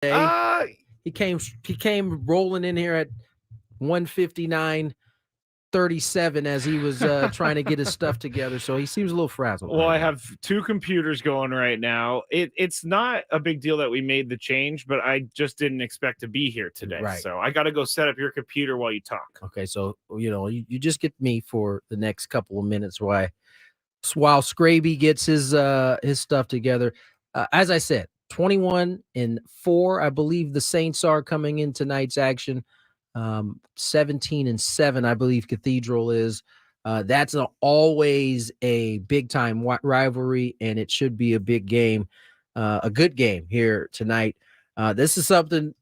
today. Uh, He came rolling in here at 159.37 as he was trying to get his stuff together. So he seems a little frazzled well, right I now. have two computers going right now. It's not a big deal that we made the change, but I just didn't expect to be here today. Right. So I got to go set up your computer while you talk. Okay, so you just get me for the next couple of minutes while Skraby gets his stuff together. As I said, 21-4. I believe the Saints are coming in tonight's action. 17-7, I believe Cathedral is. That's always a big time rivalry, and it should be a big game, a good game here tonight. This is something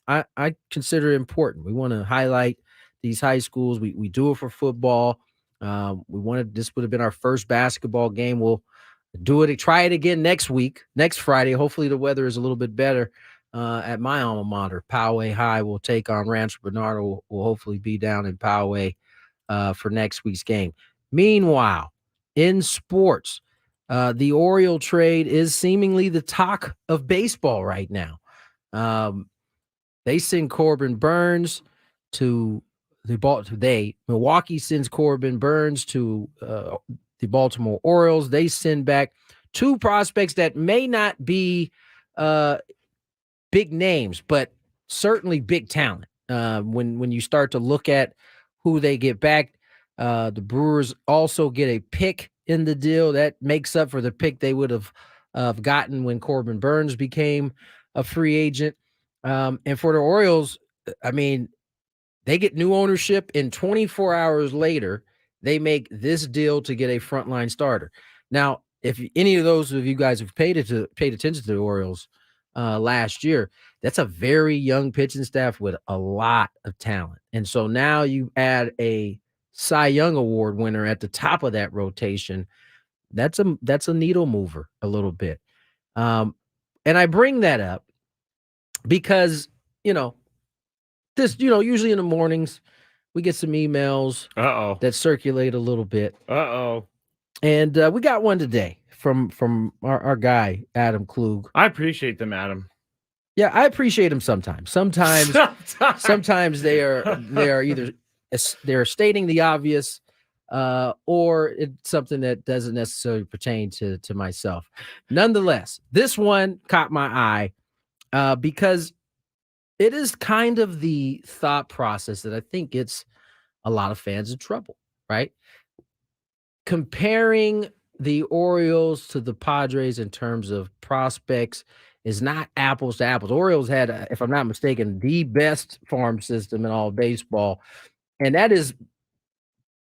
I consider important. We want to highlight these high schools. We do it for football. This would have been our first basketball game. We'll try it again next Friday. Hopefully the weather is a little bit better at my alma mater. Poway High will take on Rancho Bernardo. Will hopefully be down in Poway for next week's game. Meanwhile, in sports, the Oriole trade is seemingly the talk of baseball right now. They send Corbin Burns to Milwaukee sends Corbin Burns to the Baltimore Orioles. They send back two prospects that may not be big names, but certainly big talent. When you start to look at who they get back, the Brewers also get a pick in the deal that makes up for the pick they would have gotten when Corbin Burns became a free agent. And for the Orioles, I mean, they get new ownership, and 24 hours later, they make this deal to get a frontline starter. Now, if any of those of you guys have paid attention to the Orioles last year, that's a very young pitching staff with a lot of talent. And so now you add a Cy Young Award winner at the top of that rotation. That's a needle mover a little bit. And I bring that up because, usually in the mornings, we get some emails that circulate a little bit. And we got one today from our guy, Adam Klug. I appreciate them, Adam. Yeah, I appreciate them sometimes. Sometimes they are either they're stating the obvious or it's something that doesn't necessarily pertain to myself. Nonetheless, this one caught my eye because it is kind of the thought process that I think gets a lot of fans in trouble, right? Comparing the Orioles to the Padres in terms of prospects is not apples to apples. Orioles had, if I'm not mistaken, the best farm system in all of baseball. And that is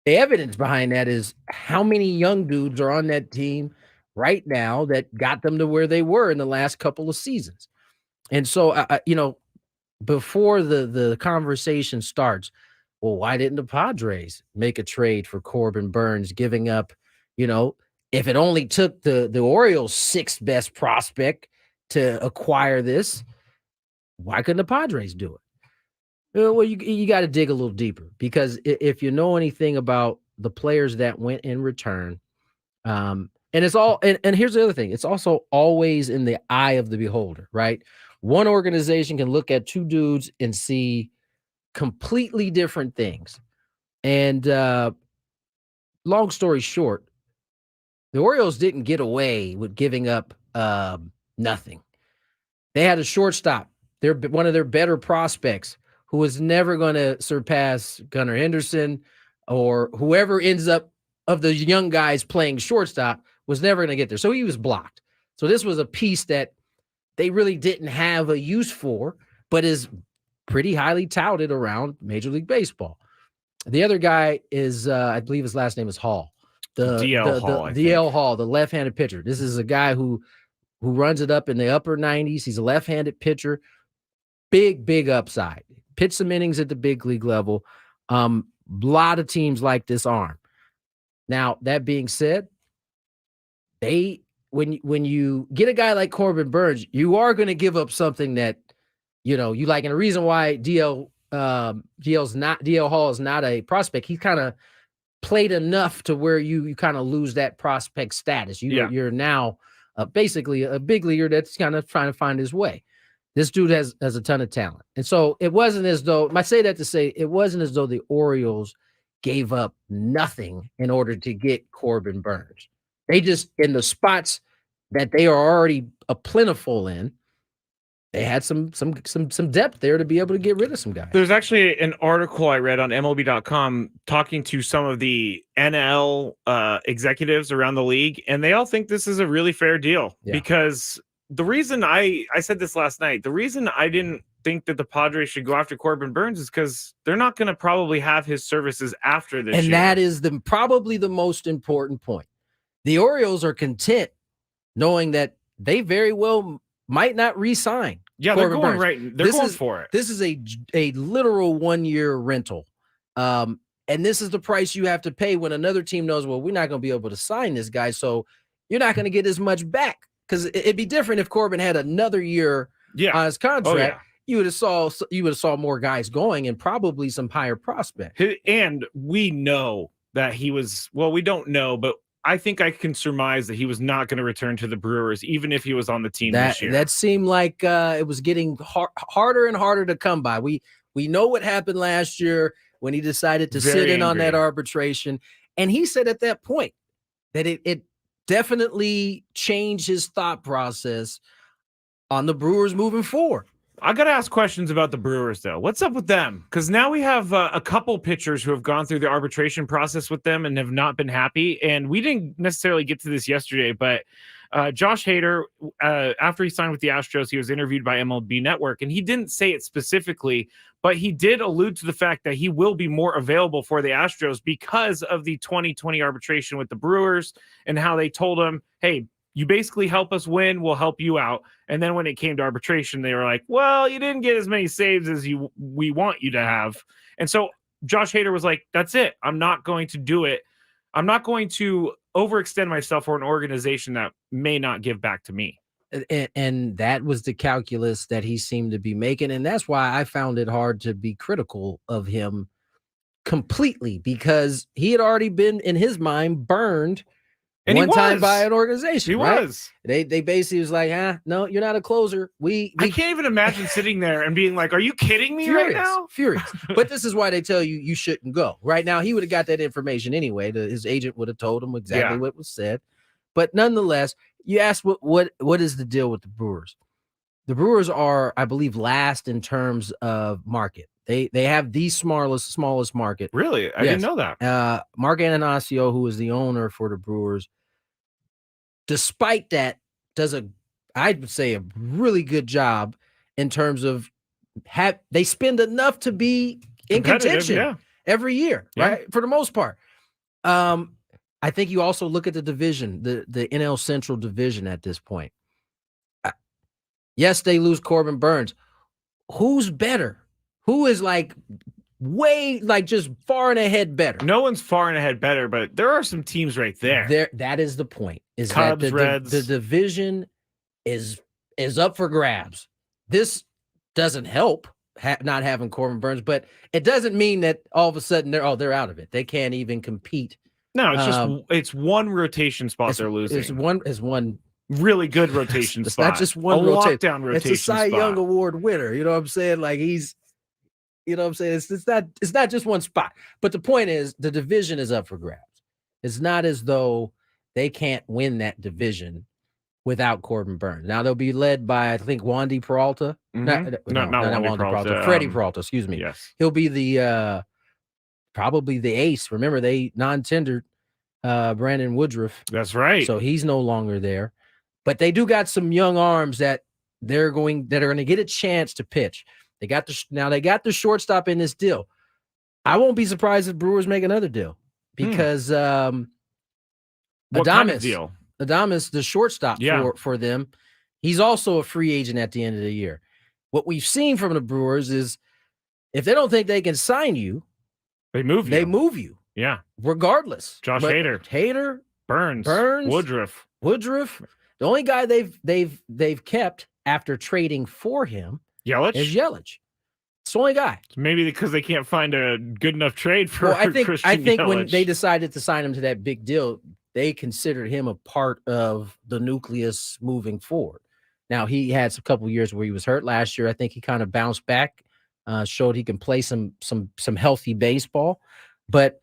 the evidence behind that is how many young dudes are on that team right now that got them to where they were in the last couple of seasons. And so, before the conversation starts, well, why didn't the Padres make a trade for Corbin Burns, giving up, if it only took the Orioles' sixth best prospect to acquire this, why couldn't the Padres do it? Well, you got to dig a little deeper, because if you know anything about the players that went in return, and it's all, and here's the other thing, it's also always in the eye of the beholder, right? One organization can look at two dudes and see completely different things. And long story short, the Orioles didn't get away with giving up nothing. They had a shortstop. They're one of their better prospects who is never going to surpass Gunnar Henderson, or whoever ends up of the young guys playing shortstop was never going to get there. So he was blocked. So this was a piece that they really didn't have a use for, but is pretty highly touted around Major League Baseball. The other guy is, I believe his last name is Hall. DL Hall, the left-handed pitcher. This is a guy who runs it up in the upper 90s. He's a left-handed pitcher. Big upside. Pitch some innings at the big league level. Lot of teams like this arm. Now, that being said, when you get a guy like Corbin Burns, you are going to give up something that you like. And the reason why DL Hall is not a prospect, he kind of played enough to where you kind of lose that prospect status. You're now basically a big leaguer that's kind of trying to find his way. This dude has a ton of talent. And so it wasn't as though, I say that to say, it wasn't as though the Orioles gave up nothing in order to get Corbin Burnes. They just, in the spots that they are already a plentiful in, they had some depth there to be able to get rid of some guys. There's actually an article I read on MLB.com talking to some of the NL executives around the league, and they all think this is a really fair deal. Because the reason I said this last night, the reason I didn't think that the Padres should go after Corbin Burnes is because they're not going to probably have his services after this year. And that is probably the most important point. The Orioles are content knowing that they very well might not re-sign. Yeah, Corbin they're going Burnes. right. They're going for it. This is a literal 1-year rental. And this is the price you have to pay when another team knows, well, we're not going to be able to sign this guy, so you're not going to get as much back. Because it'd be different if Corbin had another year on his contract. You would have saw more guys going and probably some higher prospects. And we know that he was, well, we don't know, but I think I can surmise that he was not going to return to the Brewers, even if he was on the team this year. That seemed like it was getting harder and harder to come by. We know what happened last year when he decided to sit in on that arbitration. And he said at that point that it definitely changed his thought process on the Brewers moving forward. I got to ask questions about the Brewers, though. What's up with them? Because now we have a couple pitchers who have gone through the arbitration process with them and have not been happy. And we didn't necessarily get to this yesterday, but Josh Hader, after he signed with the Astros, he was interviewed by MLB Network, and he didn't say it specifically, but he did allude to the fact that he will be more available for the Astros because of the 2020 arbitration with the Brewers and how they told him, hey, you basically help us win, we'll help you out. And then when it came to arbitration, they were like, well, you didn't get as many saves as we want you to have. And so Josh Hader was like, that's it. I'm not going to do it. I'm not going to overextend myself for an organization that may not give back to me. And that was the calculus that he seemed to be making. And that's why I found it hard to be critical of him completely, because he had already been, in his mind, burned and one time by an organization. He was. They basically was like, no, you're not a closer. I can't even imagine sitting there and being like, are you kidding me right now? Furious. But this is why they tell you shouldn't go. Right now, he would have got that information anyway. His agent would have told him exactly what was said. But nonetheless, you asked what is the deal with the Brewers? The Brewers are, I believe, last in terms of market. They have the smallest market. Really? I didn't know that. Mark Ananasio, who is the owner for the Brewers, despite that, does I would say a really good job in terms of they spend enough to be in contention every year, right? For the most part. I think you also look at the division, the NL Central division at this point. Yes, they lose Corbin Burnes. Who's better? Who is just far and ahead better? No one's far and ahead better, but there are some teams right there. That is the point. Is Cubs, that Reds. The division is up for grabs. This doesn't help not having Corbin Burnes, but it doesn't mean that all of a sudden they're out of it. They can't even compete. No, it's it's one rotation spot they're losing. It's one really good rotation spot. It's not just one lockdown rotation. It's a Cy Young Award winner. You know what I'm saying? Like you know what I'm saying? It's not just one spot. But the point is the division is up for grabs. It's not as though they can't win that division without Corbin Burnes. Now they'll be led by, I think, Wandy Peralta. Mm-hmm. Not Wandy Peralta. Freddie Peralta, excuse me. Yes. He'll be the probably the ace. Remember, they non-tendered Brandon Woodruff. That's right. So he's no longer there. But they do got some young arms that are going to get a chance to pitch. They got the shortstop in this deal. I won't be surprised if Brewers make another deal because what kind of deal? Adames, the shortstop for them, he's also a free agent at the end of the year. What we've seen from the Brewers is if they don't think they can sign you, they move you. Yeah. Regardless. Josh Hader, Burnes, Woodruff. The only guy they've kept after trading for him is Yelich. It's the only guy. Maybe because they can't find a good enough trade for Christian I think Yelich. When they decided to sign him to that big deal, they considered him a part of the nucleus moving forward. Now he had a couple years where he was hurt last year. I think he kind of bounced back, showed he can play some healthy baseball. But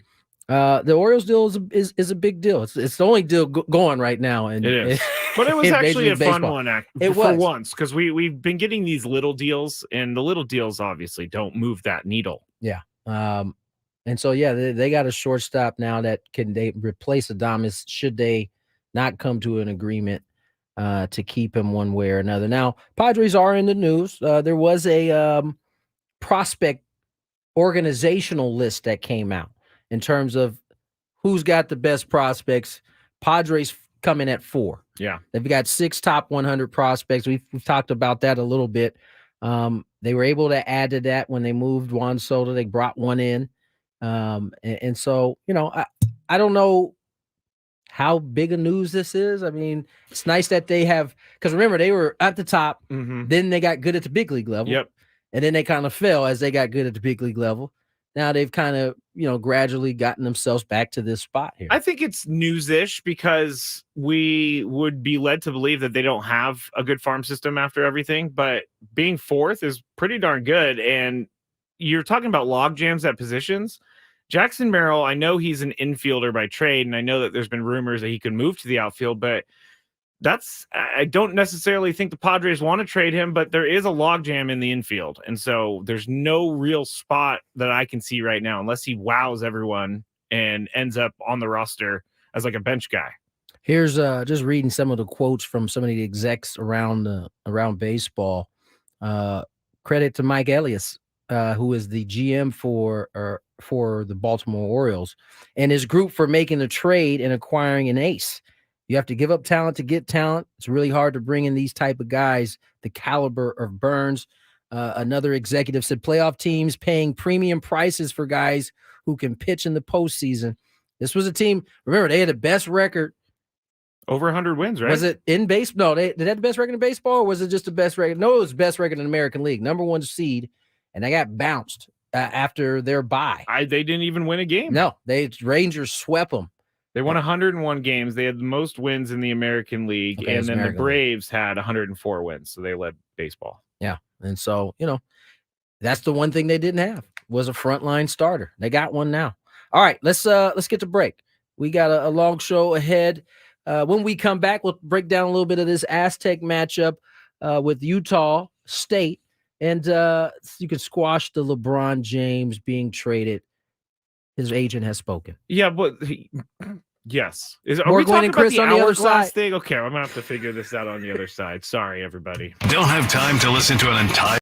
the Orioles deal is a big deal. It's the only deal going right now, and it is. But it was in actually Major a League fun Baseball. one It for was. once, because we've been getting these little deals, and the little deals obviously don't move that needle. Yeah. And so they got a shortstop now that can they replace Adames should they not come to an agreement to keep him one way or another. Now, Padres are in the news. There was a prospect organizational list that came out in terms of who's got the best prospects. Padres come in at 4. Yeah. They've got 6 top 100 prospects. We've talked about that a little bit. They were able to add to that when they moved Juan Soto. They brought one in. And so, I don't know how big a news this is. I mean, it's nice that they have, because remember, they were at the top, then they got good at the big league level. Yep. And then they kind of fell as they got good at the big league level. Now they've kind of, gradually gotten themselves back to this spot here. I think it's news-ish because we would be led to believe that they don't have a good farm system after everything, but being 4th is pretty darn good. And you're talking about log jams at positions. Jackson Merrill, I know he's an infielder by trade, and I know that there's been rumors that he could move to the outfield, but I don't necessarily think the Padres want to trade him, but there is a logjam in the infield. And so there's no real spot that I can see right now, unless he wows everyone and ends up on the roster as like a bench guy. Here's just reading some of the quotes from some of the execs around baseball. Credit to Mike Elias, who is the GM for the Baltimore Orioles, and his group for making the trade and acquiring an ace. You have to give up talent to get talent. It's really hard to bring in these type of guys, the caliber of Burns. Another executive said playoff teams paying premium prices for guys who can pitch in the postseason. This was a team, remember, they had the best record. Over 100 wins, right? Was it in base? No, did they have the best record in baseball, or was it just the best record? No, it was the best record in the American League, number 1 seed, and they got bounced after their bye. They didn't even win a game. No, Rangers swept them. They won 101 games. They had the most wins in the American League, and then the Braves had 104 wins, so they led baseball. Yeah, and so that's the one thing they didn't have was a frontline starter. They got one now. All right, let's get to break. We got a long show ahead. When we come back, we'll break down a little bit of this Aztec matchup with Utah State, and you can squash the LeBron James being traded. His agent has spoken. Yeah, but yes. Are we talking about the hourglass thing? Okay, I'm gonna have to figure this out on the other side. Sorry, everybody. Don't have time to listen to an entire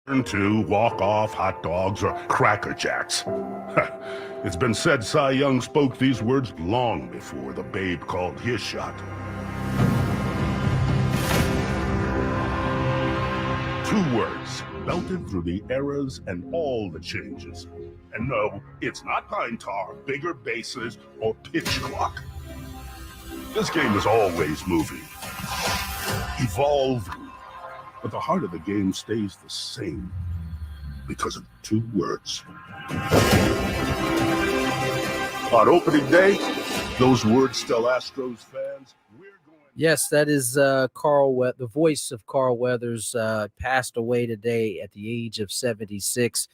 To walk-off hot dogs or Cracker Jacks. It's been said Cy Young spoke these words long before the babe called his shot. 2 words, belted through the eras and all the changes. And no, it's not pine tar, bigger bases, or pitch clock. This game is always moving, evolving. But the heart of the game stays the same because of 2 words. On opening day, those words still Astros fans. Yes, that is the voice of Carl Weathers, passed away today at the age of 76.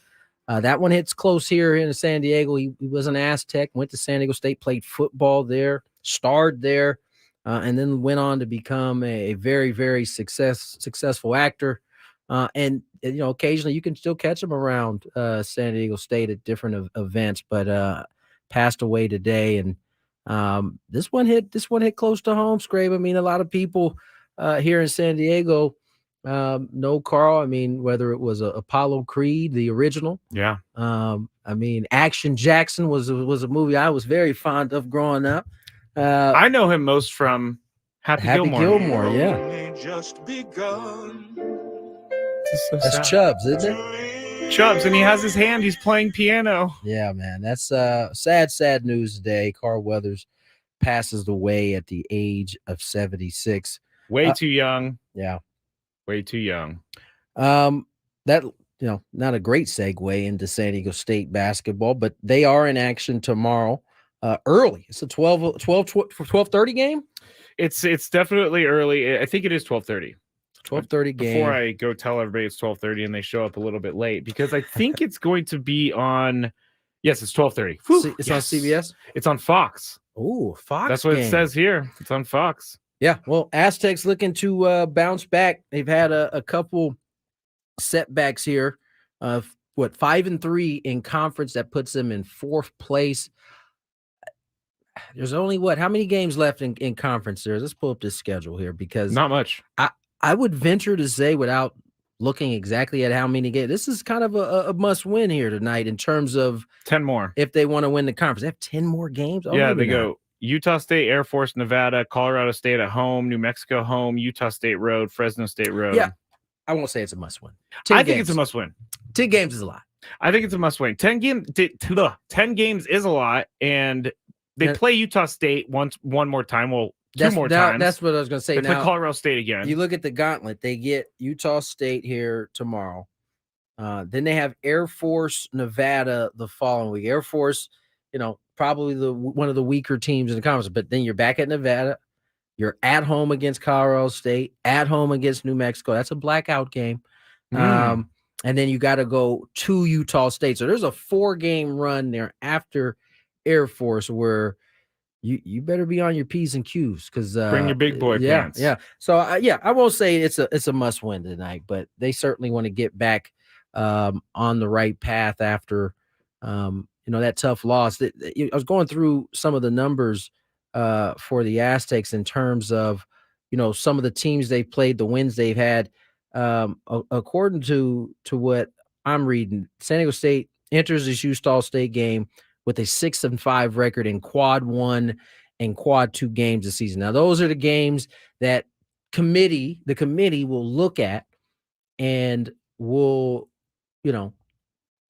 That one hits close here in San Diego. He was an Aztec, went to San Diego State, played football there, starred there. And then went on to become a very, very successful actor. And occasionally you can still catch him around San Diego State at different events, but passed away today. And this one hit close to home, Skraby. I mean, a lot of people here in San Diego know Carl. I mean, whether it was Apollo Creed, the original. Yeah. I mean, Action Jackson was a movie I was very fond of growing up. I know him most from Happy Gilmore. Yeah. Just begun. So That's sad. Chubbs, isn't it? Chubbs, and he has his hand. He's playing piano. Yeah, man. That's sad news today. Carl Weathers passes away at the age of 76. Way too young. Yeah. Way too young. That not a great segue into San Diego State basketball, but they are in action tomorrow. Early. It's a 12:30 game. It's definitely early. I think it is 12:30. 12:30 game. Before I go tell everybody it's 12:30 and they show up a little bit late, because I think it's going to be on. Yes, it's 12:30. It's on CBS. It's on Fox. Oh, Fox. That's what game. it says here. It's on Fox. Yeah. Well, Aztecs looking to bounce back. They've had a couple setbacks here. 5-3 in conference. That puts them in 4th place. There's only how many games left in conference there? Let's pull up this schedule here, because Not much. I would venture to say, without looking exactly at how many games, this is kind of a must win here tonight in terms of 10 more. if they want to win the conference. They have 10 more games. Oh, Yeah, they go Utah State, Air Force, Nevada, Colorado State at home, New Mexico home, Utah State road, Fresno State road. Yeah, I won't say it's a must win. I think it's a must win. 10 games is a lot. I think it's a must win. 10 games is a lot, and they play Utah State one more time. Well, two more times. That's what I was going to say. They play Colorado State again. You look at the gauntlet. They get Utah State here tomorrow. Then they have Air Force, Nevada the following week. Air Force, probably one of the weaker teams in the conference. But then you're back at Nevada. You're at home against Colorado State. At home against New Mexico. That's a blackout game. And then you got to go to Utah State. So there's a 4-game run there after Air Force where you better be on your P's and Q's, because bring your big boy pants. Yeah. So I won't say it's a must win tonight, but they certainly want to get back on the right path after that tough loss. I was going through some of the numbers for the Aztecs in terms of some of the teams they've played, the wins they've had. According to what I'm reading, San Diego State enters this Utah State game with a 6-5 record in quad 1 and quad 2 games this season. Now, those are the games that the committee will look at and will,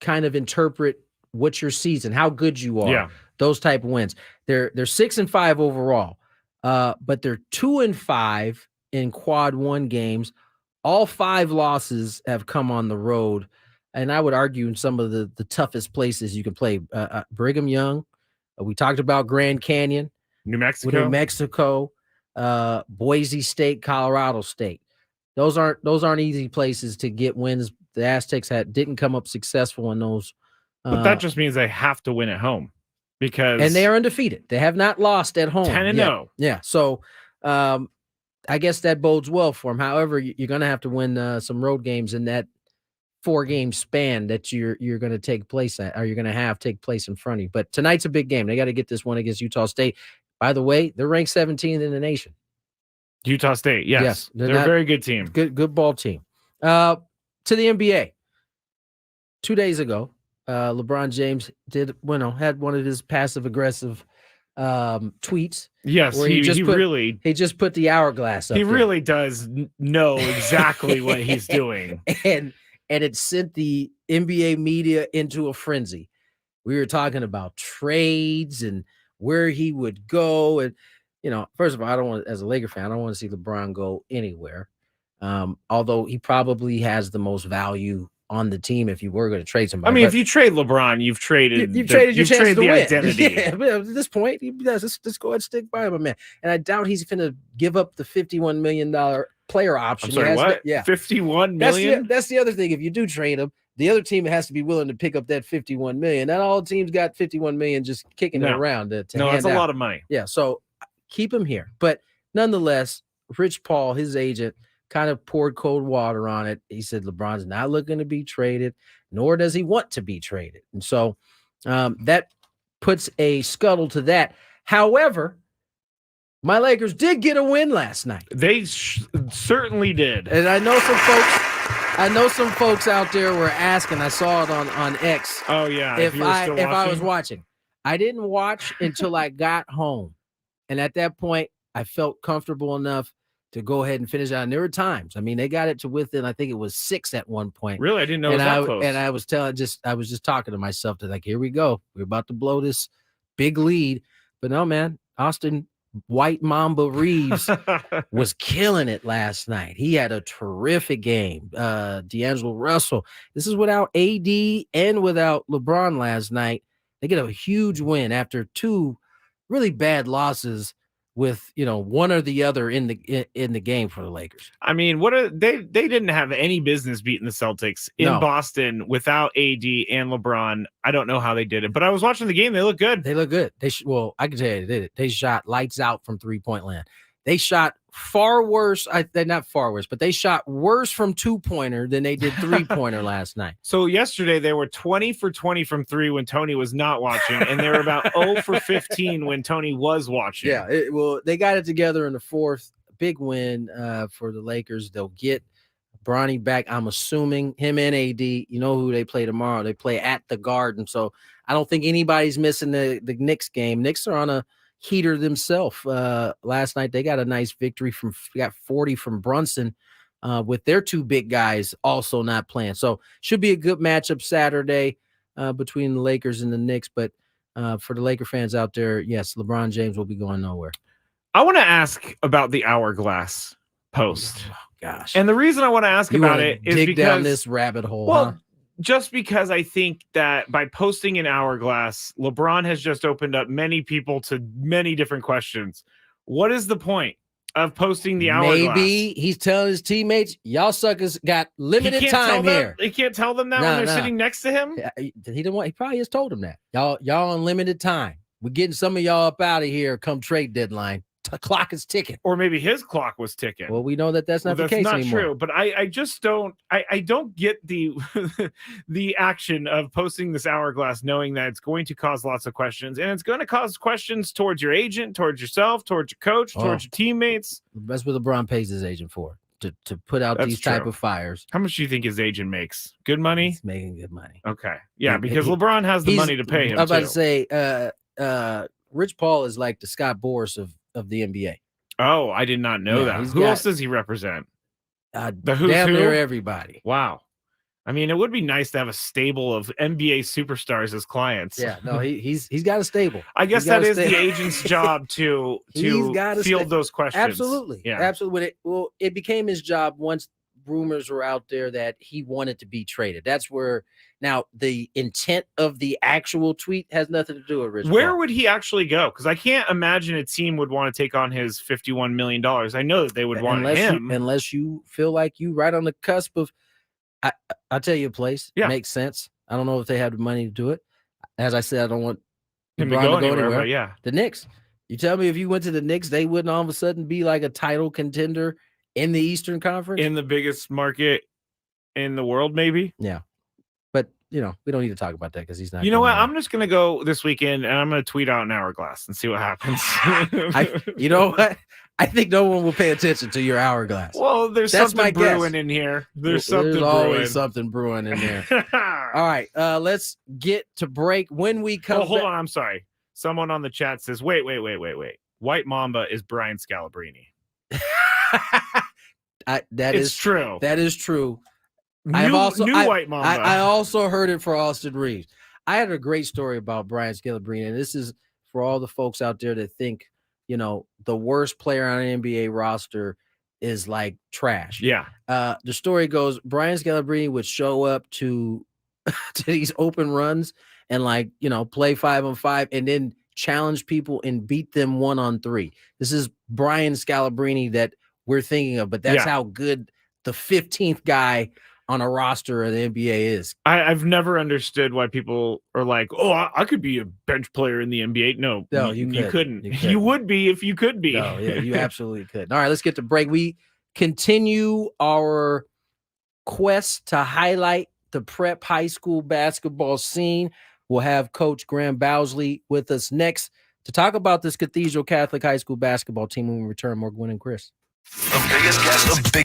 kind of interpret what's your season, how good you are. Yeah. Those type of wins. They're 6-5 overall, but they're 2-5 in quad 1 games. All 5 losses have come on the road. And I would argue in some of the toughest places you can play. Brigham Young, we talked about Grand Canyon, New Mexico, Boise State, Colorado State. Those aren't easy places to get wins. The Aztecs didn't come up successful in those. But that just means they have to win at home, and they are undefeated. They have not lost at home. 10-0. Yeah. So I guess that bodes well for them. However, you're going to have to win some road games in that 4-game span that you're going to take place at, or you're going to take place in front of you. But tonight's a big game. They got to get this one against Utah State. By the way, they're ranked 17th in the nation. Utah State, yes. They're a very good team. Good ball team. To the NBA. 2 days ago, LeBron James had one of his passive aggressive tweets. Yes, where he just put the hourglass up. He there. really does know exactly what he's doing. And it sent the NBA media into a frenzy. We were talking about trades and where he would go. And, first of all, as a Laker fan, I don't want to see LeBron go anywhere. Although he probably has the most value on the team if you were going to trade somebody. I mean, if you trade LeBron, you've traded your chance to the win. identity. Yeah, but at this point, let's go ahead and stick by him, man. And I doubt he's going to give up the $51 million player option. I'm sorry, what? Yeah, $51 million. That's the other thing. If you do trade him, the other team has to be willing to pick up that $51 million. Not all teams got $51 million just kicking it around. That's a lot of money. Yeah, so keep him here. But nonetheless, Rich Paul, his agent, kind of poured cold water on it. He said LeBron's not looking to be traded, nor does he want to be traded. And so that puts a scuttle to that. However, my Lakers did get a win last night. They certainly did. And I know some folks out there were asking, I saw it on X. Oh yeah. If I was watching. I didn't watch until I got home. And at that point, I felt comfortable enough to go ahead and finish out. And there were times. I mean, they got it to within, I think it was 6 at one point. Really? I didn't know it was that close. And I was just talking to myself to here we go. We're about to blow this big lead. But no, man, Austin White Mamba Reeves was killing it last night. He had a terrific game. D'Angelo Russell. This is without AD and without LeBron last night. They get a huge win after 2 really bad losses with one or the other in the game for the Lakers. I mean, they didn't have any business beating the Celtics in Boston without AD and LeBron. I don't know how they did it, but I was watching the game. They look good. They look good. I can tell you they did it. They shot lights out from 3-point land. They shot far worse. They're not far worse, but they shot worse from 2-pointer than they did 3-pointer last night. So yesterday they were 20 for 20 from 3 when Tony was not watching, and they were about 0 for 15 when Tony was watching. Yeah, they got it together in the fourth. Big win for the Lakers. They'll get Bronny back. I'm assuming him and AD. You know who they play tomorrow? They play at the Garden. So I don't think anybody's missing the Knicks game. Knicks are on a heater themselves. Last night they got a nice victory got 40 from Brunson with their 2 big guys also not playing. So should be a good matchup Saturday between the Lakers and the Knicks. But for the Laker fans out there, yes, LeBron James will be going nowhere. I want to ask about the hourglass post. Oh, gosh. And the reason I want to ask about it is dig because down this rabbit hole. Well, just because I think that by posting an hourglass, LeBron has just opened up many people to many different questions. What is the point of posting the hourglass? Maybe he's telling his teammates, y'all suckers got limited time here. He can't tell them that when they're sitting next to him. He probably just told them that. Y'all on limited time. We're getting some of y'all up out of here come trade deadline. The clock is ticking. Or maybe his clock was ticking. Well, we know that's not the case anymore. That's not true. But I just don't get the the action of posting this hourglass, knowing that it's going to cause lots of questions, and it's going to cause questions towards your agent, towards yourself, towards your coach, towards your teammates. That's what LeBron pays his agent for, to put out these type of fires. How much do you think his agent makes? Good money? He's making good money. Okay. Yeah, because LeBron has the money to pay him. I was about to say, Rich Paul is like the Scott Boras of the NBA. Oh, I did not know that. Who else does he represent? The who's damn near everybody. Wow. I mean, it would be nice to have a stable of NBA superstars as clients. Yeah, no, he's got a stable. I guess that is the agent's job to field those questions. Absolutely. Yeah. Absolutely. It became his job once rumors were out there that he wanted to be traded. That's where now the intent of the actual tweet has nothing to do with Rich. Where would he actually go? Because I can't imagine a team would want to take on his $51 million. I know that they would want him. Unless you feel like you right on the cusp of, I'll tell you a place. Yeah. Makes sense. I don't know if they have the money to do it. As I said, I don't want him to go anywhere. But yeah. The Knicks. You tell me if you went to the Knicks, they wouldn't all of a sudden be like a title contender in the Eastern Conference? In the biggest market in the world, maybe? Yeah. But we don't need to talk about that because he's not. You know what? gonna- I'm just gonna go this weekend and I'm gonna tweet out an hourglass and see what happens. You know what? I think no one will pay attention to your hourglass. Well, there's That's my something guess. brewing in here. There's There's something always brewing. something brewing in there. All right, let's get to break. When we come, Oh, hold back- on. I'm sorry. Someone on the chat says, wait. White Mamba is Brian Scalabrine. that It's is true. That is true. New White Mamba. I also heard it for Austin Reeves. I had a great story about Brian Scalabrine, and this is for all the folks out there that think, the worst player on an NBA roster is like trash. Yeah. The story goes, Brian Scalabrine would show up to these open runs and play 5-on-5 and then challenge people and beat them 1-on-3. This is Brian Scalabrine that we're thinking of, but that's how good the 15th guy on a roster of the NBA is. I've never understood why people are like, oh, I could be a bench player in the NBA. No, you couldn't. You would be if you could be. No, yeah, you absolutely could. All right, let's get to break. We continue our quest to highlight the prep high school basketball scene. We'll have Coach Graham Bousley with us next to talk about this Cathedral Catholic high school basketball team when we return. More Gwynn and Chris. The biggest guest,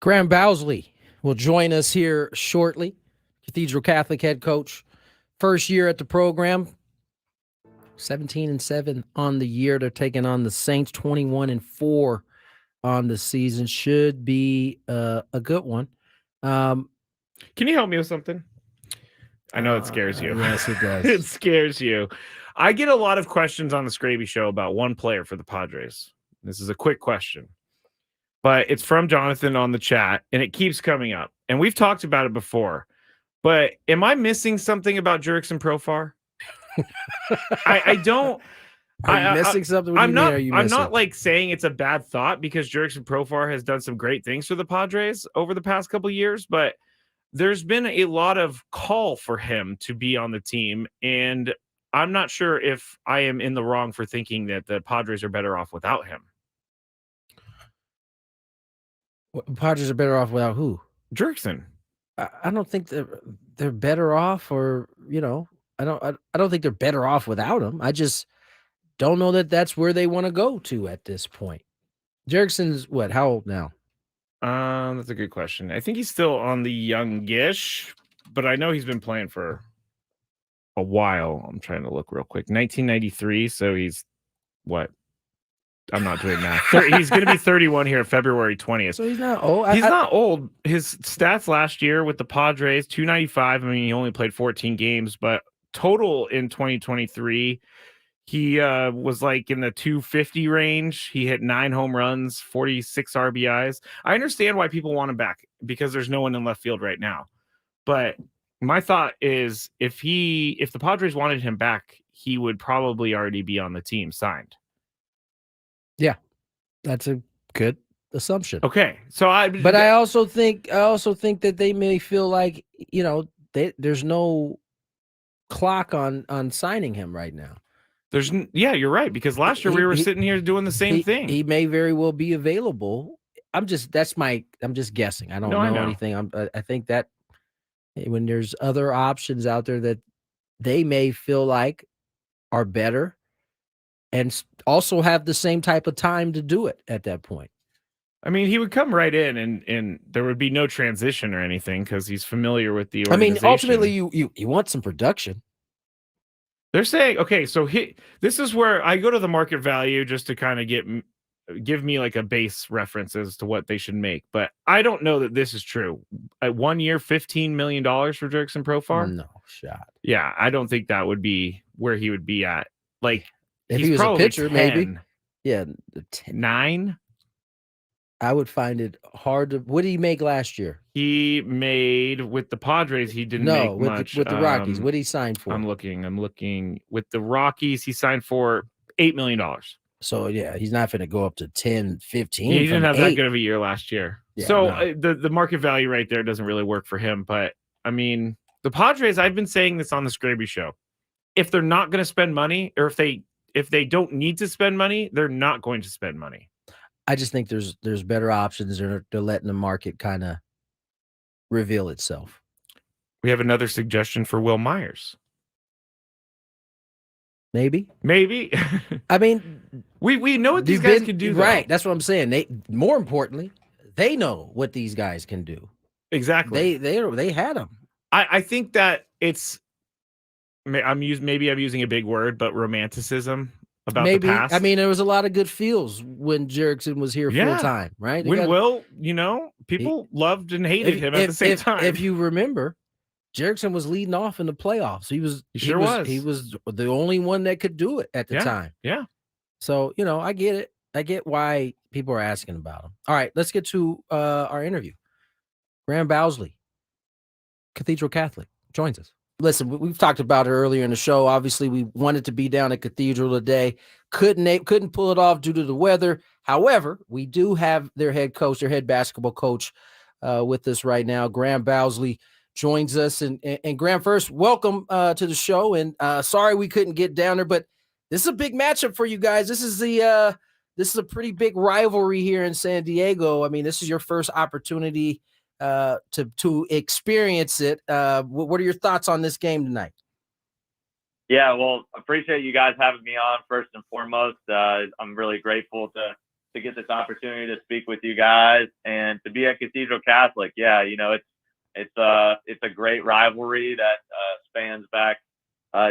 Graham Bousley will join us here shortly. Cathedral Catholic head coach. First year at the program. 17-7 on the year. They're taking on the Saints. 21-4 on the season. Should be a good one. Can you help me with something? I know it scares you. Yes, it does. It scares you. I get a lot of questions on the Skraby Show about one player for the Padres. This is a quick question, but it's from Jonathan on the chat, and it keeps coming up. And we've talked about it before, but am I missing something about Jurickson Profar? I don't. Are you missing something? What do you mean, are you I'm missing? not like saying it's a bad thought because Jurickson Profar has done some great things for the Padres over the past couple of years, but there's been a lot of call for him to be on the team, and I'm not sure if I am in the wrong for thinking that the Padres are better off without him. Padres are better off without who? Jurickson. I don't think they're better off, or I don't think they're better off without him. I just don't know that that's where they want to go to at this point. Jurickson's what? How old now? That's a good question. I think he's still on the youngish, but I know he's been playing for a while. I'm trying to look real quick. 1993, so he's what? I'm not doing math. He's going to be 31 here, February 20th. So he's not old. He's not old. His stats last year with the Padres, 295. I mean, he only played 14 games, but total in 2023, he was like in the 250 range. He hit 9 home runs, 46 RBIs. I understand why people want him back because there's no one in left field right now. But my thought is if the Padres wanted him back, he would probably already be on the team signed. Yeah, that's a good assumption. Okay, so I also think that they may feel like there's no clock on signing him right now. You're right, because last year we were sitting here doing the same thing. He may very well be available. I'm just guessing. I don't know anything. I think that when there's other options out there that they may feel like are better and also have the same type of time to do it at that point. I mean, he would come right in and there would be no transition or anything because he's familiar with the organization. I mean, ultimately you want some production. They're saying, okay, so this is where I go to the market value just to kind of give me like a base reference as to what they should make. But I don't know that this is true. At 1 year, $15 million for Jurickson Profar? No shot. Yeah, I don't think that would be where he would be at. Like, if he was a pitcher, 10, maybe. Yeah. 9? I would find it hard to. What did he make last year? He made with the Padres. He didn't make much. With the Rockies. What did he sign for? I'm looking. With the Rockies, he signed for $8 million. So yeah, he's not going to go up to 10, 15. He didn't have that good of a year last year. Yeah, so the market value right there doesn't really work for him. But I mean, the Padres. I've been saying this on the Skraby Show. If they're not going to spend money, or if they don't need to spend money, they're not going to spend money. I just think there's better options. They're letting the market kind of reveal itself. We have another suggestion for Will Myers. Maybe. I mean, we know what these guys can do, though. Right? That's what I'm saying. More importantly, they know what these guys can do. Exactly. They had them. I think that it's. I'm using a big word, but romanticism about the past. I mean, there was a lot of good feels when Jurickson was here full time, right? People loved and hated him at the same time. If you remember, Jurickson was leading off in the playoffs. He was the only one that could do it at the time. Yeah. So, I get it. I get why people are asking about him. All right, let's get to our interview. Graham Bousley, Cathedral Catholic, joins us. Listen, we've talked about it earlier in the show. Obviously, we wanted to be down at Cathedral today. Couldn't pull it off due to the weather. However, we do have their head basketball coach with us right now. Graham Bousley joins us. And Graham, first, welcome to the show. And sorry we couldn't get down there, but this is a big matchup for you guys. This is a pretty big rivalry here in San Diego. I mean, this is your first opportunity to experience it. What are your thoughts on this game tonight? Yeah, well, appreciate you guys having me on first and foremost. I'm really grateful to to get this opportunity to speak with you guys and to be at Cathedral Catholic. Yeah, it's a great rivalry that spans back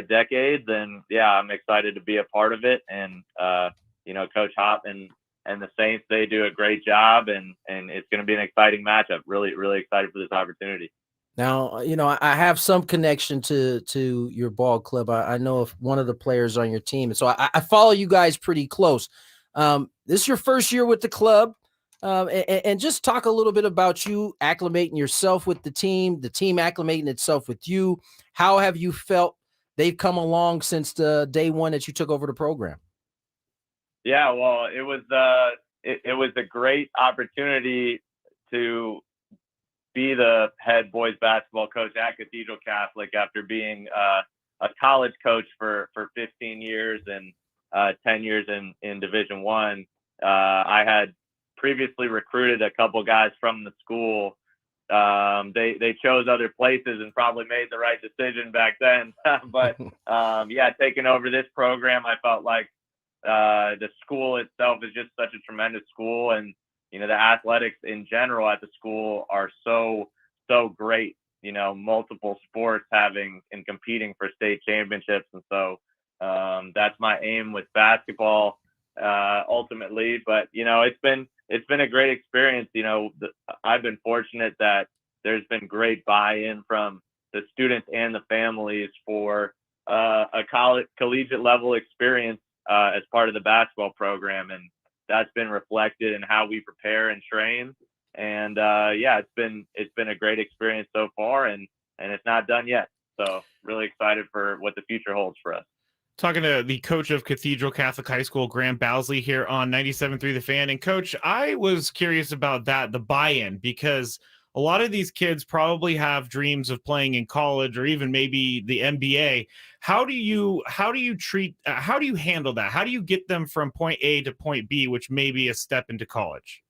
decades, and yeah, I'm excited to be a part of it. And Coach Hop and the Saints, they do a great job, and it's going to be an exciting matchup. Really, really excited for this opportunity. Now, I have some connection to your ball club. I know of one of the players on your team, and so I follow you guys pretty close. This is your first year with the club, and just talk a little bit about you acclimating yourself with the team acclimating itself with you. How have you felt they've come along since the day one that you took over the program? Yeah, well, it was a great opportunity to be the head boys basketball coach at Cathedral Catholic after being a college coach for 15 years and 10 years in Division I. I had previously recruited a couple guys from the school. They chose other places and probably made the right decision back then. But taking over this program, I felt like the school itself is just such a tremendous school, and the athletics in general at the school are so great. Multiple sports having and competing for state championships, and so that's my aim with basketball ultimately. But it's been a great experience. I've been fortunate that there's been great buy-in from the students and the families for a collegiate level experience as part of the basketball program, and that's been reflected in how we prepare and train. And it's been a great experience so far, and it's not done yet. So really excited for what the future holds for us. Talking to the coach of Cathedral Catholic High School, Graham Bousley, here on 97.3 The Fan. And Coach, I was curious about the buy-in, because a lot of these kids probably have dreams of playing in college or even maybe the NBA. How do you handle that? How do you get them from point A to point B, which may be a step into college?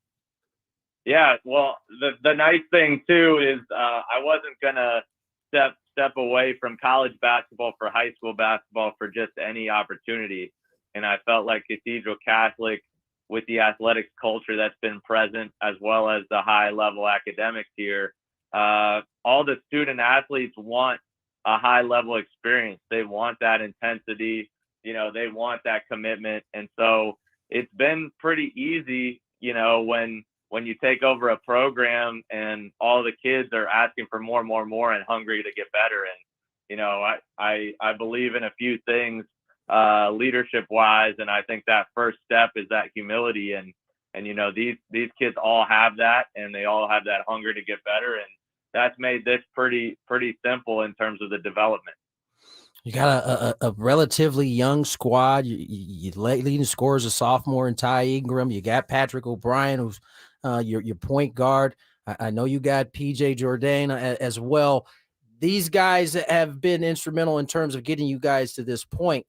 Yeah, well, the nice thing too is I wasn't gonna step away from college basketball for high school basketball for just any opportunity, and I felt like Cathedral Catholic, with the athletics culture that's been present, as well as the high level academics here, all the student athletes want a high level experience. They want that intensity, they want that commitment. And so it's been pretty easy, when you take over a program and all the kids are asking for more and hungry to get better. And, I believe in a few things leadership wise. And I think that first step is that humility. And these kids all have that, and they all have that hunger to get better. And that's made this pretty simple in terms of the development. You got a relatively young squad. You leading scorers a sophomore in Ty Ingram. You got Patrick O'Brien, who's your point guard. I know you got PJ Jordan as well. These guys have been instrumental in terms of getting you guys to this point.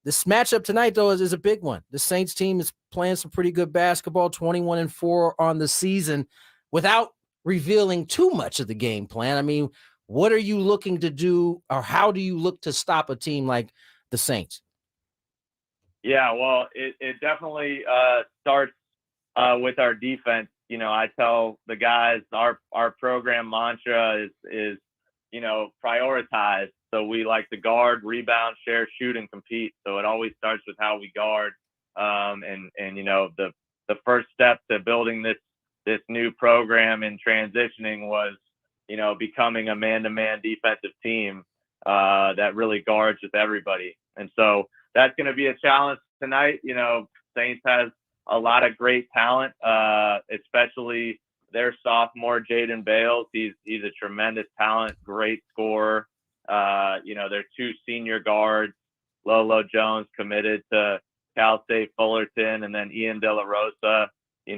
This matchup tonight, though, is a big one. The Saints team is playing some pretty good basketball, 21-4 on the season, without revealing too much of the game plan. I mean, what are you looking to do, or how do you look to stop a team like the Saints? Yeah, well, it definitely starts with our defense. I tell the guys our program mantra is prioritize. So we like to guard, rebound, share, shoot, and compete. So it always starts with how we guard. The first step to building this new program and transitioning was, becoming a man-to-man defensive team that really guards with everybody. And so that's going to be a challenge tonight. Saints has a lot of great talent, especially their sophomore, Jaden Bales. He's a tremendous talent, great scorer. Their two senior guards, Lolo Jones, committed to Cal State Fullerton, and then Ian De La Rosa,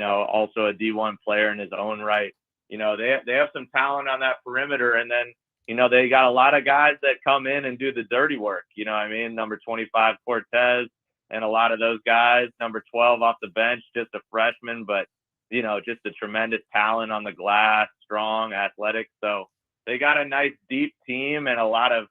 also a D1 player in his own right. They have some talent on that perimeter, and then, they got a lot of guys that come in and do the dirty work. Number 25, Cortez, and a lot of those guys, number 12 off the bench, just a freshman, but, just a tremendous talent on the glass, strong, athletic. So they got a nice deep team and a lot of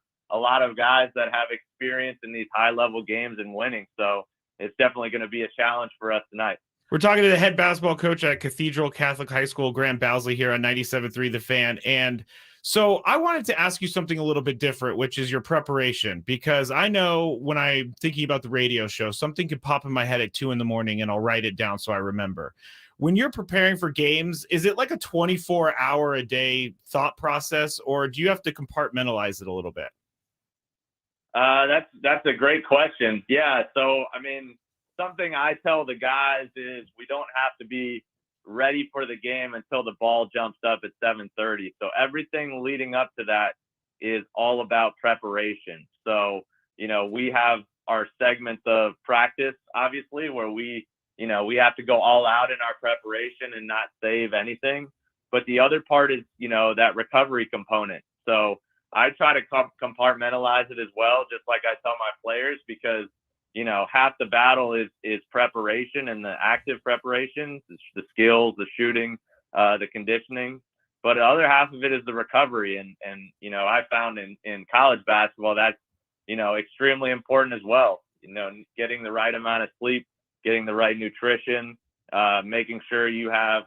guys that have experience in these high level games and winning. So it's definitely going to be a challenge for us tonight. We're talking to the head basketball coach at Cathedral Catholic High School, Graham Bousley, here on 97.3 The Fan. And so I wanted to ask you something a little bit different, which is your preparation, because I know when I'm thinking about the radio show, something could pop in my head at 2 a.m. and I'll write it down so I remember. When you're preparing for games, is it like a 24-hour-a-day thought process, or do you have to compartmentalize it a little bit? That's a great question. Yeah. So, I mean, something I tell the guys is we don't have to be ready for the game until the ball jumps up at 7:30. So everything leading up to that is all about preparation. So, we have our segments of practice, obviously, where we have to go all out in our preparation and not save anything. But the other part is, that recovery component. So I try to compartmentalize it as well, just like I tell my players, because half the battle is preparation and the active preparation, the skills, the shooting, the conditioning. But the other half of it is the recovery. And I found in college basketball, that's, extremely important as well. Getting the right amount of sleep, getting the right nutrition, making sure you have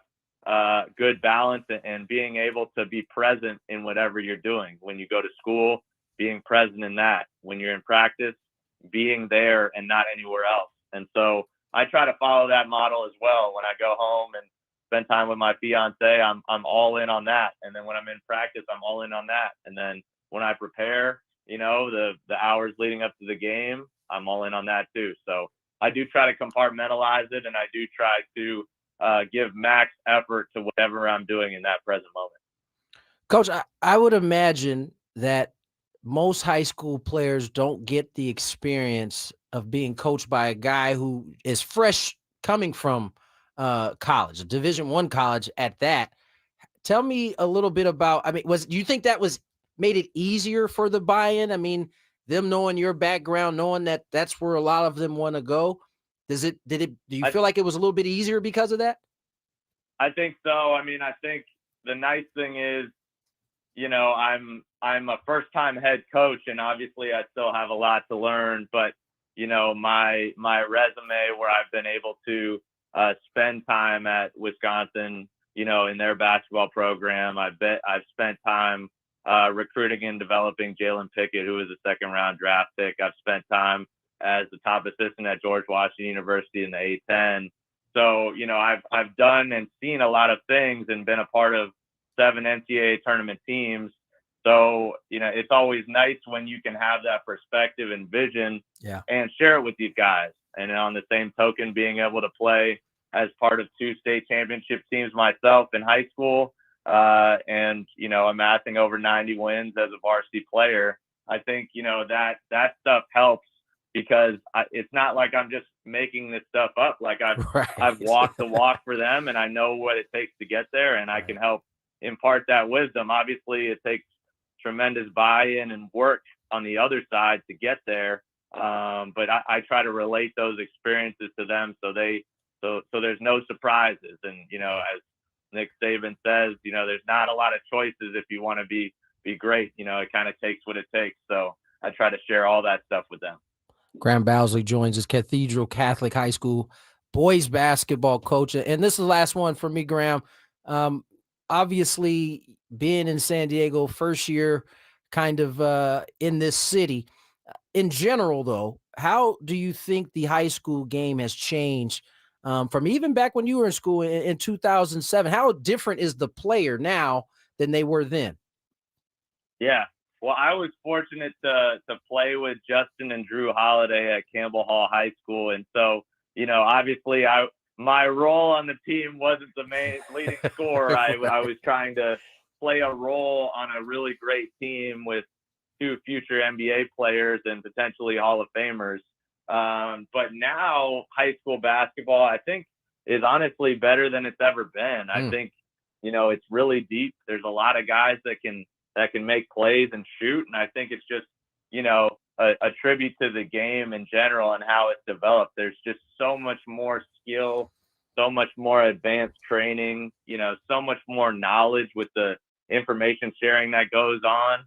good balance and being able to be present in whatever you're doing. When you go to school, being present in that. When you're in practice, being there and not anywhere else. And so I try to follow that model as well. When I go home and spend time with my fiance, I'm all in on that. And then when I'm in practice, I'm all in on that. And then when I prepare, the hours leading up to the game, I'm all in on that too. So I do try to compartmentalize it, and I do try to give max effort to whatever I'm doing in that present moment. Coach, I would imagine that most high school players don't get the experience of being coached by a guy who is fresh coming from college, a Division I college at that. Tell me a little bit about, do you think that made it easier for the buy-in? I mean, them knowing your background, knowing that that's where a lot of them want to go. Do you feel like it was a little bit easier because of that? I think so. I mean, I think the nice thing is, I'm a first-time head coach, and obviously I still have a lot to learn. But my resume, where I've been able to spend time at Wisconsin, in their basketball program, I've spent time recruiting and developing Jalen Pickett, who was a second-round draft pick. I've spent time as the top assistant at George Washington University in the A-10. So I've done and seen a lot of things and been a part of 7 NCAA tournament teams. So, it's always nice when you can have that perspective and vision and share it with these guys. And on the same token, being able to play as part of 2 state championship teams myself in high school, and, amassing over 90 wins as a varsity player, I think, that stuff helps, because it's not like I'm just making this stuff up. Like I've walked the walk for them, and I know what it takes to get there, and I can help impart that wisdom. Obviously, it takes tremendous buy-in and work on the other side to get there. But I try to relate those experiences to them, so there's no surprises. And as Nick Saban says, there's not a lot of choices if you want to be great. It kind of takes what it takes. So I try to share all that stuff with them. Graham Bousley joins us, Cathedral Catholic High School boys basketball coach. And this is the last one for me, Graham. Obviously, being in San Diego, first year kind of in this city. In general, though, how do you think the high school game has changed from even back when you were in school in 2007? How different is the player now than they were then? Yeah. Well, I was fortunate to play with Justin and Drew Holiday at Campbell Hall High School. And so, obviously my role on the team wasn't the main leading scorer. I was trying to play a role on a really great team with 2 future NBA players and potentially Hall of Famers. But now high school basketball, I think, is honestly better than it's ever been. I think, it's really deep. There's a lot of guys that can make plays and shoot. And I think it's just, a tribute to the game in general and how it's developed. There's just so much more skill, so much more advanced training, so much more knowledge with the information sharing that goes on.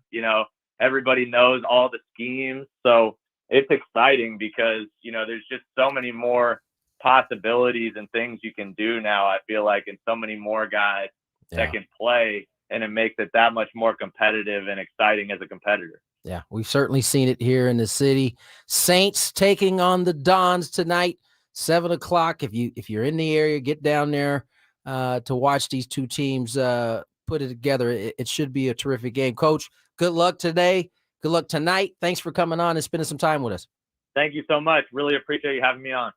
Everybody knows all the schemes. So it's exciting because, there's just so many more possibilities and things you can do now, I feel like, and so many more guys that can play, and it makes it that much more competitive and exciting as a competitor. Yeah, we've certainly seen it here in the city. Saints taking on the Dons tonight, 7 o'clock. If you're in the area, get down there to watch these two teams put it together. It should be a terrific game. Coach, good luck today. Good luck tonight. Thanks for coming on and spending some time with us. Thank you so much. Really appreciate you having me on.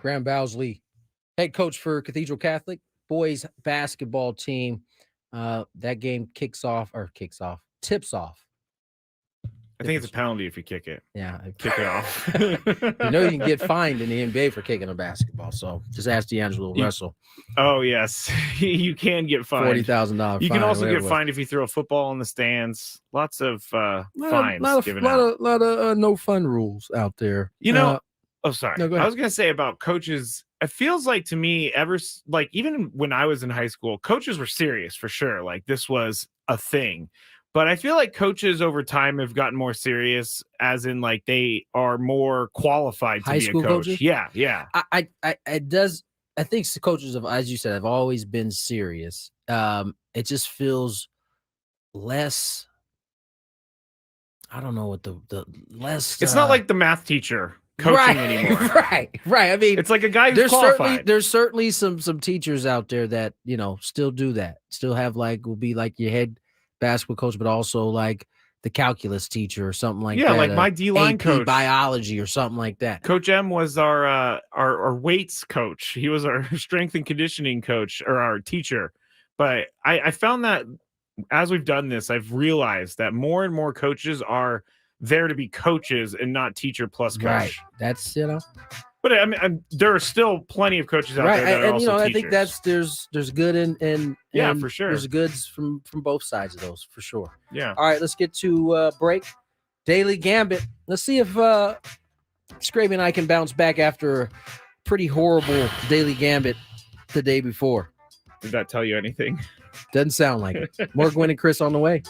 Graham Bousley, head coach for Cathedral Catholic boys basketball team. That game tips off. I think it's a penalty if you kick it. Yeah. Kick it off. You know you can get fined in the NBA for kicking a basketball. So just ask D'Angelo Russell. Oh, yes. You can get fined. $40,000 You can also get fined if you throw a football in the stands. Lots of fines given out. A lot of no fun rules out there. You know, sorry. No, go ahead. I was going to say about coaches. It feels like to me, even when I was in high school, coaches were serious for sure. Like this was a thing. But I feel like coaches over time have gotten more serious, as in like they are more qualified to High be school a coach. coaches? Yeah. I think coaches have, as you said, have always been serious. It just feels less. I don't know what the less. It's not like the math teacher coaching anymore. Right. I mean, it's like a guy who's qualified. There's certainly some teachers out there that still do that. Still have will be like your head basketball coach, but also like the calculus teacher or something like that. Yeah, like my D-line coach, biology or something like that. Coach M was our weights coach. He was our strength and conditioning coach, or our teacher. But I found that as we've done this, I've realized that more and more coaches are there to be coaches and not teacher plus coach. Right. That's But I mean, there are still plenty of coaches out there that are also I teachers. think there's good and yeah, for sure. There's goods from both sides of those for sure. Yeah. All right, let's get to break. Daily Gambit. Let's see if Skraby and I can bounce back after a pretty horrible Daily Gambit the day before. Did that tell you anything? Doesn't sound like it. More Gwynn and Chris on the way.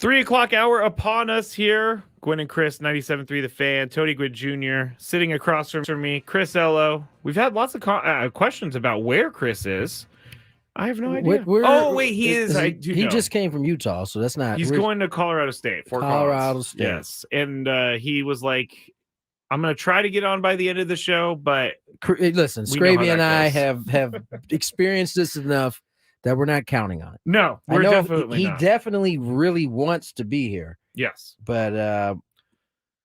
3 o'clock hour upon us here. Gwynn and Chris, 97.3 The Fan. Tony Gwynn Jr. sitting across from me. Chris Ello. We've had lots of questions about where Chris is. I have no idea. He is. I do He know. just came from Utah, so that's not. He's going to Colorado State. Colorado State. Yes. And he was like, I'm going to try to get on by the end of the show, but listen, Skraby and I have experienced this enough that we're not counting on it. No, we're definitely he not. definitely really wants to be here. Yes. But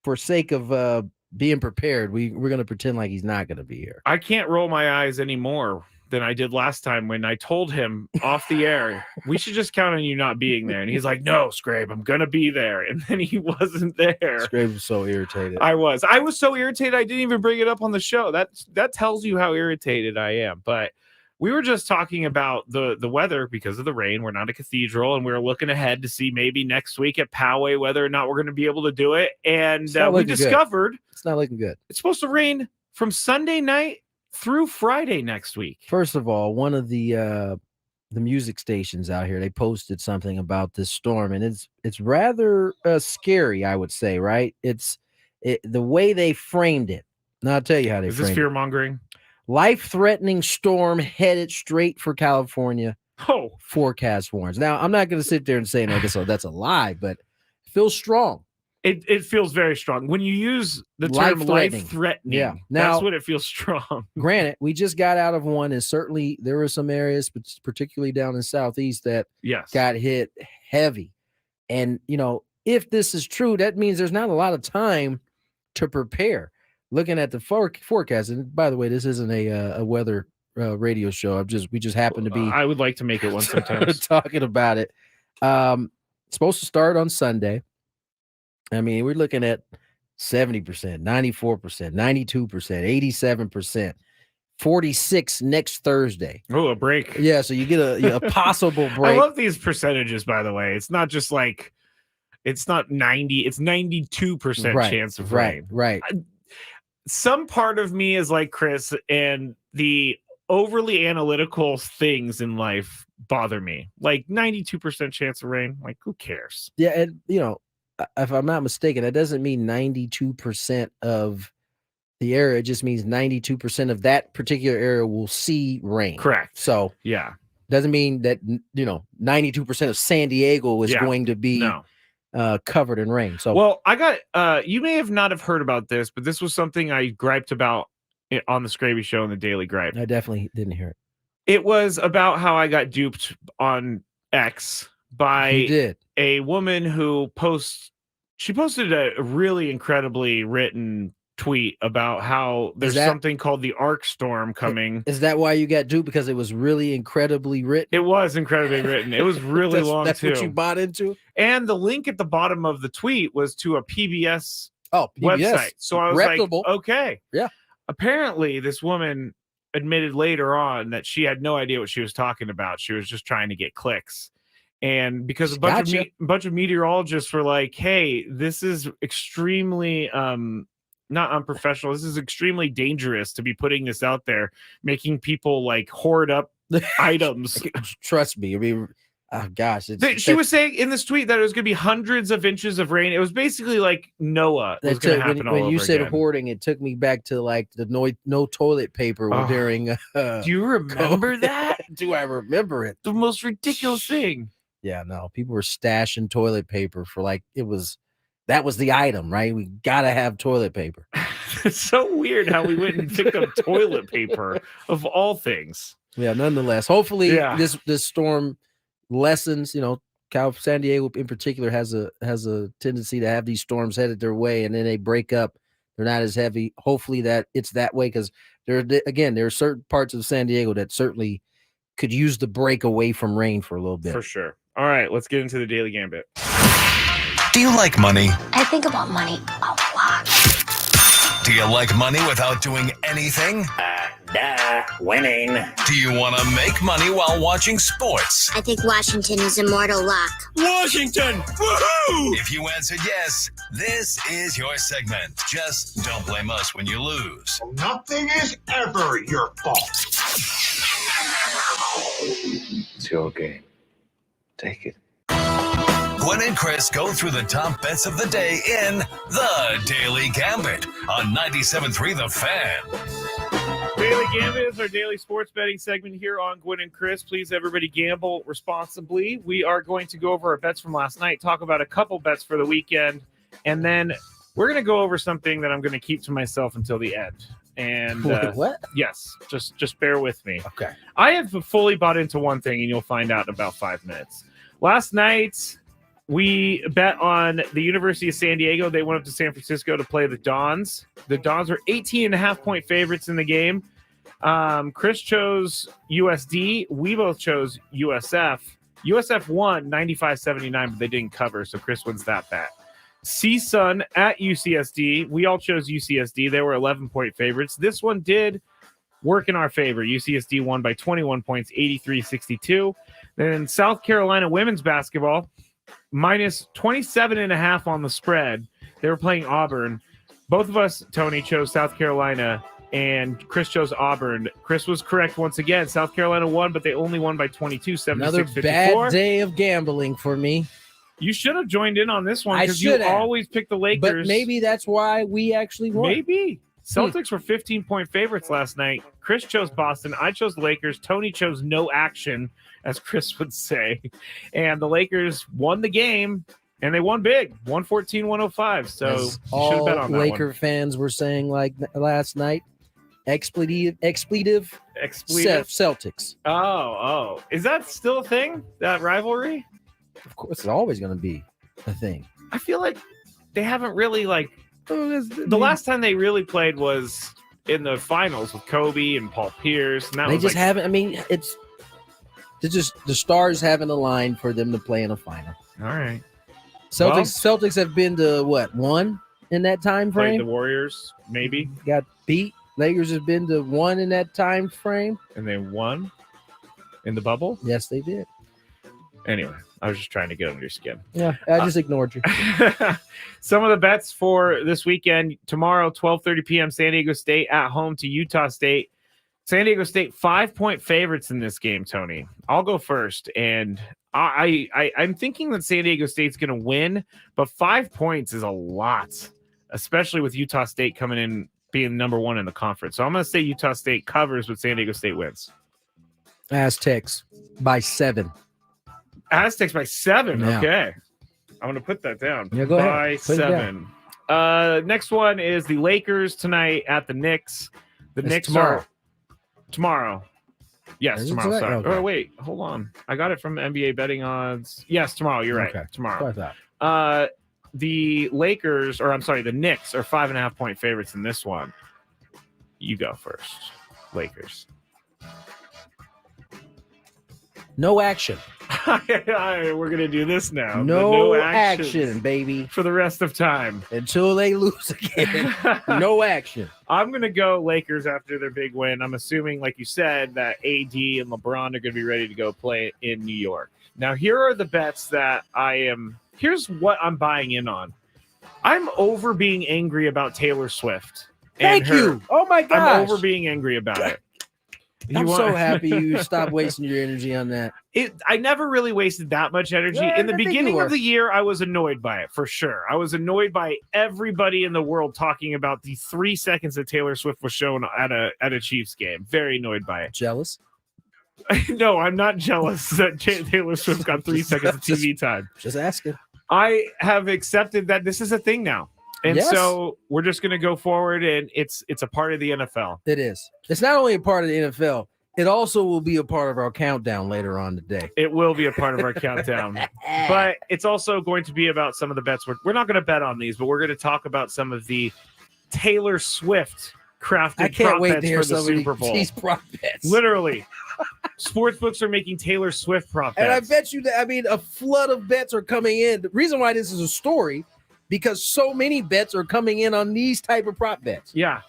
for sake of being prepared, we're going to pretend like he's not going to be here. I can't roll my eyes anymore than I did last time when I told him off the air, we should just count on you not being there. And he's like, no, Skrabe, I'm going to be there. And then he wasn't there. Skrabe was so irritated. I was so irritated. I didn't even bring it up on the show. That tells you how irritated I am. But we were just talking about the weather because of the rain. We're not a Cathedral, and we're looking ahead to see maybe next week at Poway whether or not we're going to be able to do it. And we discovered it's not looking good. It's supposed to rain from Sunday night through Friday next week. First of all, one of the music stations out here, they posted something about this storm, and it's rather scary, I would say, right? The way they framed it. Now I'll tell you how they framed it. Is this fear mongering? Life-threatening storm headed straight for California. Oh, forecast warns. Now I'm not going to sit there and say that's a lie, but it feels strong. It feels very strong when you use the term life-threatening. Yeah, now, that's what it feels strong. Granted, we just got out of one, and certainly there were some areas, but particularly down in Southeast, that got hit heavy. And if this is true, that means there's not a lot of time to prepare. Looking at the forecast, and by the way, this isn't a weather radio show. We just happen to be. I would like to make it one sometimes. Talking about it. Supposed to start on Sunday. I mean, we're looking at 70%, 94%, 92%, 87%, 46 next Thursday. Oh, a break. Yeah, so you get a possible break. I love these percentages, by the way. It's not just like it's not 90, it's 92% chance of rain. Right. Some part of me is like Chris, and the overly analytical things in life bother me. Like 92% chance of rain. Like, who cares? Yeah, and if I'm not mistaken, that doesn't mean 92% of the area. It just means 92% of that particular area will see rain. Correct. So yeah, doesn't mean that 92% of San Diego is going to be covered in rain. So well, I got you may have not have heard about this, but this was something I griped about on the Skraby Show and the Daily Gripe. I definitely didn't hear it. It was about how I got duped on X by a woman who posted a really incredibly written tweet about how there's something called the arc storm coming. Is that why you got duped? Because it was really incredibly written? It was incredibly written. It was really long that's too. That's what you bought into? And the link at the bottom of the tweet was to a PBS website. So I was reputable. Like, okay. Yeah. Apparently this woman admitted later on that she had no idea what she was talking about. She was just trying to get clicks. And because a bunch of meteorologists were like, hey, this is extremely not unprofessional. This is extremely dangerous to be putting this out there, making people like hoard up items. Trust me. I mean, oh gosh. She was saying in this tweet that it was going to be hundreds of inches of rain. It was basically like Noah was going to happen all over When you said again. hoarding, it took me back to like the no toilet paper during. Do you remember that? Do I remember it? The most ridiculous thing. Yeah, no. People were stashing toilet paper for that was the item, right? We got to have toilet paper. It's so weird how we went and picked up toilet paper of all things. Yeah, nonetheless. Hopefully this storm lessens. San Diego in particular has a tendency to have these storms headed their way, and then they break up. They're not as heavy. Hopefully that it's that way, because there are certain parts of San Diego that certainly could use the break away from rain for a little bit. For sure. All right, let's get into the Daily Gambit. Do you like money? I think about money a lot. Do you like money without doing anything? Winning. Do you want to make money while watching sports? I think Washington is immortal luck. Washington! Woohoo! If you answered yes, this is your segment. Just don't blame us when you lose. Nothing is ever your fault. It's your game. Take it. Gwynn and Chris go through the top bets of the day in The Daily Gambit on 97.3 The Fan. Daily Gambit is our daily sports betting segment here on Gwynn and Chris. Please, everybody, gamble responsibly. We are going to go over our bets from last night, talk about a couple bets for the weekend, and then we're going to go over something that I'm going to keep to myself until the end. And what? Yes, just bear with me. Okay. I have fully bought into one thing, and you'll find out in about 5 minutes. Last night, we bet on the University of San Diego. They went up to San Francisco to play the Dons. The Dons are 18.5-point favorites in the game. Chris chose USD. We both chose USF. USF won 95-79, but they didn't cover, so Chris wins that bet. CSUN at UCSD. We all chose UCSD. They were 11-point favorites. This one did work in our favor. UCSD won by 21 points, 83-62. Then South Carolina women's basketball, minus 27.5 on the spread. They were playing Auburn. Both of us, Tony, chose South Carolina, and Chris chose Auburn. Chris was correct once again. South Carolina won, but they only won by 22, 76-54. Another bad day of gambling for me. You should have joined in on this one because you always pick the Lakers. But maybe that's why we actually won. Maybe. Celtics were 15-point favorites last night. Chris chose Boston. I chose Lakers. Tony chose no action, as Chris would say. And the Lakers won the game, and they won big, 114-105. So you should have bet on that Laker one. fans were saying like last night, expletive Celtics. Oh. Is that still a thing, that rivalry? Of course, it's always going to be a thing. I feel like they haven't really, the last time they really played was in the finals with Kobe and Paul Pierce. And that They just haven't. I mean, it's just the stars haven't aligned for them to play in a final. All right. Celtics have been to what, one in that time Played frame? the Warriors, maybe. Got beat. Lakers have been to one in that time frame. And they won in the bubble. Yes, they did. Anyway, I was just trying to get under your skin. Yeah, I just ignored you. Some of the bets for this weekend: tomorrow, 12:30 p.m. San Diego State at home to Utah State. San Diego State 5-point favorites in this game. Tony, I'll go first, and I'm thinking that San Diego State's going to win, but 5 points is a lot, especially with Utah State coming in being number one in the conference. So I'm going to say Utah State covers, but San Diego State wins. Aztecs by 7. Aztecs by 7. Yeah. Okay. I'm going to put that down. Yeah, go ahead. By Put it 7. Next one is the Lakers tonight at the Knicks. The Knicks tomorrow. are tomorrow. Yes, Is it tomorrow. today? Sorry. Okay. Oh, wait. Hold on. I got it from NBA betting odds. Yes, tomorrow. You're right. Okay. Tomorrow. That's what I thought. The Knicks are 5.5-point favorites in this one. You go first. Lakers. No action. We're gonna do this now. No actions action, baby. for the rest of time. Until they lose again. No action. I'm gonna go Lakers after their big win. I'm assuming, like you said, that AD and LeBron are gonna be ready to go play in New York. Now, here are the bets that here's what I'm buying in on. I'm over being angry about Taylor Swift. Thank you. Oh my gosh. I'm over being angry about it. I'm so happy you stopped wasting your energy on that. I never really wasted that much energy. Yeah, in the I think you beginning were. of the year, I was annoyed by it, for sure. I was annoyed by everybody in the world talking about the 3 seconds that Taylor Swift was shown at a Chiefs game. Very annoyed by it. Jealous? No, I'm not jealous that Taylor Swift got 3 seconds of TV time. Just asking. I have accepted that this is a thing now. And Yes. so we're just going to go forward, and it's a part of the NFL. It is. It's not only a part of the NFL, it also will be a part of our countdown later on today. It will be a part of our countdown. But it's also going to be about some of the bets. We're not going to bet on these, but we're going to talk about some of the Taylor Swift crafted I can't prop wait bets to hear for the some of Super Bowl. these prop bets. Literally. Sportsbooks are making Taylor Swift prop bets. And I bet you that, a flood of bets are coming in. The reason why this is a story, because so many bets are coming in on these type of prop bets. Yeah.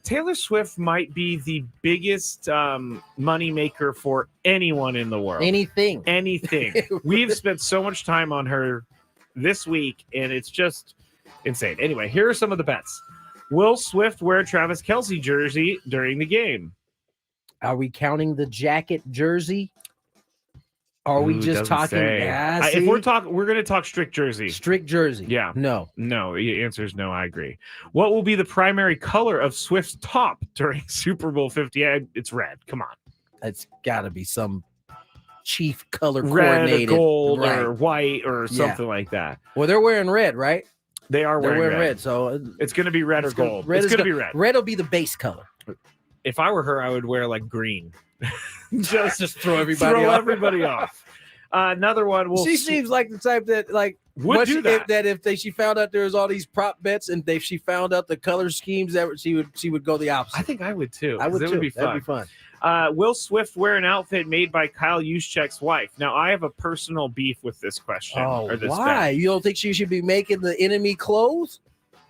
Taylor Swift might be the biggest money maker for anyone in the world. Anything. We've spent so much time on her this week, and it's just insane. Anyway, here are some of the bets. Will Swift wear Travis Kelce jersey during the game? Are we counting the jacket jersey? Are we Ooh, just doesn't talking? say. Yeah, If we're see? talking, we're going to talk strict jersey. Strict jersey. Yeah. No. No, the answer is no. I agree. What will be the primary color of Swift's top during Super Bowl 58? It's red. Come on. It's got to be some chief color Red or coordinated. gold right. or white or something like that. Well, they're wearing red, right? They are They're wearing red. So it's going to be red or gold. Red It's going to be red. Red will be the base color. If I were her, I would wear like green. just throw everybody off. Everybody off. Another one. She seems like the type that like would do that. If she found out there was all these prop bets and if she found out the color schemes that she would go the opposite. I think I would too. I would too. Would be fun. That'd be fun. Will Swift wear an outfit made by Kyle Juszczyk's wife? Now, I have a personal beef with this question. Oh, or this why? bet. You don't think she should be making the enemy clothes?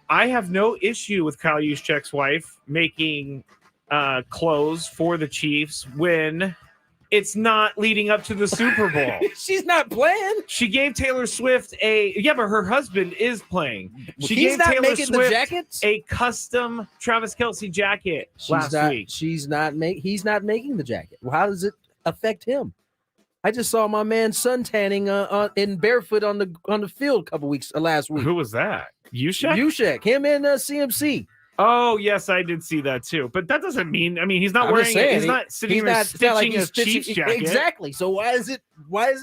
I have no issue with Kyle Juszczyk's wife making clothes for the Chiefs when it's not leading up to the Super Bowl. She's not playing. She gave Taylor Swift but her husband is playing. She He's gave not Taylor making Swift the jackets. a custom Travis Kelce jacket last week. He's not making the jacket. Well, how does it affect him? I just saw my man suntanning in barefoot on the field a couple weeks last week. Who was that? Juszczyk? Juszczyk, him and CMC. Oh, yes, I did see that too. But that doesn't mean, he's not wearing it. He's not sitting there stitching his Chiefs jacket. Exactly. So why is it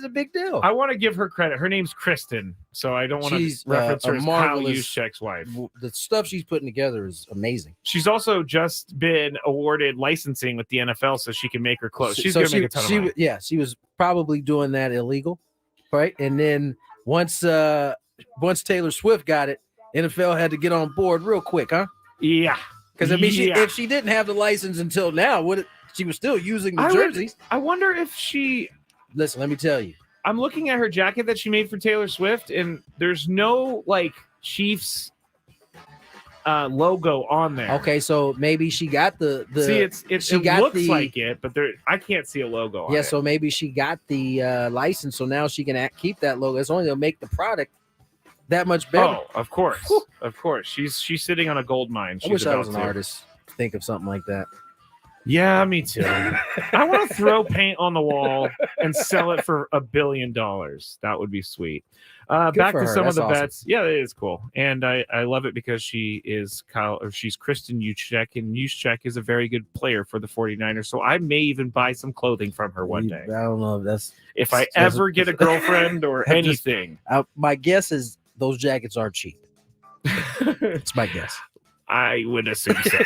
a big deal? I want to give her credit. Her name's Kristen, so I don't want to reference her as Kyle Juszczyk's wife. The stuff she's putting together is amazing. She's also just been awarded licensing with the NFL so she can make her clothes. She's going to make a ton of money. Yeah, she was probably doing that illegal, right? And then once Taylor Swift got it, NFL had to get on board real quick, huh? Yeah, because if she didn't have the license until now, she was still using the jerseys. I wonder if she. Listen, let me tell you. I'm looking at her jacket that she made for Taylor Swift, and there's no Chiefs logo on there. Okay, so maybe she got the. See, it looks like it, but I can't see a logo on it. Yeah, so maybe she got the license, so now she can keep that logo. It's only going to make the product that much better. Oh, of course. Whew. Of course. She's sitting on a gold mine. I wish I was an artist. Think of something like that. Yeah, me too. I want to throw paint on the wall and sell it for $1 billion. That would be sweet. Back to some of the bets. Yeah, it is cool. And I love it because she's Kristen Juszczyk, and Juszczyk is a very good player for the 49ers. So I may even buy some clothing from her one day. I don't know if I ever get a girlfriend or anything. My guess is those jackets are cheap. It's my guess. I would assume so.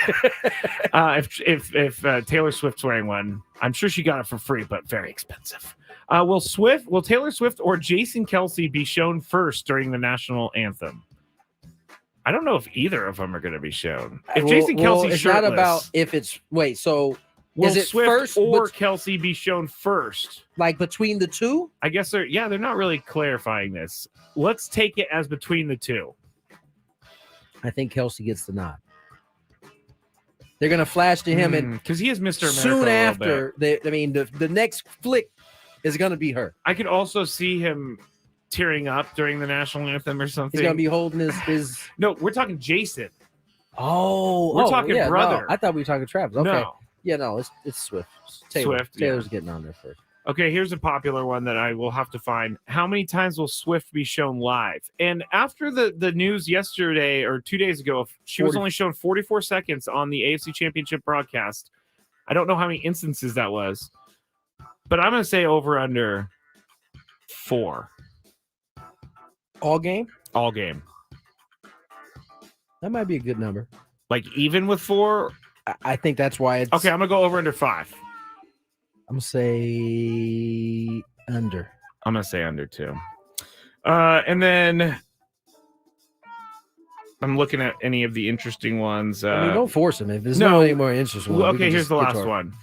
If Taylor Swift's wearing one, I'm sure she got it for free, but very expensive. Will Taylor Swift or Jason Kelce be shown first during the national anthem? I don't know if either of them are going to be shown. If Jason Kelce's it's shirtless, not about if it's so. Will is it Swift first or Kelce be shown first? Like between the two? I guess they're not really clarifying this. Let's take it as between the two. I think Kelce gets the nod. They're going to flash to him, and because he is Mr. America. Soon after, the next flick is going to be her. I could also see him tearing up during the national anthem or something. He's going to be holding his. No, we're talking Jason. Oh, we're talking brother. No, I thought we were talking Travis. Okay. No. Yeah, no, it's Swift. Taylor's getting on there first. Okay, here's a popular one that I will have to find. How many times will Swift be shown live? And after the news yesterday or 2 days ago, she was only shown 44 seconds on the AFC Championship broadcast. I don't know how many instances that was, but I'm going to say over under 4. All game? All game. That might be a good number. Like even with 4? I think that's why it's... Okay, I'm going to go over under 5. I'm going to say under. I'm going to say under too. And then I'm looking at any of the interesting ones. Don't force them. If there's no any more interesting ones. Okay, here's the last one.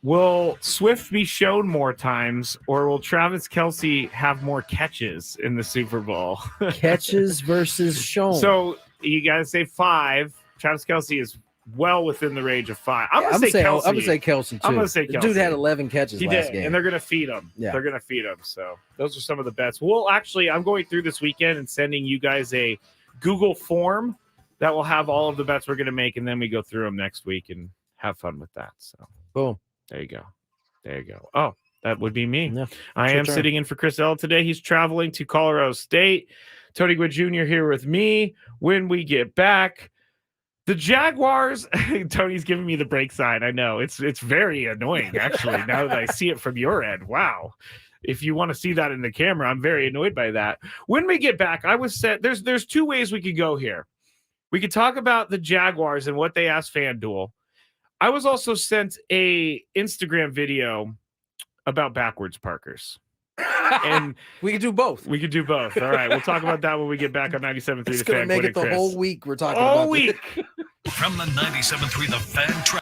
Will Swift be shown more times, or will Travis Kelce have more catches in the Super Bowl? Catches versus shown. So you got to say 5. Travis Kelce is well within the range of 5. I'm going to say Kelce. I'm going to say Kelce, too. I'm going to say Kelce. The dude had 11 catches last game. And they're going to feed him. Yeah. They're going to feed him. So those are some of the bets. I'm going through this weekend and sending you guys a Google form that will have all of the bets we're going to make, and then we go through them next week and have fun with that. So boom. There you go. Oh, That would be me. Yeah, I your am turn. sitting in for Chris L today. He's traveling to Colorado State. Tony Gwynn Jr. here with me. When we get back, the Jaguars. Tony's giving me the break sign. I know it's very annoying actually. Now that I see it from your end, wow. If you want to see that in the camera, I'm very annoyed by that. When we get back, I was set. There's two ways we could go here. We could talk about the Jaguars and what they asked FanDuel. I was also sent a Instagram video about backwards Parkers. And we can do both. We could do both. All right. We'll talk about that when we get back on 97.3 It's The gonna Fan. make Gwynn it the and Chris. whole week. We're talking all about week. From the 97.3 The Fan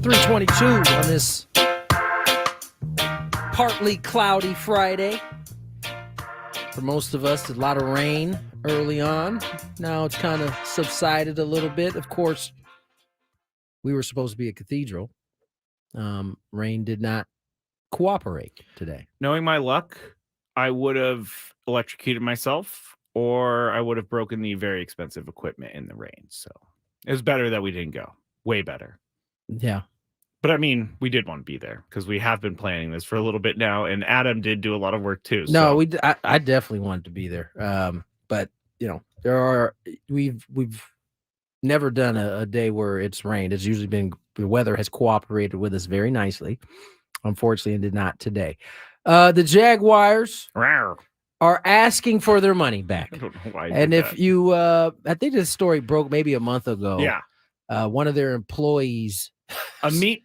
3:22 on this partly cloudy Friday. For most of us, a lot of rain early on. Now it's kind of subsided a little bit. Of course, we were supposed to be at Cathedral. Rain did not cooperate today. Knowing my luck, I would have electrocuted myself, or I would have broken the very expensive equipment in the rain. So it was better that we didn't go. Way better. Yeah. But I mean, we did want to be there because we have been planning this for a little bit now, and Adam did do a lot of work too. No, so. I definitely wanted to be there. But we've never done a day where it's rained. It's usually been the weather has cooperated with us very nicely. Unfortunately, it did not today. The Jaguars are asking for their money back. I don't know why. And if you, I think this story broke maybe a month ago. Yeah. One of their employees, Amit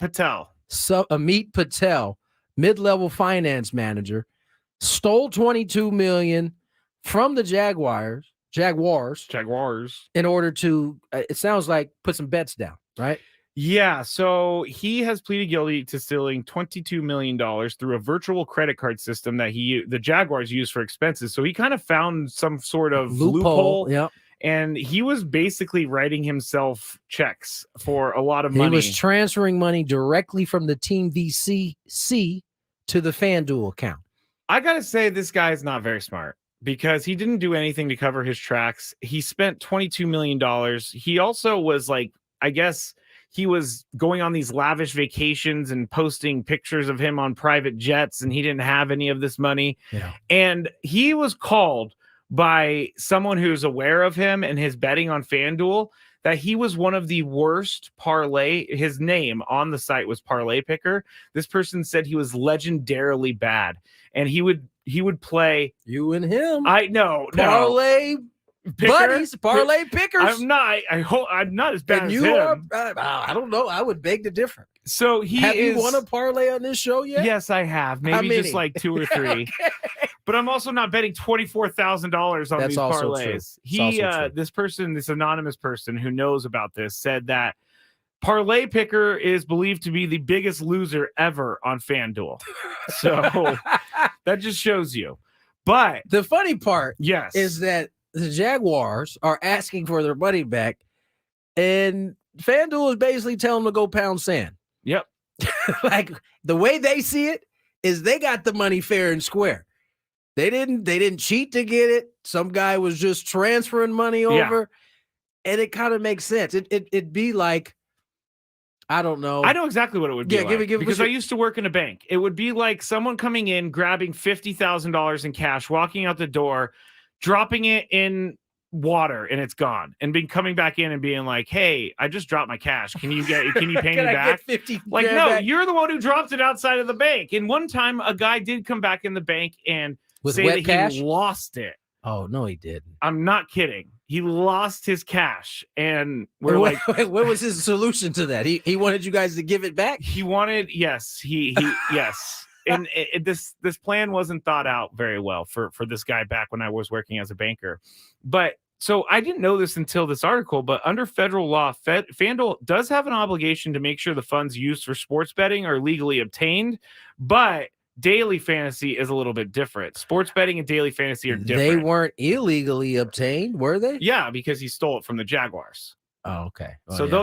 Patel, mid-level finance manager, stole $22 million from the Jaguars in order to, it sounds like, put some bets down, right? Yeah, so he has pleaded guilty to stealing $22 million through a virtual credit card system that the Jaguars use for expenses. So he kind of found some sort of loophole. Yep. And he was basically writing himself checks for a lot of money. He was transferring money directly from the Team VCC to the FanDuel account. I got to say, this guy is not very smart because he didn't do anything to cover his tracks. He spent $22 million. He also was like, I guess he was going on these lavish vacations and posting pictures of him on private jets, and he didn't have any of this money. Yeah. And he was called by someone who's aware of him and his betting on FanDuel that he was one of the worst parlay. His name on the site was Parlay Picker. This person said he was legendarily bad, and he would play you and him. I know parlay picker? buddies, parlay pickers. I'm not. I hope I'm not as bad and as you him. I don't know. I would beg to differ. So have you won a parlay on this show yet? Yes, I have. Maybe just like 2 or 3. Okay. But I'm also not betting $24,000 on these parlays. This anonymous person who knows about this said that Parlay Picker is believed to be the biggest loser ever on FanDuel. So that just shows you. But the funny part is that the Jaguars are asking for their money back, and FanDuel is basically telling them to go pound sand. Yep. Like the way they see it is they got the money fair and square. They didn't cheat to get it. Some guy was just transferring money over, and it kind of makes sense. It'd be like, I don't know. I know exactly what it would be like because I used to work in a bank. It would be like someone coming in, grabbing $50,000 in cash, walking out the door, dropping it in water, and it's gone, and coming back in and being like, "Hey, I just dropped my cash. Can you pay me back?" Like, no, back? You're the one who dropped it outside of the bank. And one time, a guy did come back in the bank and say that cash? He lost it. Oh no, he didn't. I'm not kidding. He lost his cash, and we're what was his solution to that? He wanted you guys to give it back. He wanted, yes, he yes. And this plan wasn't thought out very well for this guy back when I was working as a banker. But so I didn't know this until this article, but under federal law, FanDuel does have an obligation to make sure the funds used for sports betting are legally obtained, but daily fantasy is a little bit different. Sports betting and daily fantasy are different. They weren't illegally obtained, were they? Yeah, because he stole it from the Jaguars. Oh, okay.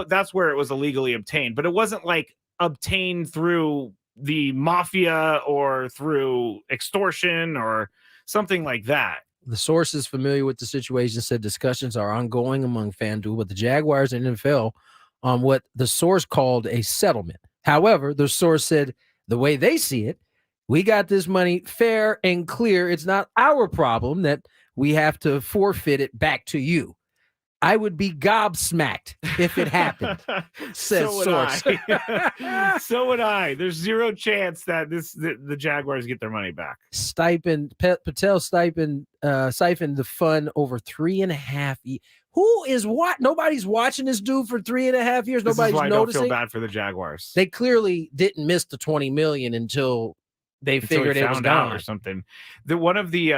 That's where it was illegally obtained, but it wasn't like obtained through the mafia or through extortion or something like that. The sources familiar with the situation said discussions are ongoing among FanDuel with the Jaguars and NFL on what the source called a settlement. However, the source said the way they see it, we got this money fair and clear. It's not our problem that we have to forfeit it back to you. I would be gobsmacked if it happened, says source. So would I. There's zero chance that the Jaguars get their money back. Patel siphoned the fund over 3.5 years. Who is what? Nobody's watching this dude for 3.5 years. Nobody's noticing. I don't feel bad for the Jaguars. They clearly didn't miss the $20 million until they figured it was gone or something. One of the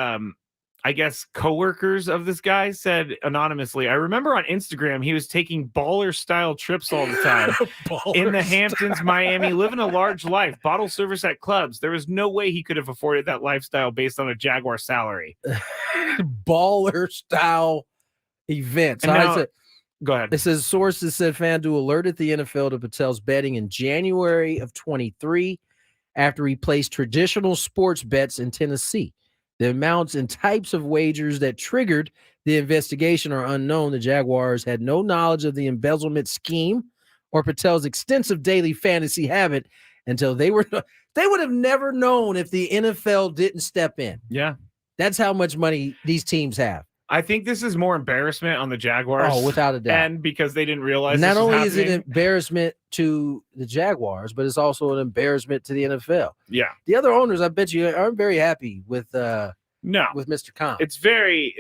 I guess, coworkers of this guy said anonymously, I remember on Instagram, he was taking baller style trips all the time in the Hamptons, Miami, living a large life, bottle service at clubs. There was no way he could have afforded that lifestyle based on a Jaguar salary. Baller style events. And now, Said, go ahead. It says sources said FanDuel alerted the NFL to Patel's betting in January of 23 after he placed traditional sports bets in Tennessee. The amounts and types of wagers that triggered the investigation are unknown. The Jaguars had no knowledge of the embezzlement scheme or Patel's extensive daily fantasy habit until they would have never known if the NFL didn't step in. Yeah. That's how much money these teams have. I think this is more embarrassment on the Jaguars. Oh, without a doubt. And because they didn't realize not this was only is it happening. an embarrassment to the Jaguars, but it's also an embarrassment to the NFL. Yeah. The other owners, I bet you, aren't very happy with Mr. Khan. It's very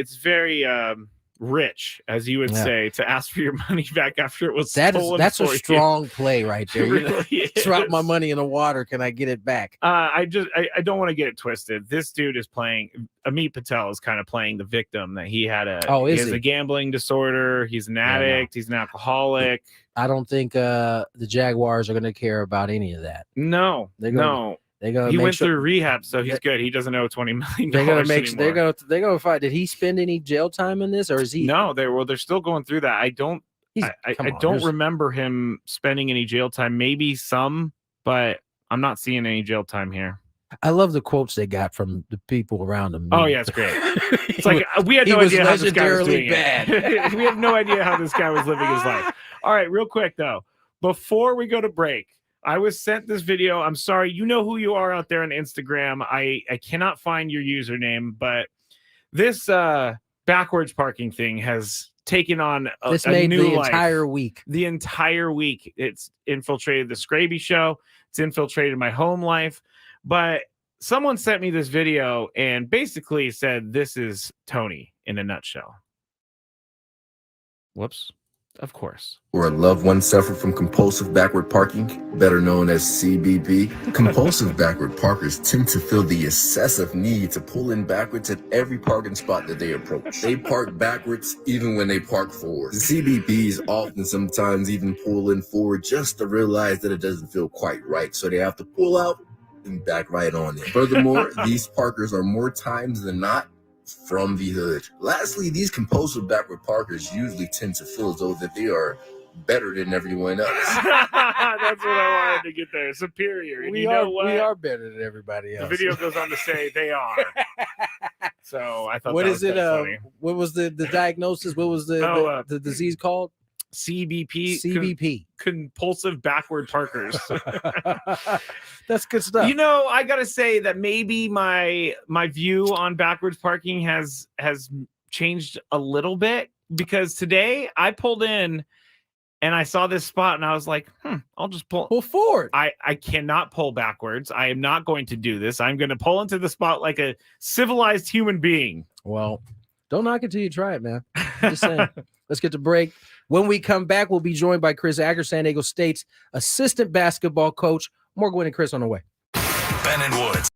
rich, as you would say, to ask for your money back after it was stolen. That's a for strong play right there. It really Drop is. my money in the water. Can I get it back? I don't want to get it twisted. This dude is playing. Amit Patel is kind of playing the victim that he had he has a gambling disorder. He's an addict. He's an alcoholic. I don't think the Jaguars are going to care about any of that. No, he went through rehab, so he's good. He doesn't owe $20 million. They're gonna fight. Did he spend any jail time in this, or is he? No, they're still going through that. I don't remember him spending any jail time. Maybe some, but I'm not seeing any jail time here. I love the quotes they got from the people around him. Oh yeah, it's great. It's like we had no idea how this guy was doing it. We have no idea how this guy was living his life. All right, real quick though, before we go to break, I was sent this video. I'm sorry. You know who you are out there on Instagram. I cannot find your username, but this backwards parking thing has taken on a new life. The entire week. It's infiltrated the Skraby show. It's infiltrated my home life. But someone sent me this video and basically said, this is Tony in a nutshell. Whoops. Of course. Or a loved one suffered from compulsive backward parking, better known as CBP. Compulsive backward parkers tend to feel the excessive need to pull in backwards at every parking spot that they approach. They park backwards even when they park forward. The CBPs often sometimes even pull in forward just to realize that it doesn't feel quite right, so they have to pull out and back right on it. Furthermore, these parkers are more times than not from the hood. Lastly, these compulsive backward parkers usually tend to feel as though that they are better than everyone else. That's what I wanted to get there. Superior. And we are better than everybody else. The video goes on to say they are. So I thought what that is was it? funny. What was the diagnosis? What was the disease called? CBP. Compulsive backward parkers. That's good stuff. You know, I gotta say that maybe my view on backwards parking has changed a little bit, because today I pulled in and I saw this spot and I was like, I'll just pull forward. I cannot pull backwards. I am not going to do this. I'm going to pull into the spot like a civilized human being. Well, don't knock it till you try it, man. Just saying. Let's get to break. When we come back, we'll be joined by Chris Acker, San Diego State's assistant basketball coach. More Gwynn and Chris on the way. Ben and Woods.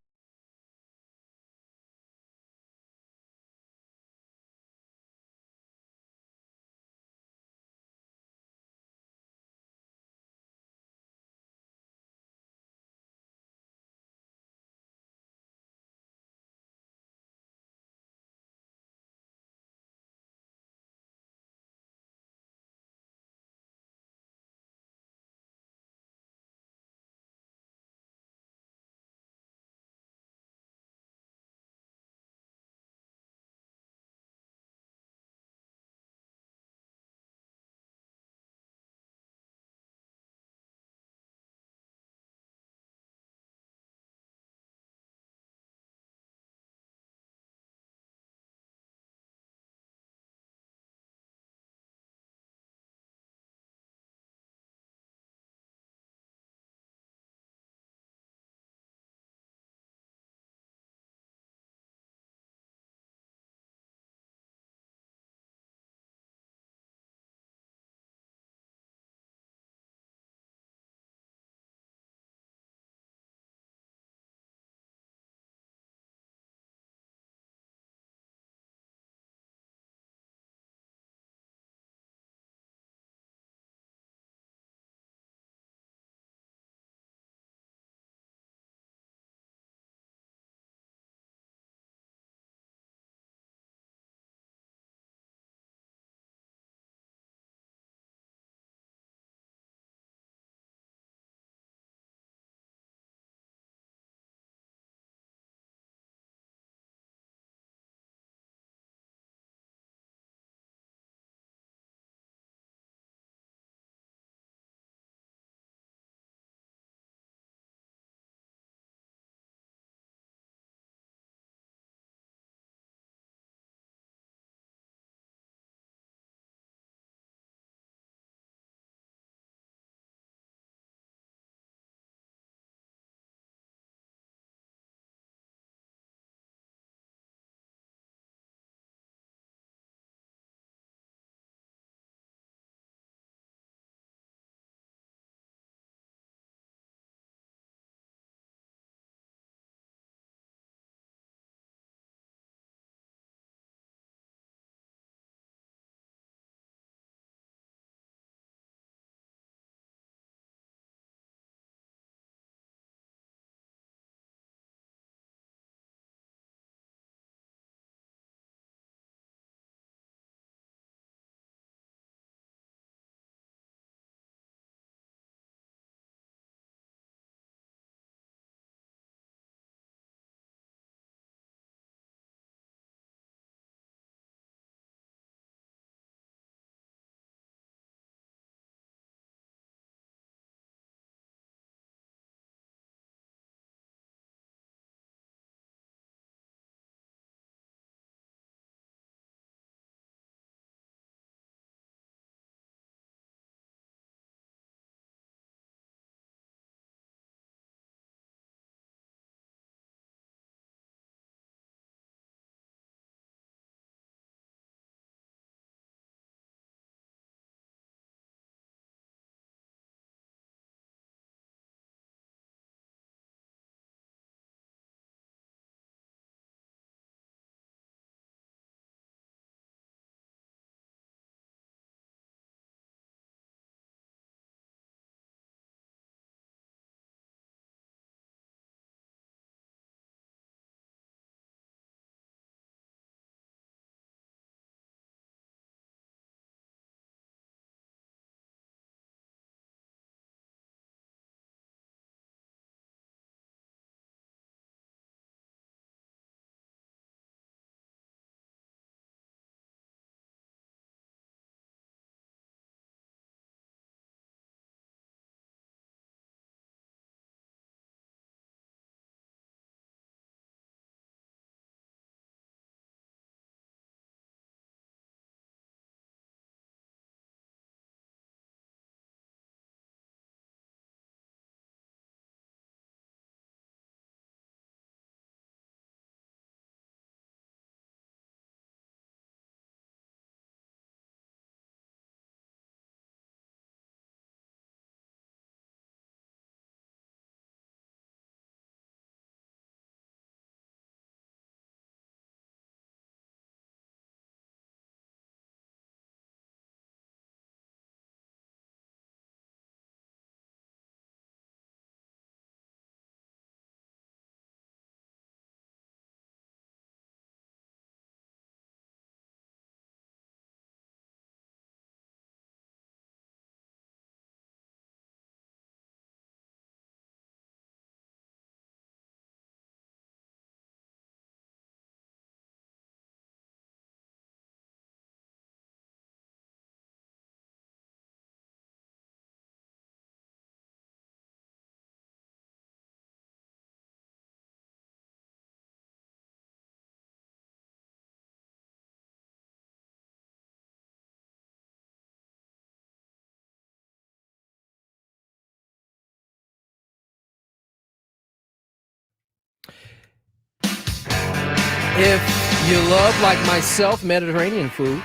If you love, like myself, Mediterranean food,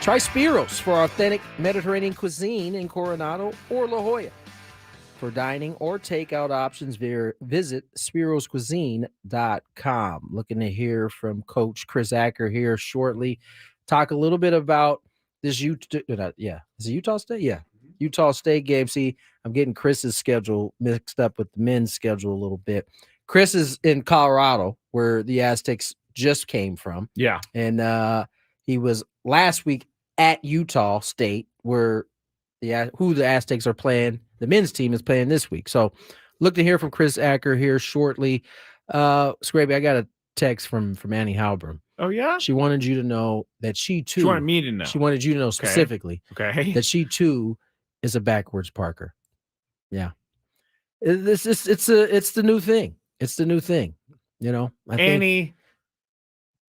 try Spiros for authentic Mediterranean cuisine in Coronado or La Jolla. For dining or takeout options, visit spiroscuisine.com. Looking to hear from Coach Chris Acker here shortly. Talk a little bit about this is it Utah State? Yeah. Utah State game. See, I'm getting Chris's schedule mixed up with the men's schedule a little bit. Chris is in Colorado, where the Aztecs just came from. Yeah. And he was last week at Utah State, where who the Aztecs are playing. The men's team is playing this week. So look to hear from Chris Acker here shortly. Skraby, I got a text from Annie Halbram. Oh, yeah? She wanted you to know that she, too. She wanted me to know. She wanted you to know specifically that she, too, is a backwards Parker. Yeah. It's the new thing. It's the new thing. You know, Annie.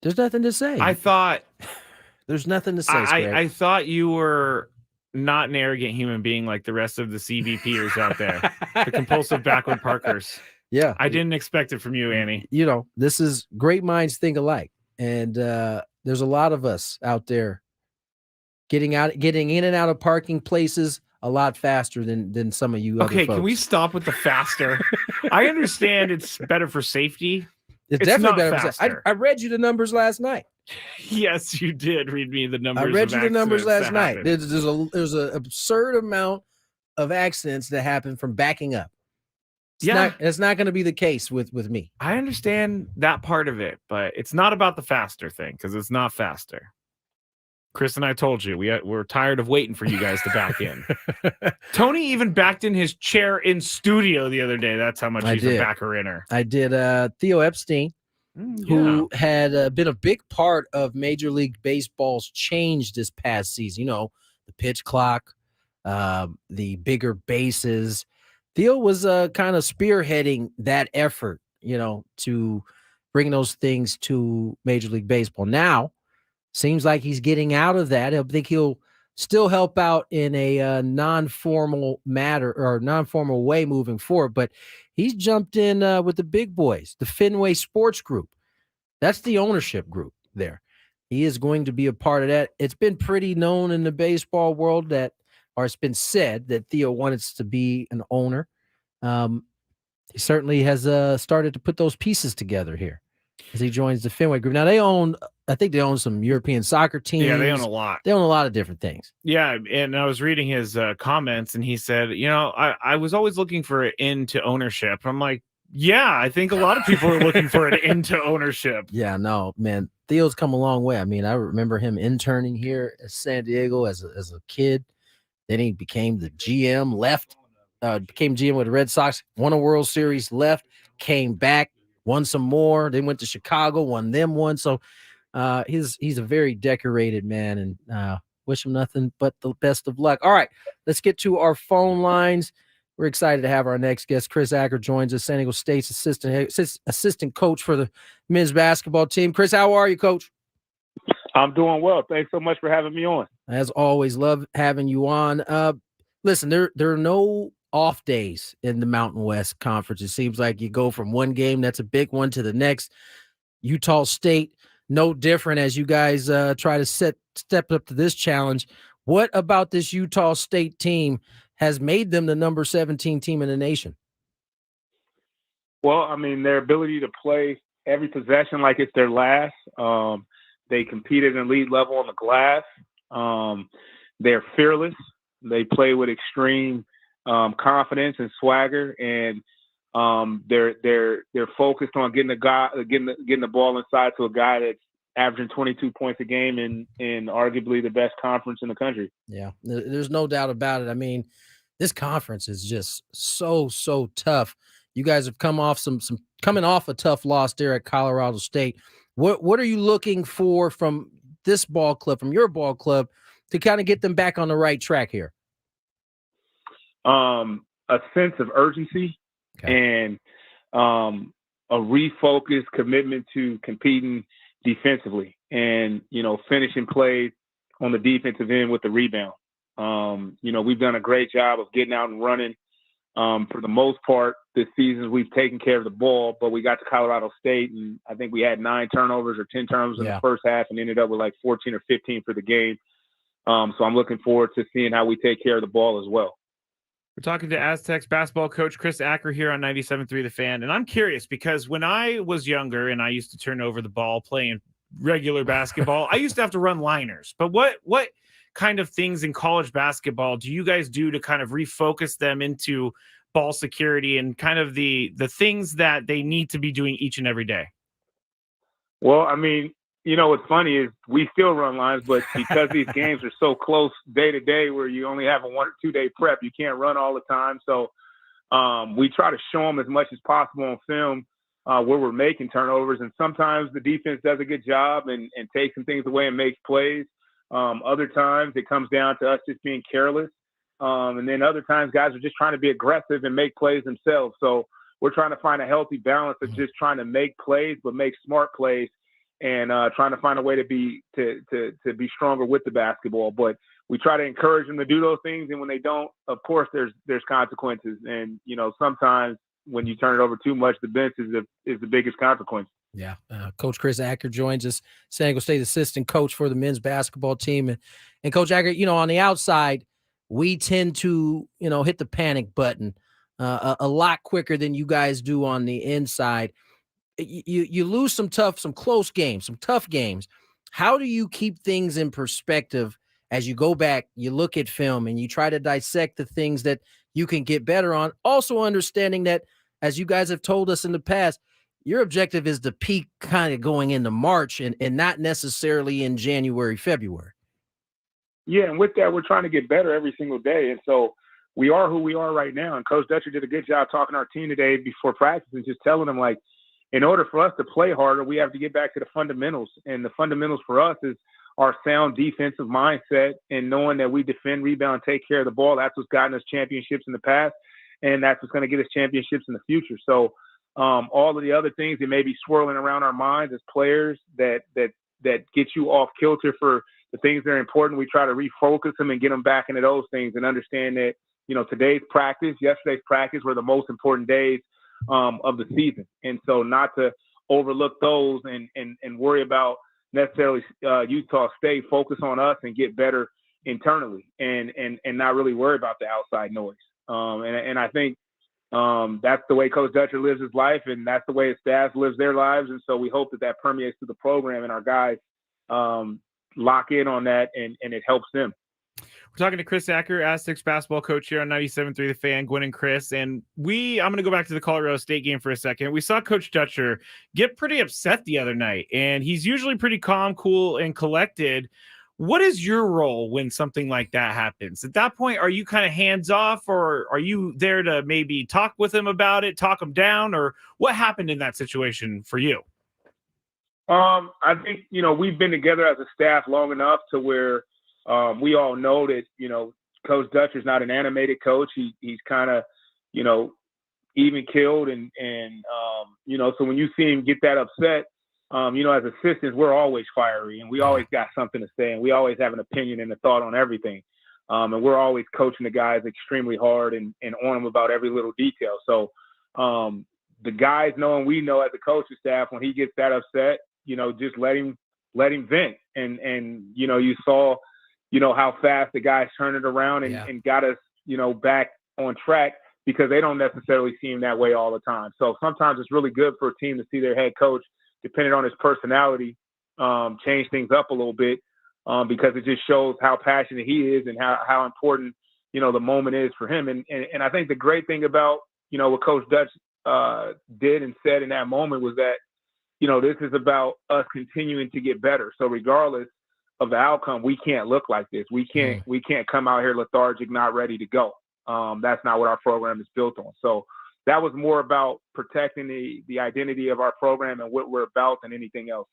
There's nothing to say. I thought. There's nothing to say, I thought you were not an arrogant human being like the rest of the CBPers out there, the compulsive backward Parkers. Yeah. I didn't expect it from you, Annie. You know, this is great minds think alike. And there's a lot of us out there getting in and out of parking places a lot faster than some of you other folks. Can we stop with the faster? I understand it's better for safety. It's definitely better faster. I read you the numbers last night. Yes, you did read me the numbers. I read you the numbers last night. Happened. There's an absurd amount of accidents that happen from backing up. It's not going to be the case with me. I understand that part of it, but it's not about the faster thing because it's not faster. Chris and I told you we're tired of waiting for you guys to back in. Tony even backed in his chair in studio the other day. That's how much he's a backer inner. I did. Theo Epstein, who had been a big part of Major League Baseball's change this past season. You know, the pitch clock, the bigger bases. Theo was kind of spearheading that effort, you know, to bring those things to Major League Baseball. Now, seems like he's getting out of that. I think he'll still help out in a non-formal matter or non-formal way moving forward, but he's jumped in with the big boys, the Fenway Sports Group. That's the ownership group there. He is going to be a part of that. It's been pretty known in the baseball world or it's been said that Theo wanted to be an owner. He certainly has started to put those pieces together here as he joins the Fenway Group. Now I think they own some European soccer teams. Yeah, they own a lot. They own a lot of different things. Yeah, and I was reading his comments, and he said, you know, I was always looking for an end to ownership. I'm like, yeah, I think a lot of people are looking for an end to ownership. Yeah, no, man, Theo's come a long way. I mean, I remember him interning here at San Diego as a kid. Then he became the GM, became GM with the Red Sox, won a World Series, left, came back, won some more. Then went to Chicago, won them one. So he's a very decorated man, and wish him nothing but the best of luck. All right, let's get to our phone lines. We're excited to have our next guest. Chris Acker joins us, San Diego State's assistant coach for the men's basketball team. Chris, how are you, Coach? I'm doing well. Thanks so much for having me on. As always, love having you on. Listen, there are no off days in the Mountain West Conference. It seems like you go from one game that's a big one to the next. Utah State, no different as you guys try to step up to this challenge. What about this Utah State team has made them the number 17 team in the nation? Well, I mean, their ability to play every possession like it's their last. They compete at an elite level on the glass. They're fearless. They play with extreme confidence and swagger, and they're focused on getting the ball inside to a guy that's averaging 22 points a game in arguably the best conference in the country. Yeah, there's no doubt about it. I mean, this conference is just so tough. You guys have coming off a tough loss there at Colorado State. What are you looking for from this ball club, from your ball club, to kind of get them back on the right track here? A sense of urgency and a refocused commitment to competing defensively and, finishing plays on the defensive end with the rebound. We've done a great job of getting out and running For the most part, this season we've taken care of the ball, but we got to Colorado State, and I think we had 9 turnovers or 10 turnovers in the first half and ended up with like 14 or 15 for the game. So I'm looking forward to seeing how we take care of the ball as well. We're talking to Aztecs basketball coach Chris Acker here on 97.3 The Fan. And I'm curious because when I was younger and I used to turn over the ball playing regular basketball, I used to have to run liners. But what kind of things in college basketball do you guys do to kind of refocus them into ball security and kind of the things that they need to be doing each and every day? Well, I mean, you know, what's funny is we still run lines, but because these games are so close day to day where you only have a 1 or 2 day prep, you can't run all the time. So we try to show them as much as possible on film where we're making turnovers. And sometimes the defense does a good job and takes some things away and makes plays. Other times it comes down to us just being careless. And then other times guys are just trying to be aggressive and make plays themselves. So we're trying to find a healthy balance of just trying to make plays, but make smart plays. And trying to find a way to be stronger with the basketball, but we try to encourage them to do those things. And when they don't, of course, there's consequences. And you know, sometimes when you turn it over too much, the bench is the biggest consequence. Yeah, Coach Chris Acker joins us, San Diego State assistant coach for the men's basketball team, and Coach Acker, you know, on the outside, we tend to hit the panic button a lot quicker than you guys do on the inside. You lose some close games, some tough games. How do you keep things in perspective as you go back, you look at film and you try to dissect the things that you can get better on? Also understanding that, as you guys have told us in the past, your objective is to peak kind of going into March and not necessarily in January, February. Yeah, and with that, we're trying to get better every single day. And so we are who we are right now. And Coach Dutcher did a good job talking to our team today before practice and just telling them, like, in order for us to play harder, we have to get back to the fundamentals. And the fundamentals for us is our sound defensive mindset and knowing that we defend, rebound, take care of the ball. That's what's gotten us championships in the past, and that's what's going to get us championships in the future. So all of the other things that may be swirling around our minds as players that get you off kilter for the things that are important, we try to refocus them and get them back into those things and understand that, you know, today's practice, yesterday's practice were the most important days of the season. And so not to overlook those and worry about necessarily Utah State, focus on us and get better internally and not really worry about the outside noise. And I think that's the way Coach Dutcher lives his life, and that's the way his staff lives their lives. And so we hope that permeates through the program and our guys lock in on that and it helps them. We're talking to Chris Acker, Aztecs basketball coach here on 97.3 The Fan, Gwynn and Chris. And I'm going to go back to the Colorado State game for a second. We saw Coach Dutcher get pretty upset the other night, and he's usually pretty calm, cool, and collected. What is your role when something like that happens? At that point, are you kind of hands off, or are you there to maybe talk with him about it, talk him down, or what happened in that situation for you? I think, we've been together as a staff long enough to where we all know that, Coach Dutcher's not an animated coach. He's kind of, even killed. And so when you see him get that upset, as assistants, we're always fiery and we always got something to say and we always have an opinion and a thought on everything. And we're always coaching the guys extremely hard and on them about every little detail. So the guys know, and we know as a coaching staff, when he gets that upset, just let him vent. And you saw, how fast the guys turned it around and got us, back on track, because they don't necessarily see him that way all the time. So sometimes it's really good for a team to see their head coach, depending on his personality, change things up a little bit, because it just shows how passionate he is and how important, the moment is for him. And I think the great thing about, what Coach Dutch did and said in that moment was that, this is about us continuing to get better. So regardless of the outcome, we can't look like this. We can't come out here lethargic, not ready to go. That's not what our program is built on. So that was more about protecting the identity of our program and what we're about than anything else.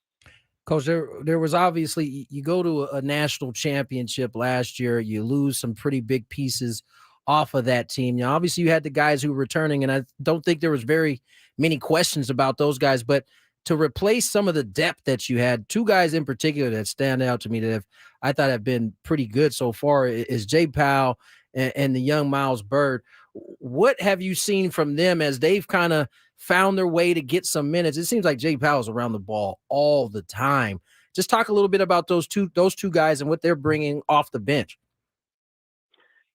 Coach, there was obviously, you go to a national championship last year, you lose some pretty big pieces off of that team. Now, obviously you had the guys who were returning, and I don't think there was very many questions about those guys, but to replace some of the depth that you had, two guys in particular that stand out to me that I thought have been pretty good so far is Jay Powell and the young Miles Bird. What have you seen from them as they've kind of found their way to get some minutes? It seems like Jay Powell's around the ball all the time. Just talk a little bit about those two guys and what they're bringing off the bench.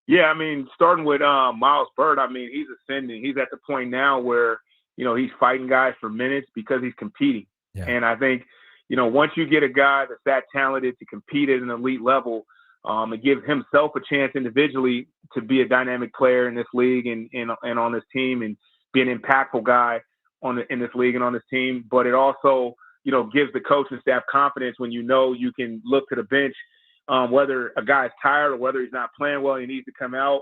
Yeah, I mean, starting with Miles Burt, I mean, he's ascending. He's at the point now where, he's fighting guys for minutes because he's competing. Yeah. And I think, once you get a guy that's that talented to compete at an elite level, and give himself a chance individually to be a dynamic player in this league and on this team and be an impactful guy in this league and on this team. But it also, gives the coaching staff confidence when you can look to the bench, whether a guy's tired or whether he's not playing well, he needs to come out.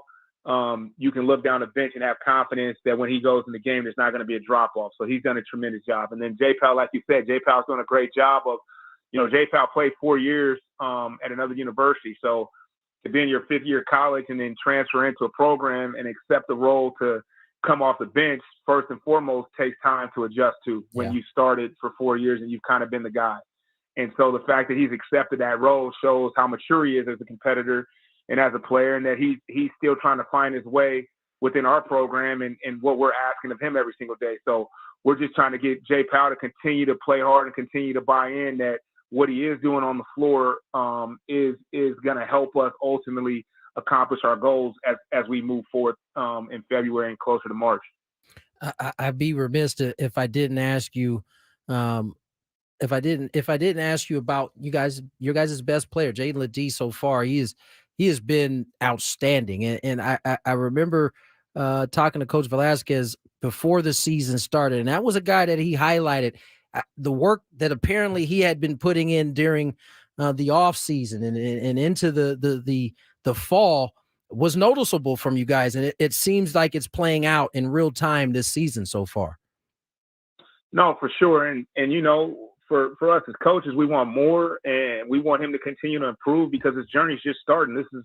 You can look down the bench and have confidence that when he goes in the game, there's not going to be a drop-off. So he's done a tremendous job. And then Jay Powell, like you said, Jay Powell's doing a great job of, Jay Powell played 4 years at another university. So to be in your fifth year of college and then transfer into a program and accept the role to come off the bench, first and foremost, takes time to adjust to when you started for 4 years and you've kind of been the guy. And so the fact that he's accepted that role shows how mature he is as a competitor and as a player, and that he's still trying to find his way within our program and what we're asking of him every single day. So we're just trying to get Jay Powell to continue to play hard and continue to buy in that what he is doing on the floor is going to help us ultimately accomplish our goals as we move forward in February and closer to March. I'd be remiss if I didn't ask you if I didn't ask you about your guys' best player, Jaden Ledee, so far. He has been outstanding. And I remember talking to Coach Velasquez before the season started, and that was a guy that he highlighted the work that apparently he had been putting in during the off season and into the fall was noticeable from you guys. And it seems like it's playing out in real time this season so far. No, for sure. And for us as coaches, we want more, and we want him to continue to improve because his journey's just starting. This is,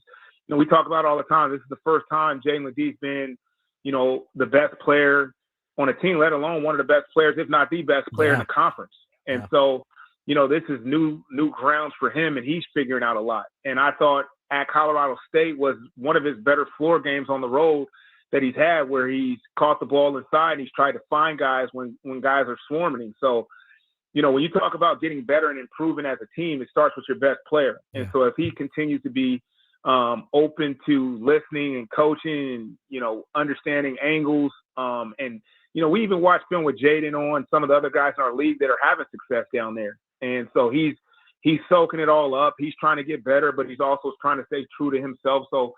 we talk about it all the time. This is the first time Jaden Ledee's been, the best player on a team, let alone one of the best players, if not the best player in the conference. And so, this is new grounds for him, and he's figuring out a lot. And I thought at Colorado State was one of his better floor games on the road that he's had, where he's caught the ball inside and he's tried to find guys when guys are swarming him. So, when you talk about getting better and improving as a team, it starts with your best player. And so if he continues to be open to listening and coaching and, understanding angles, and, we even watched film with Jaden on some of the other guys in our league that are having success down there. And so he's soaking it all up. He's trying to get better, but he's also trying to stay true to himself. So,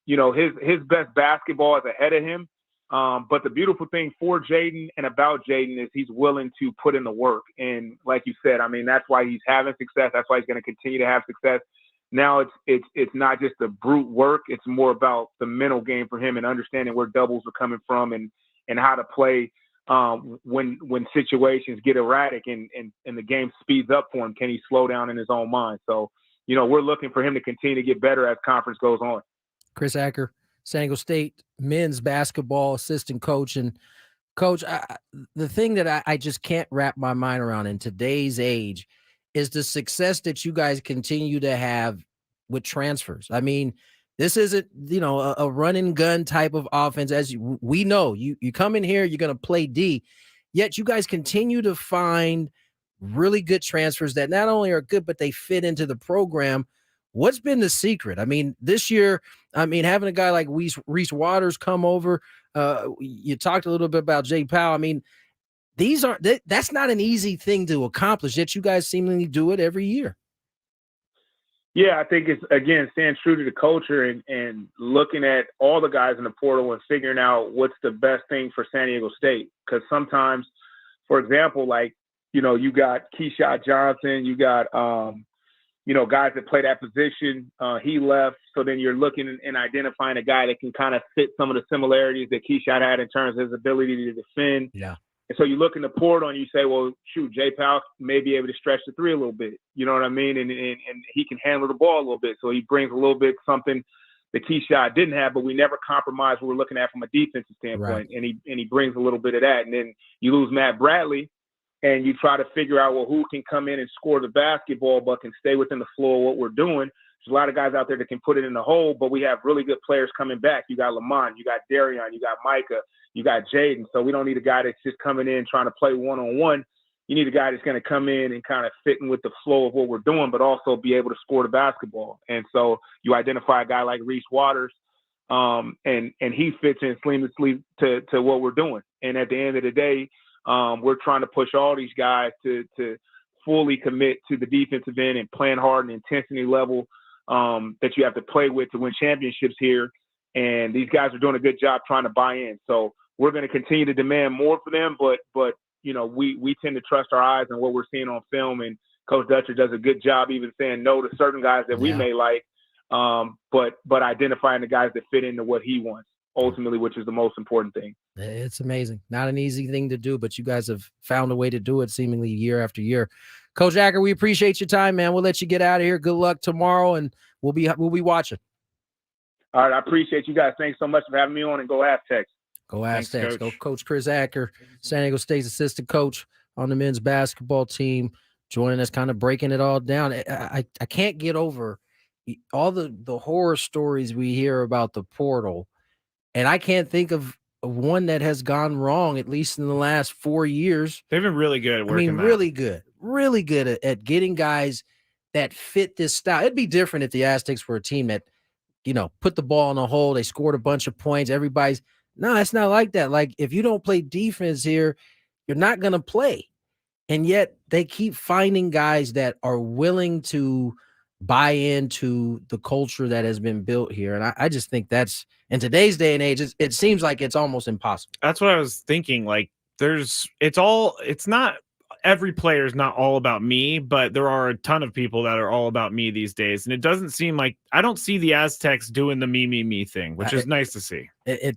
his best basketball is ahead of him. But the beautiful thing for Jaden and about Jaden is he's willing to put in the work. And like you said, I mean, that's why he's having success. That's why he's going to continue to have success. Now it's not just the brute work. It's more about the mental game for him and understanding where doubles are coming from and how to play when situations get erratic and the game speeds up for him. Can he slow down in his own mind? So, we're looking for him to continue to get better as conference goes on. Chris Acker, San Diego State men's basketball assistant coach. And Coach, the thing that I just can't wrap my mind around in today's age is the success that you guys continue to have with transfers. I mean, this isn't, a run and gun type of offense. As we know, you come in here, you're going to play D, yet you guys continue to find really good transfers that not only are good, but they fit into the program. What's been the secret? I mean, this year, having a guy like Reese Waters come over, you talked a little bit about Jay Powell. I mean, that's not an easy thing to accomplish, yet you guys seemingly do it every year. Yeah, I think it's, again, staying true to the culture and looking at all the guys in the portal and figuring out what's the best thing for San Diego State. Because sometimes, for example, like, you got Keyshawn Johnson, you got, guys that play that position. He left. So then you're looking and identifying a guy that can kind of fit some of the similarities that Keyshawn had in terms of his ability to defend. Yeah. And so you look in the portal and you say, well, shoot, Jay Powell may be able to stretch the three a little bit. You know what I mean? And he can handle the ball a little bit. So he brings a little bit something that Keyshawn didn't have, but we never compromise what we're looking at from a defensive standpoint. Right. And he brings a little bit of that. And then you lose Matt Bradley and you try to figure out, well, who can come in and score the basketball but can stay within the flow of what we're doing. There's a lot of guys out there that can put it in the hole, but we have really good players coming back. You got Lamont, you got Darion, you got Micah, you got Jaden. So we don't need a guy that's just coming in trying to play one-on-one. You need a guy that's going to come in and kind of fit in with the flow of what we're doing, but also be able to score the basketball. And so you identify a guy like Reese Waters, and he fits in seamlessly to what we're doing. And at the end of the day, we're trying to push all these guys to fully commit to the defensive end and playing hard and intensity level that you have to play with to win championships here. And these guys are doing a good job trying to buy in. So we're going to continue to demand more for them, but you know, we tend to trust our eyes on what we're seeing on film, and Coach Dutcher does a good job even saying no to certain guys that we may like, but identifying the guys that fit into what he wants ultimately, which is the most important thing. It's amazing. Not an easy thing to do, but you guys have found a way to do it seemingly year after year. Coach Acker, we appreciate your time, man. We'll let you get out of here. Good luck tomorrow, and we'll be watching. All right, I appreciate you guys. Thanks so much for having me on, and go Aztecs. Go Aztecs. Go Coach Chris Acker, San Diego State's assistant coach on the men's basketball team, joining us, kind of breaking it all down. I can't get over all the horror stories we hear about the portal, and I can't think of one that has gone wrong, at least in the last 4 years. They've been really good at working really good at getting guys that fit this style. It'd be different if the Aztecs were a team that, you know, put the ball in the hole, they scored a bunch of points. No, it's not like that. Like, if you don't play defense here, you're not going to play. And yet they keep finding guys that are willing to buy into the culture that has been built here. And I just think that's, in today's day and age, it seems like it's almost impossible. That's what I was thinking. Like, it's not, every player is not all about me, but there are a ton of people that are all about me these days. And it doesn't seem like, I don't see the Aztecs doing the me thing, which is nice to see. I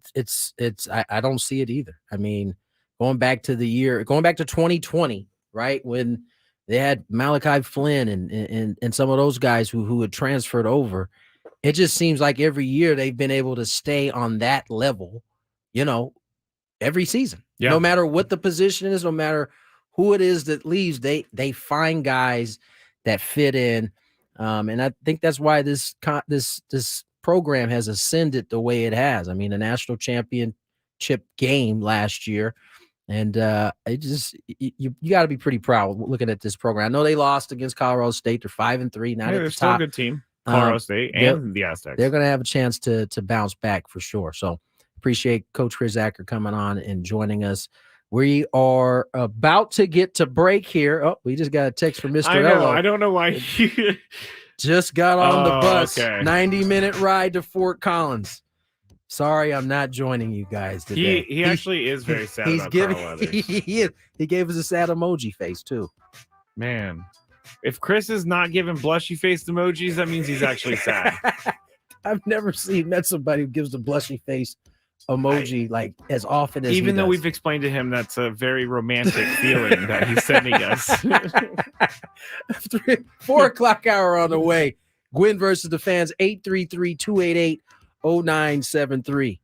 don't see it either. I mean, going back to 2020, right, when they had Malachi Flynn and some of those guys who had transferred over, it just seems like every year they've been able to stay on that level, you know, every season. Yeah. No matter what the position is, no matter who it is that leaves, they find guys that fit in. And I think that's why this program has ascended the way it has. I mean, a national championship game last year. And you got to be pretty proud looking at this program. I know they lost against Colorado State. They're 5-3. Not at the they're still top. a good team. Colorado State and the Aztecs. They're going to have a chance to bounce back for sure. So appreciate Coach Chris Acker coming on and joining us. We are about to get to break here. Oh, we just got a text from Mr. Ello. I don't know why he just got on the bus. Okay. 90-minute ride to Fort Collins. Sorry, I'm not joining you guys today. He actually is very sad about Carl Leathers. He gave us a sad emoji face too. Man, if Chris is not giving blushy faced emojis, that means he's actually sad. I've never met somebody who gives the blushy face emoji like as often as even he though does. we've explained to him that's a very romantic feeling that he's sending us. 4 o'clock hour on the way. Gwynn versus the Fans, 833-288-0973.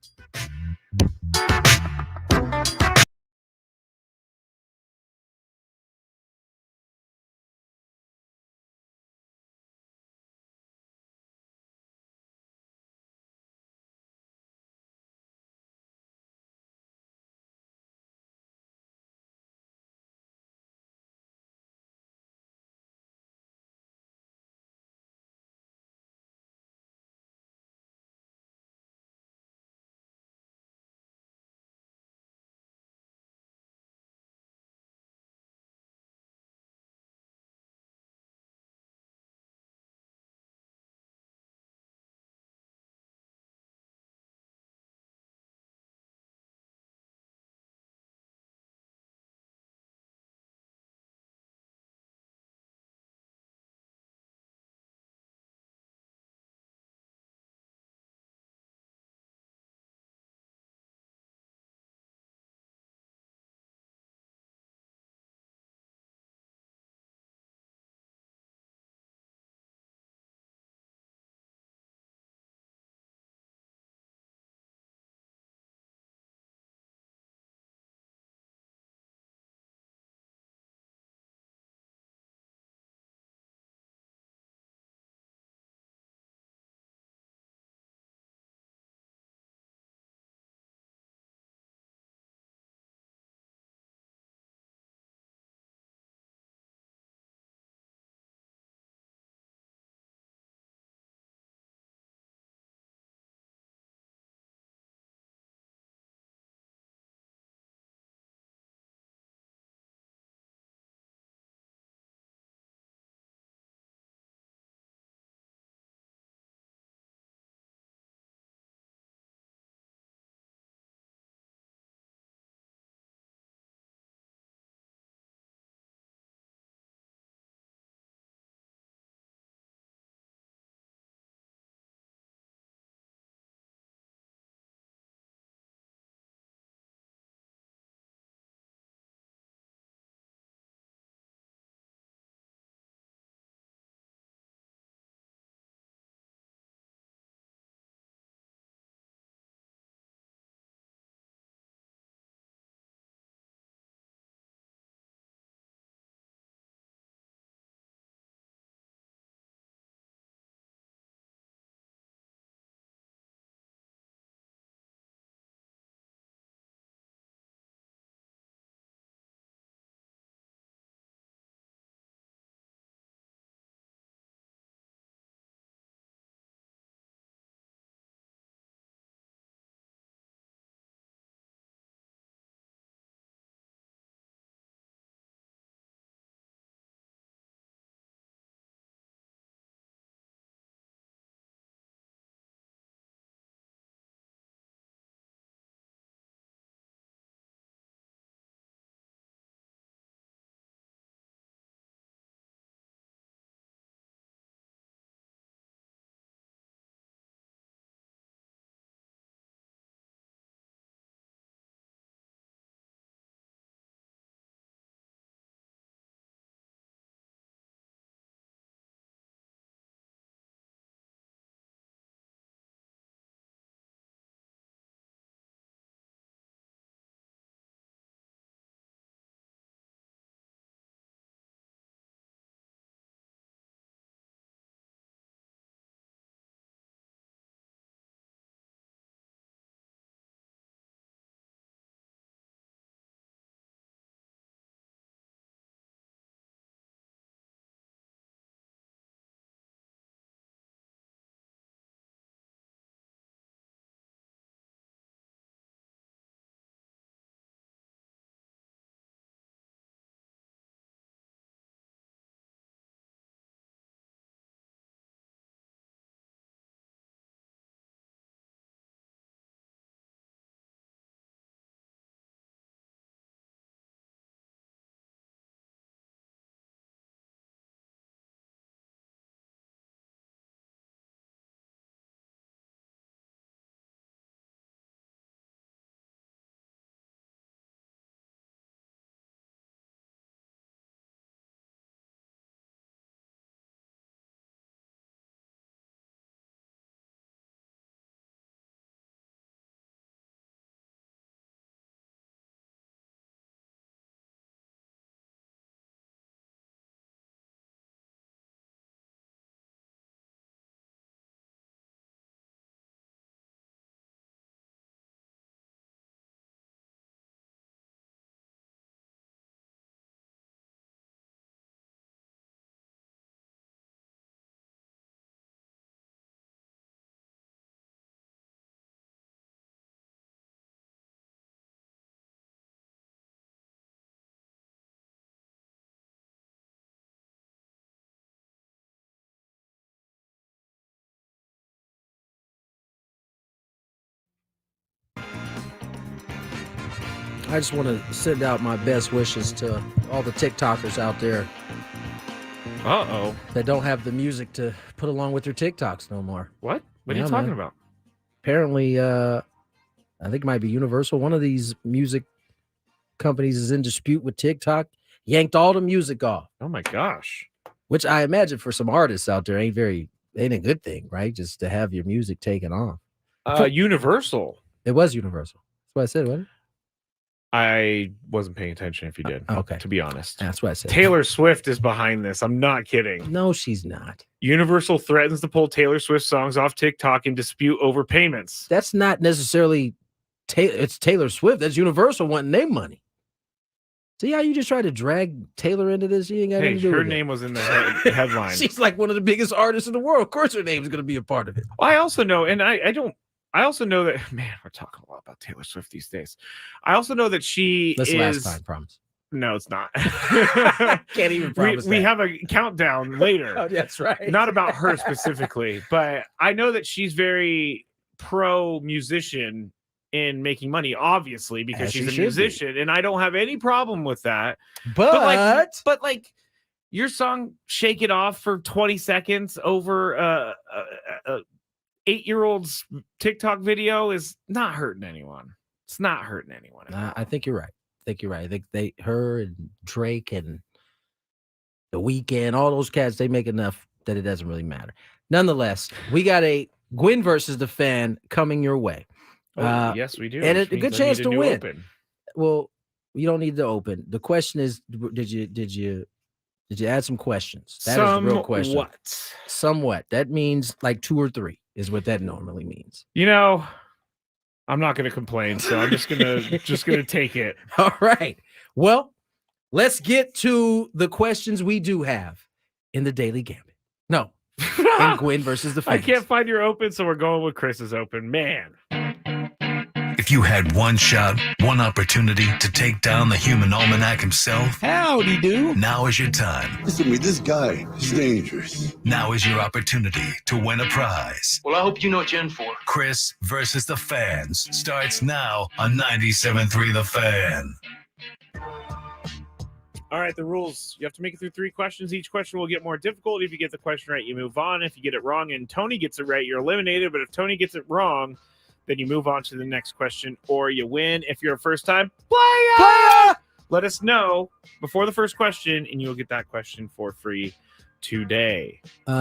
I just want to send out my best wishes to all the TikTokers out there that don't have the music to put along with their TikToks no more. What? What are you talking about? Apparently, I think it might be Universal. One of these music companies is in dispute with TikTok, yanked all the music off. Oh my gosh. Which I imagine for some artists out there ain't a good thing, right? Just to have your music taken off. Universal. It was Universal. That's what I said, wasn't it? I wasn't paying attention if you did. Okay. To be honest. That's what I said. Taylor Swift is behind this. I'm not kidding. No, she's not. Universal threatens to pull Taylor Swift songs off TikTok in dispute over payments. That's not necessarily it's Taylor Swift. That's Universal wanting their money. See how you just try to drag Taylor into this? She ain't got anything to do her with name it. was in the headline. She's like one of the biggest artists in the world. Of course her name is going to be a part of it. I also know, and I also know that, man, we're talking a lot about Taylor Swift these days. I also know that she That's is... last time, promise. No, it's not. Can't even promise we that. have a countdown later. Oh, that's right. Not about her specifically, but I know that she's very pro musician in making money, obviously, because As she's a she should musician, and I don't have any problem with that. But like your song "Shake It Off" for 20 seconds over a 8-year-old's TikTok video is not hurting anyone. It's not hurting anyone. I think you're right. I think her and Drake and The Weeknd, all those cats, they make enough that it doesn't really matter. Nonetheless, we got a Gwynn versus the Fan coming your way. Yes, we do. And a good chance to win. Open. Well, you don't need to open. The question is, did you add some questions? That is the real question. Somewhat. That means like 2 or 3 is what that normally means. You know, I'm not going to complain, so I'm just gonna take it. All right. Well, let's get to the questions we do have in the Daily Gambit. No, in Gwynn versus the Fans. I can't find your open, so we're going with Chris's open. Man. If you had one shot, one opportunity to take down the human almanac himself, Howdy do. now is your time. Listen to me, this guy is dangerous. Now is your opportunity to win a prize. Well, I hope you know what you're in for. Chris versus the Fans starts now on 97.3 The Fan. All right, the rules. You have to make it through 3 questions. Each question will get more difficult. If you get the question right, you move on. If you get it wrong and Tony gets it right, you're eliminated. But if Tony gets it wrong, then you move on to the next question or you win. If you're a first-time player, let us know before the first question, and you'll get that question for free today. What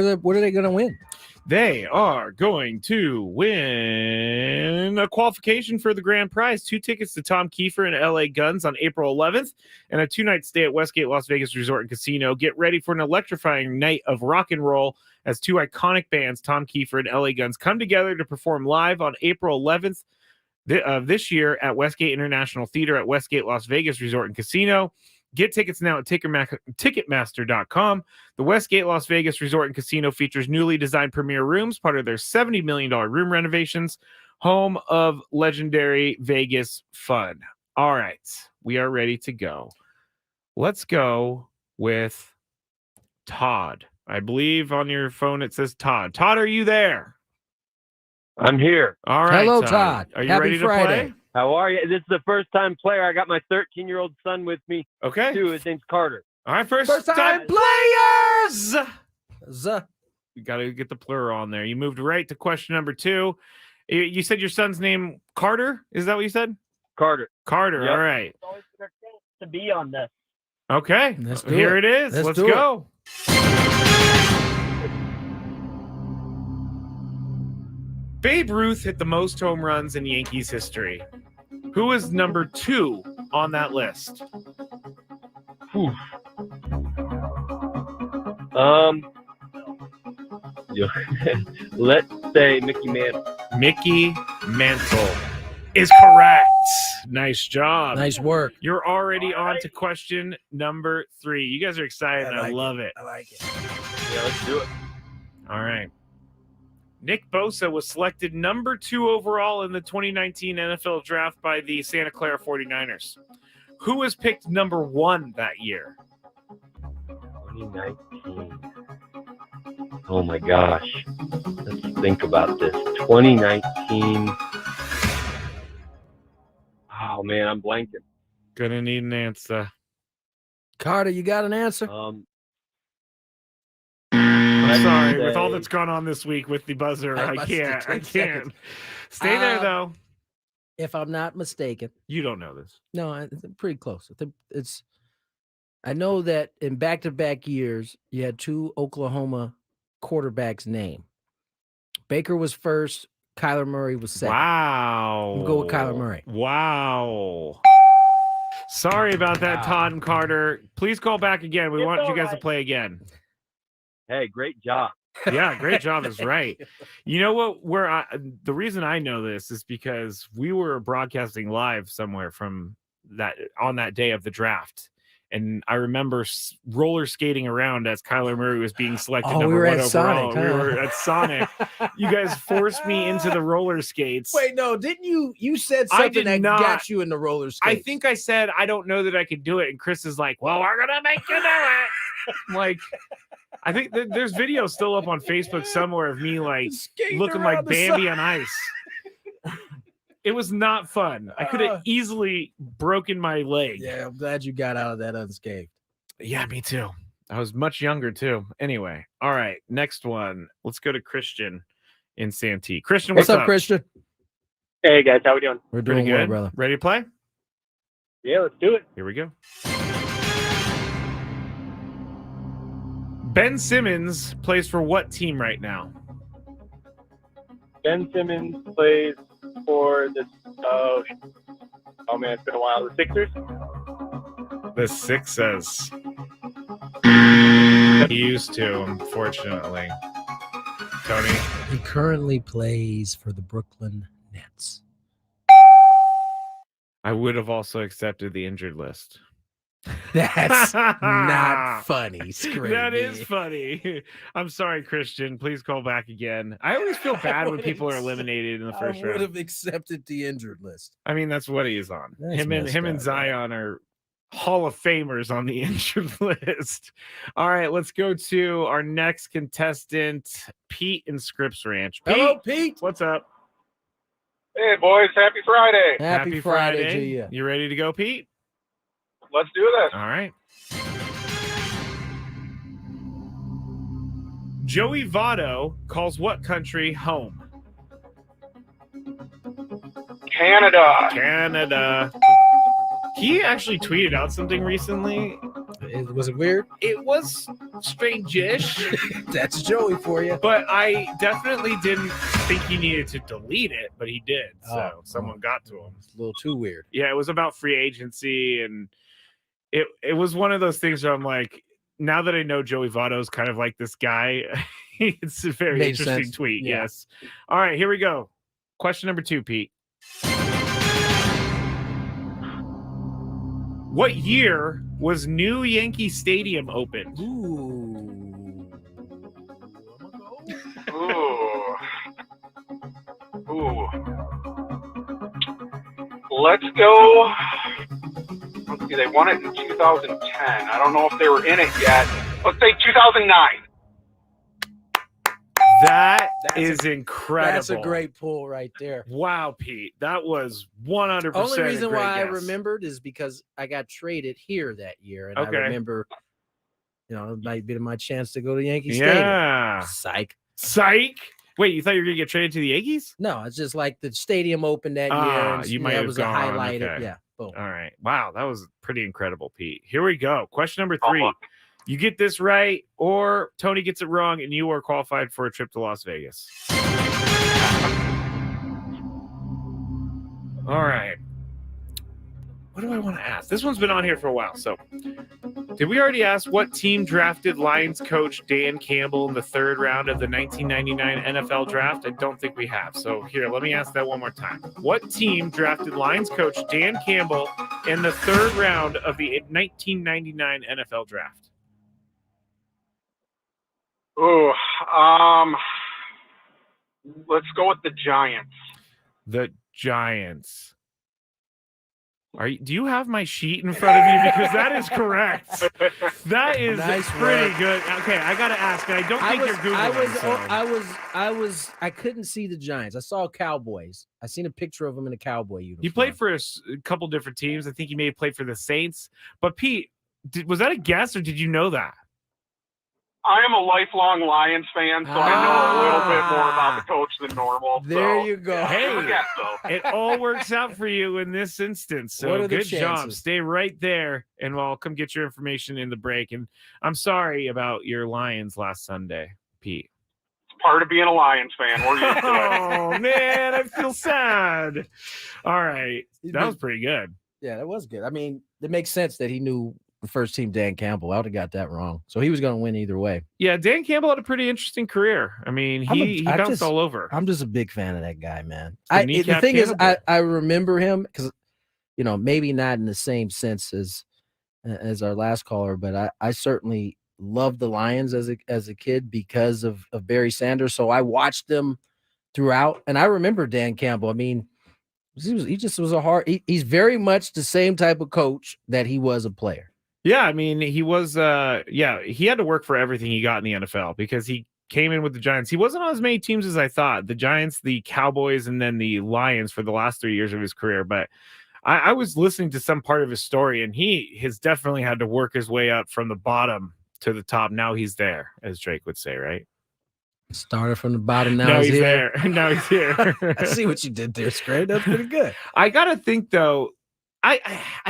are they going to win? They are going to win a qualification for the grand prize, 2 tickets to Tom Kiefer and LA Guns on April 11th, and a 2-night stay at Westgate Las Vegas Resort and Casino. Get ready for an electrifying night of rock and roll as 2 iconic bands, Tom Kiefer and LA Guns, come together to perform live on April 11th of this year at Westgate International Theater at Westgate Las Vegas Resort and Casino. Get tickets now at Ticketmaster.com. The Westgate Las Vegas Resort and Casino features newly designed premier rooms, part of their $70 million room renovations, home of legendary Vegas fun. All right, we are ready to go. Let's go with Todd. I believe on your phone it says Todd. Todd, are you there? I'm here. All right. Hello, Todd. Are you Happy ready Friday. to play? How are you? This is the first time player. I got my 13-year-old son with me. Okay. Too. His name's Carter. All right, first time players. You got to get the plural on there. You moved right to question number 2. You said your son's name Carter? Is that what you said? Carter. Carter. Yep. All right. It's always been our chance to be on this. Okay. Let's do Here it. it is. Let's go. Babe Ruth hit the most home runs in Yankees history. Who is number 2 on that list? Let's say Mickey Mantle. Mickey Mantle is correct. Nice job. Nice work. You're already on to question number 3. You guys are excited. I love it. I like it. Yeah, let's do it. All right. Nick Bosa was selected number 2 overall in the 2019 NFL draft by the Santa Clara 49ers. Who was picked number 1 that year? 2019. Oh my gosh. Let's think about this. 2019. Oh, Oh man, I'm blanking. Gonna need an answer. Carter, you got an answer? I'm sorry. say- With all that's gone on this week with the buzzer, I I must can't. take I 10 can't. seconds. Stay there, though. If I'm not mistaken. You don't know this. No, I'm pretty close. I think I know that in back-to-back years, you had 2 Oklahoma quarterbacks named. Baker was first. Kyler Murray was second. Wow. I'm going with Kyler Murray. Wow. Sorry about that, Todd and Carter. Please call back again. We want you guys to play again. Hey, great job. Yeah, great job is right. You know what? The reason I know this is because we were broadcasting live somewhere from on that day of the draft. And I remember roller skating around as Kyler Murray was being selected number we were 1 at overall. Sonic, huh? We were at Sonic. You guys forced me into the roller skates. Wait, no, didn't you? You said I something did that not. got you in the roller skates. I think I said, I don't know that I could do it. And Chris is like, well, we're going to make you do it. I'm like, I think there's video still up on Facebook somewhere of me like Skating looking around like the Bambi side. on ice. It was not fun. I could have easily broken my leg. Yeah, I'm glad you got out of that unscathed. Yeah, me too. I was much younger too. Anyway, all right, next one. Let's go to Christian in Santee. Christian, What's up, Christian? Hey guys, how we doing? We're Pretty doing well, good, brother. Ready to play? Yeah, let's do it. Here we go. Ben Simmons plays for what team right now? Ben Simmons plays for the oh man, it's been a while. The Sixers. The Sixers. He used to, unfortunately. Tony? He currently plays for the Brooklyn Nets. I would have also accepted the injured list. That's not funny, Skraby. That is funny. I'm sorry, Christian. Please call back again. I always feel bad when people are eliminated in the first I would round. have accepted the injured list. I mean, that's what he is on. That's Him and messed up, Zion are Hall of Famers on the injured list. All right, let's go to our next contestant, Pete in Scripps Ranch. Pete, Hello, Pete. What's up? Hey, boys. Happy Friday. Happy Friday to you. You ready to go, Pete? Let's do this. All right. Joey Votto calls what country home? Canada. He actually tweeted out something recently. Was it weird? It was strange-ish. That's Joey for you. But I definitely didn't think he needed to delete it, but he did. So someone got to him. It's a little too weird. Yeah, it was about free agency, and it was one of those things where I'm like, now that I know Joey Votto's kind of like this guy, it's a very Made interesting sense. tweet. Yeah. Yes. All right, here we go. Question number 2, Pete. What year was New Yankee Stadium opened? Ooh. Let's go. Let's see. They won it in 2010. I don't know if they were in it yet. Let's say 2009. That is incredible. That's a great pull right there. Wow, Pete. That was 100%. Only reason a great why I guess. remembered is because I got traded here that year, and Okay. I remember, it might be my chance to go to Yankee Yeah. Stadium. Psych. Wait, you thought you were going to get traded to the Yankees? No, it's just like the stadium opened that year. And You might that have was gone. a highlight. Okay. Yeah. Boom. All right. Wow, that was pretty incredible, Pete. Here we go. Question number 3. You get this right, or Tony gets it wrong, and you are qualified for a trip to Las Vegas. All right. What do I want to ask? This one's been on here for a while. So, did we already ask what team drafted Lions coach Dan Campbell in the 3rd round of the 1999 NFL draft? I don't think we have. So, here, let me ask that one more time. What team drafted Lions coach Dan Campbell in the 3rd round of the 1999 NFL draft? Oh, let's go with the Giants. The Giants. Do you have my sheet in front of you? Because that is correct. That is Nice pretty work. good. Okay, I gotta ask, and I don't think you're Googling. I couldn't see the Giants. I saw Cowboys. I seen a picture of him in a cowboy uniform. He played for a couple different teams. I think he may have played for the Saints. But Pete, was that a guess or did you know that? I am a lifelong Lions fan, so I know a little bit more about the coach than normal. There so, you go. Yeah, Hey, I guess so. It all works out for you in this instance. So What are the good job. chances? Stay right there, and I'll come get your information in the break. And I'm sorry about your Lions last Sunday, Pete. It's part of being a Lions fan. We're used to it. Oh, man, I feel sad. All right. That was pretty good. Yeah, that was good. I mean, it makes sense that he knew the first team Dan Campbell. I would have got that wrong. So he was going to win either way. Yeah, Dan Campbell had a pretty interesting career. I mean, he bounced all over. I'm just a big fan of that guy, man. The The thing is, Campbell. I remember him because, maybe not in the same sense as our last caller, but I certainly loved the Lions as a kid because of Barry Sanders. So I watched them throughout, and I remember Dan Campbell. I mean, he just was he's very much the same type of coach that he was a player. Yeah, I mean, he was he had to work for everything he got in the NFL because he came in with the Giants. He wasn't on as many teams as I thought. The Giants, the Cowboys, and then the Lions for the last 3 years of his career. But I was listening to some part of his story, and he has definitely had to work his way up from the bottom to the top. Now he's there, as Drake would say, right? Started from the bottom, now he's here. There. Now he's here. I see what you did there, Scrape. That's pretty good. I gotta think though, I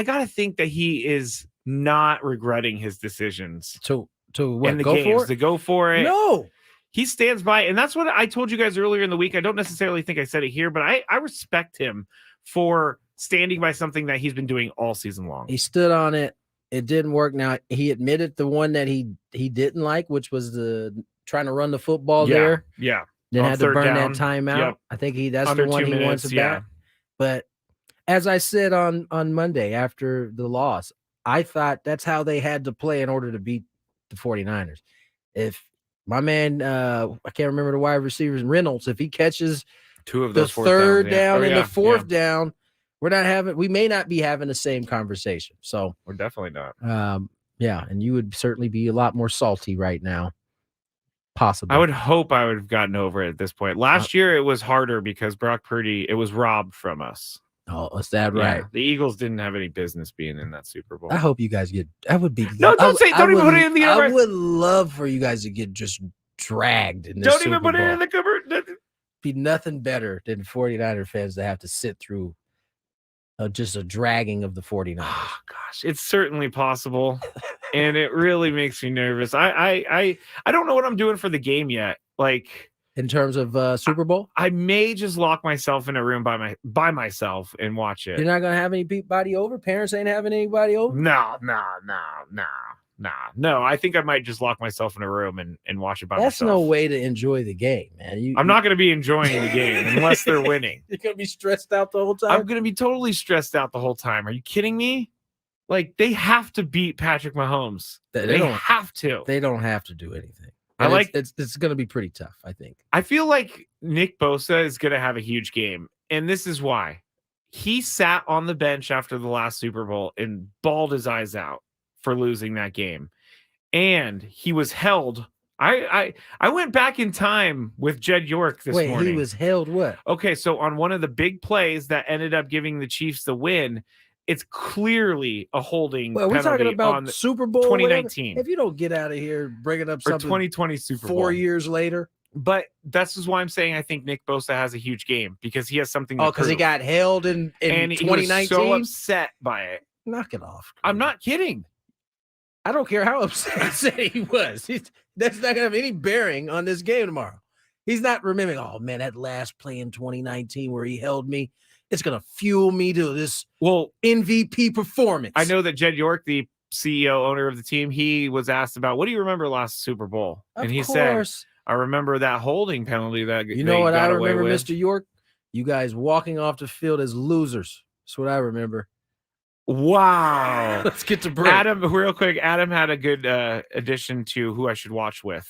gotta think that he is not regretting his decisions to what, in the go games, for it? to go for it. No, he stands by, and that's what I told you guys earlier in the week. I don't necessarily think I said it here, but I respect him for standing by something that he's been doing all season long. He stood on it. It didn't work. Now he admitted the one that he didn't like, which was the trying to run the football there. Yeah. Then On had to third burn down. that timeout. Yep. I think that's Under the one 2 he wants minutes, back. But as I said on Monday after the loss, I thought that's how they had to play in order to beat the 49ers. If my man, I can't remember the wide receivers, Reynolds, if he catches two of the those third down and yeah, the fourth down, we may not be having the same conversation. So we're definitely not. Yeah, and you would certainly be a lot more salty right now. Possibly. I would hope I would have gotten over it at this point. Last year it was harder because Brock Purdy, it was robbed from us. Oh, is that right? The Eagles didn't have any business being in that Super Bowl. I hope you guys get. I would be. No, don't even put it in the universe. I would love for you guys to get just dragged in this. Don't Super even put Bowl. it in the cupboard. Be nothing better than 49er fans to have to sit through just a dragging of the 49ers. Oh, gosh, it's certainly possible, and it really makes me nervous. I don't know what I'm doing for the game yet. Like in terms of Super Bowl, I may just lock myself in a room by myself and watch it. You're not gonna have anybody over. Parents ain't having anybody over. No. I think I might just lock myself in a room and watch it by myself. That's no way to enjoy the game, man. I'm not going to be enjoying the game unless they're winning. You're going to be stressed out the whole time. I'm going to be totally stressed out the whole time. Are you kidding me? Like, they have to beat Patrick Mahomes. They don't have to. They don't have to do anything. It's going to be pretty tough, I think. I feel like Nick Bosa is going to have a huge game, and this is why. He sat on the bench after the last Super Bowl and bawled his eyes out for losing that game. And he was held. I went back in time with Jed York this morning. He was held what? Okay, so on one of the big plays that ended up giving the Chiefs the win, it's clearly a holding penalty. We're talking about on Super Bowl 2019. If you don't get out of here bringing up something 2020 Super Bowl 4 years later. But that's just why I'm saying I think Nick Bosa has a huge game because he has something to prove. Because he got held in and 2019. He was so upset by it. Knock it off. I'm not kidding. I don't care how upset he was. That's not going to have any bearing on this game tomorrow. He's not remembering, oh, man, that last play in 2019 where he held me. It's going to fuel me to this MVP performance. I know that Jed York, the CEO, owner of the team, he was asked about, what do you remember last Super Bowl? And he said, I remember that holding penalty that you know what I remember, Mr. York? You guys walking off the field as losers. That's what I remember. Wow. Let's get to break. Adam, real quick, Adam had a good addition to who I should watch with.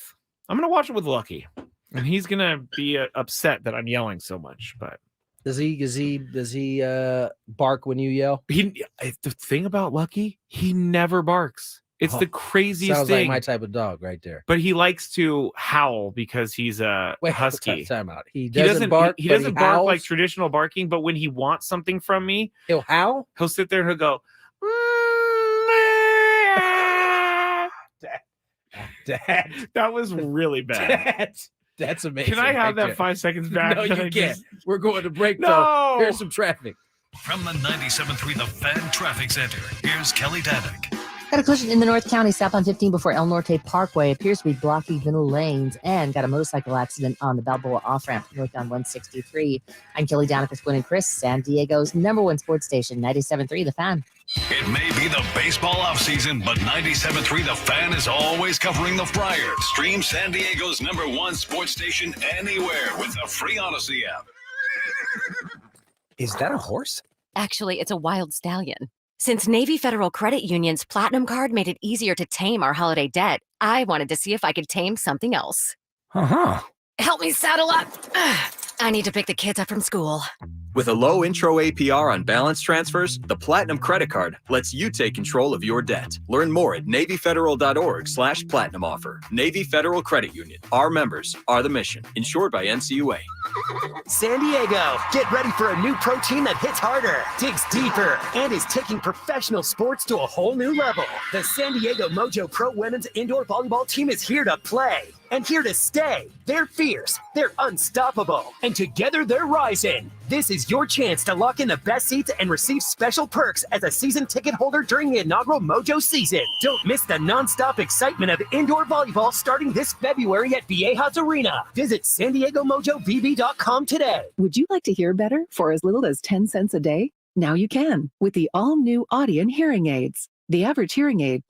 I'm going to watch it with Lucky. And he's going to be upset that I'm yelling so much. But Does he bark when you yell? The thing about Lucky, he never barks. It's the craziest Sounds thing. like my type of dog right there. But he likes to howl because he's a husky. Time out. He doesn't bark. He doesn't bark howls? like traditional barking, but when he wants something from me, he'll howl. He'll sit there and he'll go. Dad, that was really bad. That's amazing. Can I have that 5 seconds back? No, you can't. We're going to break. No. Though. Here's some traffic. From the 97.3 The Fan Traffic Center, here's Kelly Danick. Got a collision in the North County, south on 15 before El Norte Parkway. Appears to be blocking middle lanes, and got a motorcycle accident on the Balboa off-ramp north on 163. I'm Kelly Danick with Gwynn and Chris, San Diego's #1 sports station, 97.3 The Fan. It may be the baseball offseason, but 97.3 The Fan is always covering the Friars. Stream San Diego's #1 sports station anywhere with the free Odyssey app. Is that a horse? Actually, it's a wild stallion. Since Navy Federal Credit Union's Platinum Card made it easier to tame our holiday debt, I wanted to see if I could tame something else. Uh-huh. Help me saddle up. I need to pick the kids up from school. With a low intro APR on balance transfers, the Platinum Credit Card lets you take control of your debt. Learn more at NavyFederal.org/platinum offer. Navy Federal Credit Union. Our members are the mission. Insured by NCUA. San Diego, get ready for a new pro team that hits harder, digs deeper, and is taking professional sports to a whole new level. The San Diego Mojo Pro Women's Indoor Volleyball Team is here to play and here to stay. They're fierce, they're unstoppable, and together they're rising. This is your chance to lock in the best seats and receive special perks as a season ticket holder during the inaugural Mojo season. Don't miss the nonstop excitement of indoor volleyball starting this February at Viejas Arena. Visit SanDiegoMojoVB.com today. Would you like to hear better for as little as 10 cents a day? Now you can with the all-new Audien hearing aids. The average hearing aid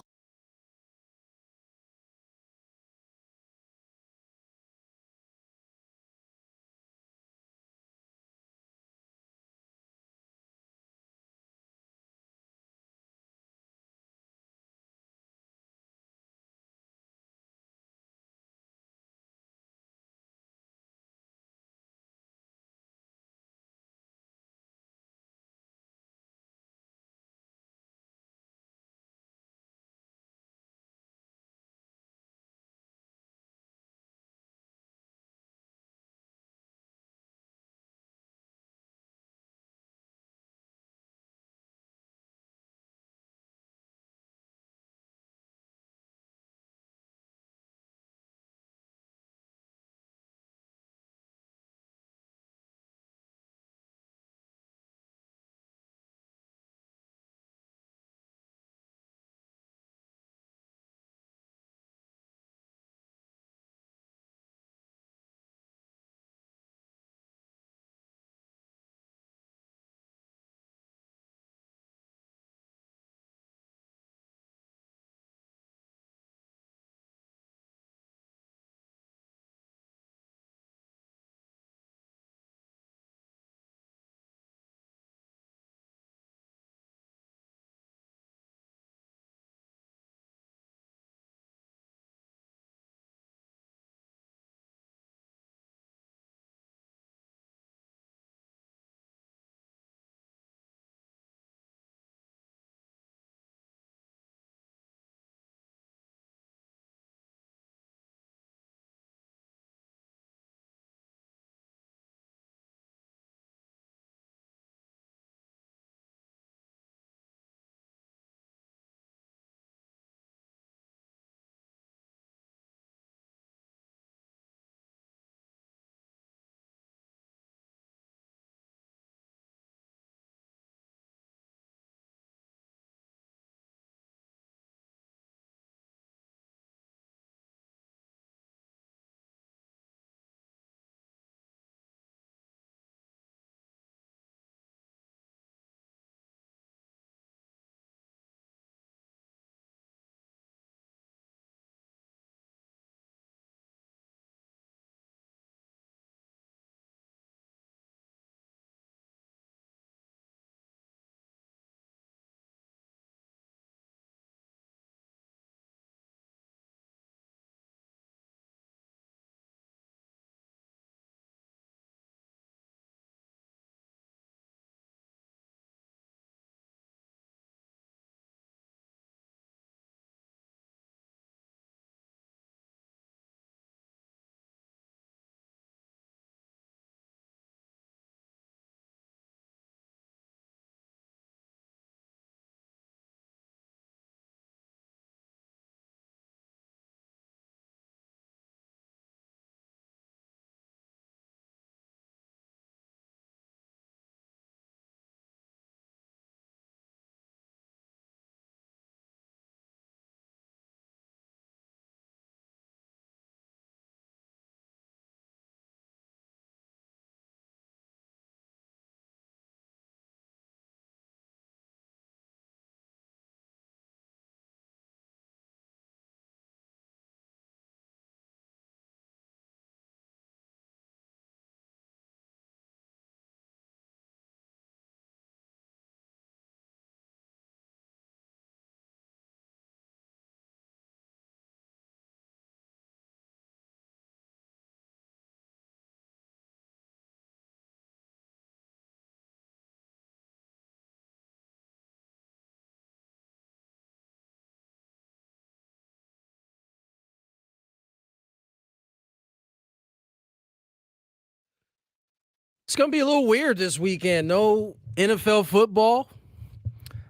It's going to be a little weird this weekend. No NFL football.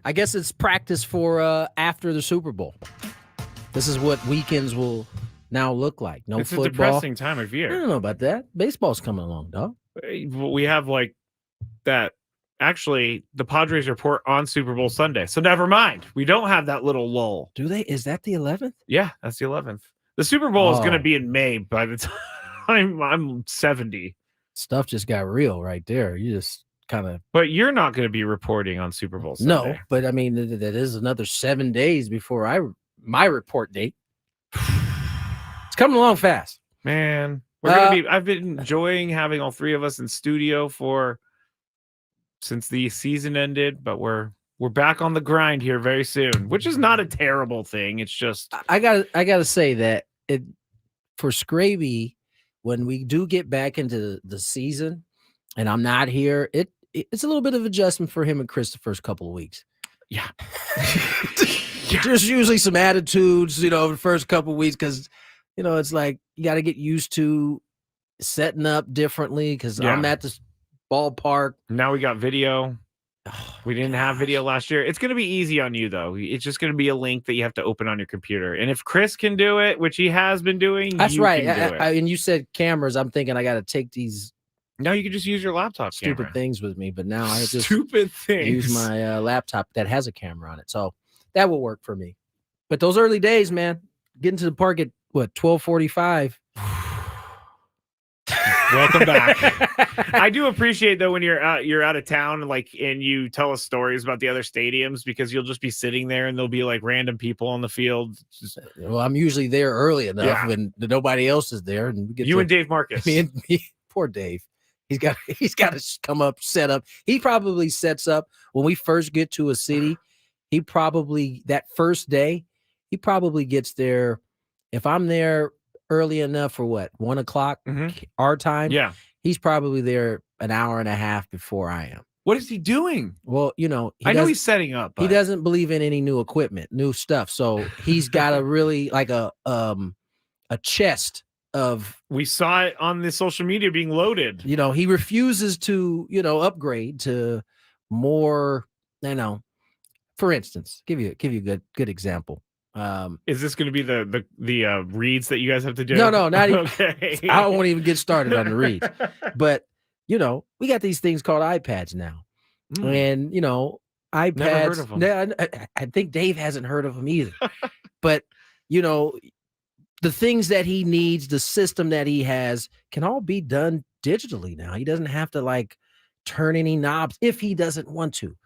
I guess it's practice for after the Super Bowl. This is what weekends will now look like. No it's football. It's a depressing time of year. I don't know about that. Baseball's coming along, dog. We have like that. Actually, the Padres report on Super Bowl Sunday. So never mind. We don't have that little lull. Do they? Is that the 11th? Yeah, that's the 11th. The Super Bowl is going to be in May by the time I'm 70. Stuff just got real right there. You just kind of. But you're not going to be reporting on Super Bowl Sunday. No, but I mean, that is another 7 days before my report date. It's coming along fast. Man, we're going to be. I've been enjoying having all three of us in studio since the season ended, but we're back on the grind here very soon, which is not a terrible thing. It's just I gotta say that for Skraby, when we do get back into the season and I'm not here, it's a little bit of adjustment for him and Chris the first couple of weeks. Yeah. There's usually some attitudes, the first couple of weeks, because it's like you got to get used to setting up differently because I'm at the ballpark. Now we got video. We didn't have video last year. It's going to be easy on you, though. It's just going to be a link that you have to open on your computer. And if Chris can do it, which he has been doing, that's right. Can do it. And you said cameras. I'm thinking I got to take these. No, you can just use your laptop. Stupid things with me, but now I just stupid things. Use my laptop that has a camera on it, so that will work for me. But those early days, man, getting to the park at 12:45. Welcome back. I do appreciate though when you're out of town, and you tell us stories about the other stadiums, because you'll just be sitting there and there'll be like random people on the field. Well, I'm usually there early enough when nobody else is there, and we get and Dave Marcus. Me, poor Dave. He's got to come up, set up. He probably sets up when we first get to a city. He probably that first day, he probably gets there. If I'm there early enough for 1 o'clock our time, he's probably there an hour and a half before I am. What is he doing? Well, I know he's setting up. He doesn't believe in any new equipment, new stuff. So he's got a really like a chest of. We saw it on the social media being loaded. He refuses to upgrade to more. For instance, give you a good example. Is this going to be the reads that you guys have to do? No, not even. Okay. I won't even get started on the reads. But we got these things called iPads now, and iPads. Never heard of them. I think Dave hasn't heard of them either. But the things that he needs, the system that he has, can all be done digitally now. He doesn't have to turn any knobs if he doesn't want to.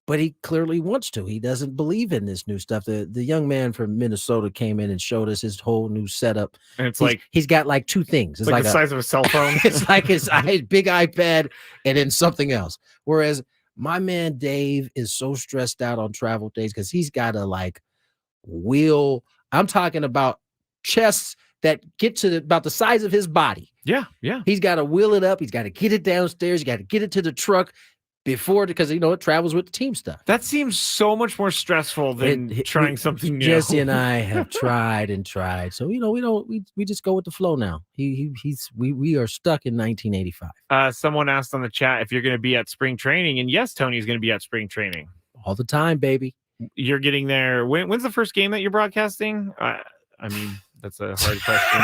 But he clearly wants to. He doesn't believe in this new stuff. The young man from Minnesota came in and showed us his whole new setup. And he's got two things. It's like the size of a cell phone. It's like his big iPad and then something else. Whereas my man Dave is so stressed out on travel days because he's got to wheel. I'm talking about chests that get to about the size of his body. Yeah. He's got to wheel it up. He's got to get it downstairs. You got to get it to the truck. Because it travels with the team stuff. That seems so much more stressful than trying something new. Jesse and I have tried and tried, so we just go with the flow now. We are stuck in 1985. Someone asked on the chat if you're going to be at spring training, and yes, Tony's going to be at spring training all the time, baby. You're getting there. When's the first game that you're broadcasting? That's a hard question.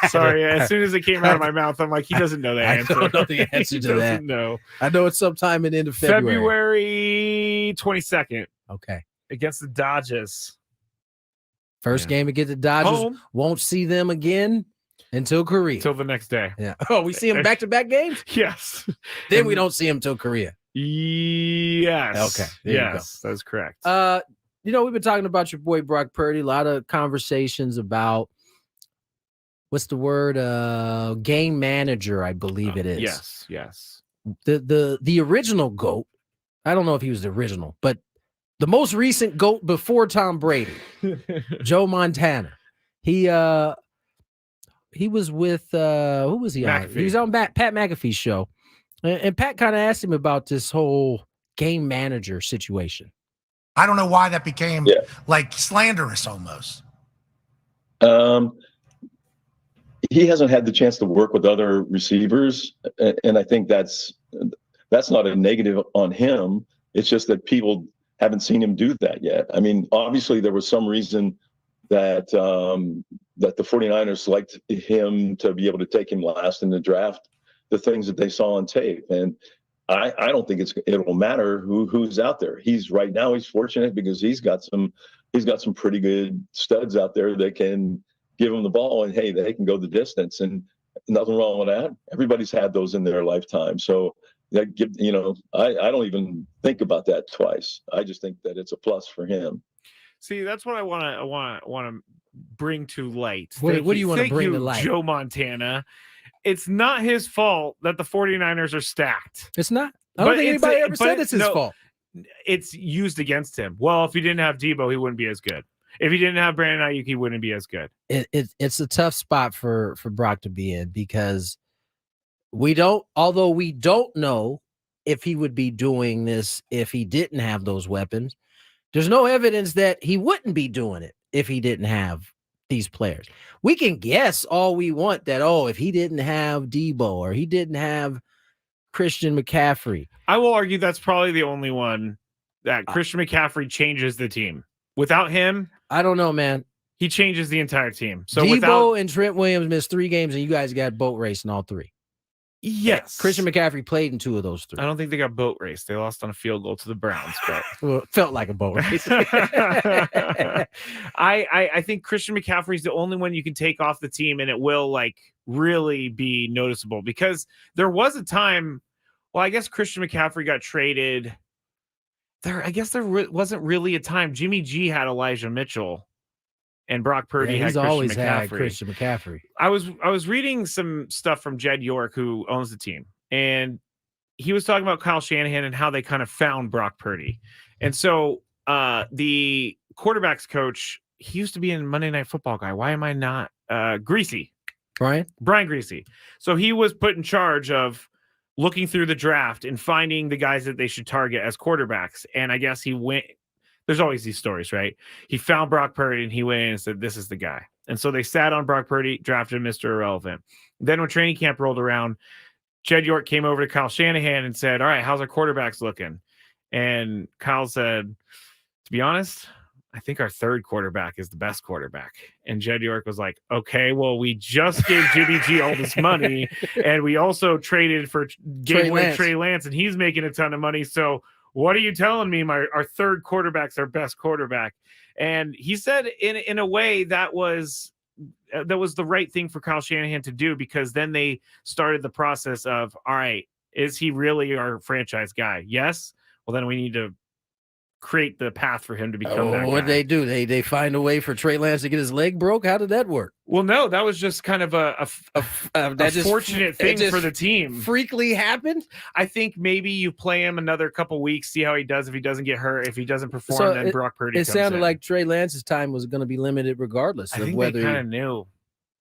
Sorry. As soon as it came out of my mouth, I'm like, he doesn't know the answer. I don't know the answer to that. No. I know it's sometime in the end of February. February 22nd. Okay. Against the Dodgers. First game against the Dodgers. Home. Won't see them again until Korea. Until the next day. Yeah. Oh, we see them back-to-back games? Yes. Then we don't see them until Korea. Yes. Okay. Yes, that's correct. We've been talking about your boy Brock Purdy. A lot of conversations about what's the word? Game manager, I believe it is. Yes. The original GOAT. I don't know if he was the original, but the most recent GOAT before Tom Brady, Joe Montana. He was with who was he on? He was on Pat McAfee's show, and Pat kind of asked him about this whole game manager situation. I don't know why that became slanderous almost. he hasn't had the chance to work with other receivers, and I think that's not a negative on him. It's just that people haven't seen him do that yet. I mean, obviously there was some reason that that the 49ers liked him to be able to take him last in the draft, the things that they saw on tape. And I don't think it'll matter who's out there. He's fortunate because he's got some pretty good studs out there that can give him the ball, and hey, they can go the distance, and nothing wrong with that. Everybody's had those in their lifetime. So I don't even think about that twice. I just think that it's a plus for him. See, that's what I want to bring to light. What do you want to bring to light? Joe Montana. It's not his fault that the 49ers are stacked. It's not. I don't think anybody ever said it's his fault. It's used against him. Well, if he didn't have Debo, he wouldn't be as good. If he didn't have Brandon Ayuk, he wouldn't be as good. It's a tough spot for Brock to be in because although we don't know if he would be doing this if he didn't have those weapons, there's no evidence that he wouldn't be doing it if he didn't have these players. We can guess all we want that, if he didn't have Debo or he didn't have Christian McCaffrey. I will argue that's probably the only one that Christian McCaffrey changes the team. Without him, I don't know, man. He changes the entire team. So Debo and Trent Williams missed 3 games, and you guys got boat race in all 3. Yes. Christian McCaffrey played in 2 of those 3. I don't think they got boat race. They lost on a field goal to the Browns, but well, it felt like a boat race. I think Christian McCaffrey is the only one you can take off the team, and it will really be noticeable because there was a time. Well, I guess Christian McCaffrey got traded. I guess there wasn't really a time. Jimmy G had Elijah Mitchell, and Brock Purdy had Christian McCaffrey. I was reading some stuff from Jed York, who owns the team, and he was talking about Kyle Shanahan and how they kind of found Brock Purdy. And so the quarterbacks coach, he used to be in Monday Night Football guy. Why am I not? Greasy. Brian Greasy. So he was put in charge of looking through the draft and finding the guys that they should target as quarterbacks. And I guess he went, there's always these stories, right? He found Brock Purdy and he went in and said, this is the guy. And so they sat on Brock Purdy, drafted Mr. Irrelevant. Then when training camp rolled around, Jed York came over to Kyle Shanahan and said, all right, how's our quarterbacks looking? And Kyle said, to be honest, I think our third quarterback is the best quarterback. And Jed York was like, okay, well, we just gave Jimmy G all this money, and we also traded for Trey Lance, and he's making a ton of money. So what are you telling me? Our third quarterback's our best quarterback. And he said in a way that was the right thing for Kyle Shanahan to do, because then they started the process of, all right, is he really our franchise guy? Yes. Well, then we need to create the path for him to become that guy. What they do? They find a way for Trey Lance to get his leg broke? How did that work? Well, no, that was just kind of a fortunate thing for the team. Freakily happened. I think maybe you play him another couple weeks, see how he does. If he doesn't get hurt, if he doesn't perform, then Brock Purdy comes in. It sounded like Trey Lance's time was going to be limited regardless of whether they kind of knew.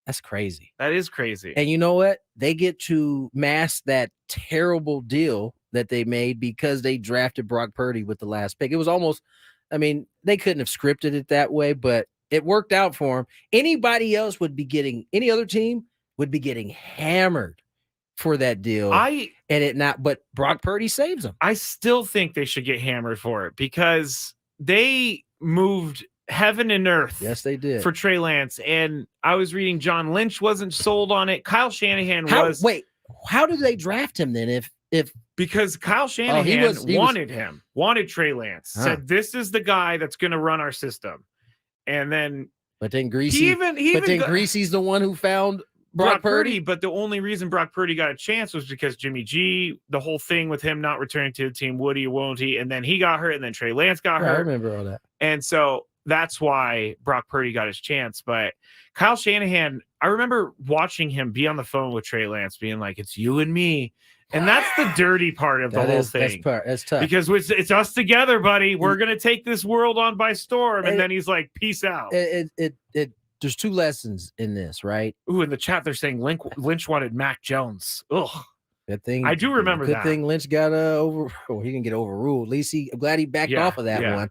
That's crazy. That is crazy. And you know what? They get to mask that terrible deal that they made because they drafted Brock Purdy with the last pick. It was almost, they couldn't have scripted it that way, but it worked out for him. Any other team would be getting hammered for that deal. But Brock Purdy saves them. I still think they should get hammered for it because they moved heaven and earth. Yes, they did. For Trey Lance. And I was reading John Lynch wasn't sold on it. Kyle Shanahan was. Wait, how did they draft him then? Because Kyle Shanahan wanted Trey Lance, said this is the guy that's going to run our system. And then, but then Greasy's the one who found Brock Purdy. But the only reason Brock Purdy got a chance was because Jimmy G, the whole thing with him not returning to the team, would he or won't he? And then he got hurt, and then Trey Lance got hurt. I remember all that. And so that's why Brock Purdy got his chance. But Kyle Shanahan, I remember watching him be on the phone with Trey Lance, being like, it's you and me. And that's the dirty part of the whole thing. That's tough. Because it's us together, buddy. We're going to take this world on by storm. And then he's like, peace out. There's 2 lessons in this, right? Ooh, in the chat, they're saying Lynch wanted Mac Jones. Ugh. Good thing. I do remember that. Good thing Lynch got he didn't get overruled. At least I'm glad he backed off of that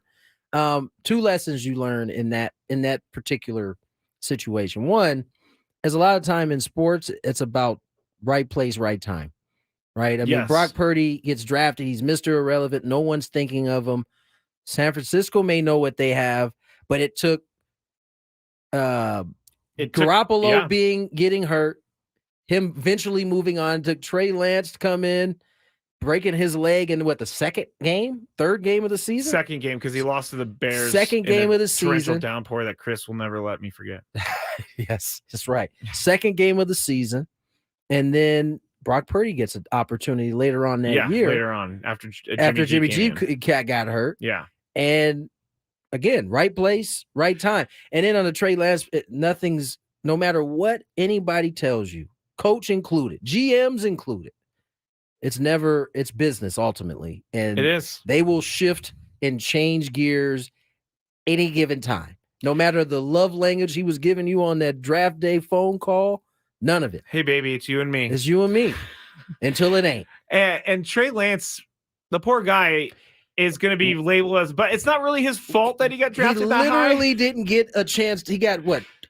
one. 2 lessons you learn in that particular situation. One, as a lot of time in sports, it's about right place, right time, right? I mean, Yes. Brock Purdy gets drafted. He's Mr. Irrelevant. No one's thinking of him. San Francisco may know what they have, but it took Garoppolo getting hurt, him eventually moving on, took Trey Lance to come in, breaking his leg in the third game of the season? Second game, because he lost to the Bears. Second game of the torrential season. downpour that Chris will never let me forget. Yes, that's right. Second game of the season. And then Brock Purdy gets an opportunity later on that year. Later on, after Jimmy G got hurt. Yeah. And again, right place, right time. And then on the Trey Lance, no matter what anybody tells you, coach included, GMs included, it's business ultimately. And it is. They will shift and change gears any given time. No matter the love language he was giving you on that draft day phone call, none of it. Hey, baby, it's you and me. It's you and me until it ain't. And Trey Lance, the poor guy, is going to be labeled as, but it's not really his fault that he got drafted that high. He literally didn't get a chance. He got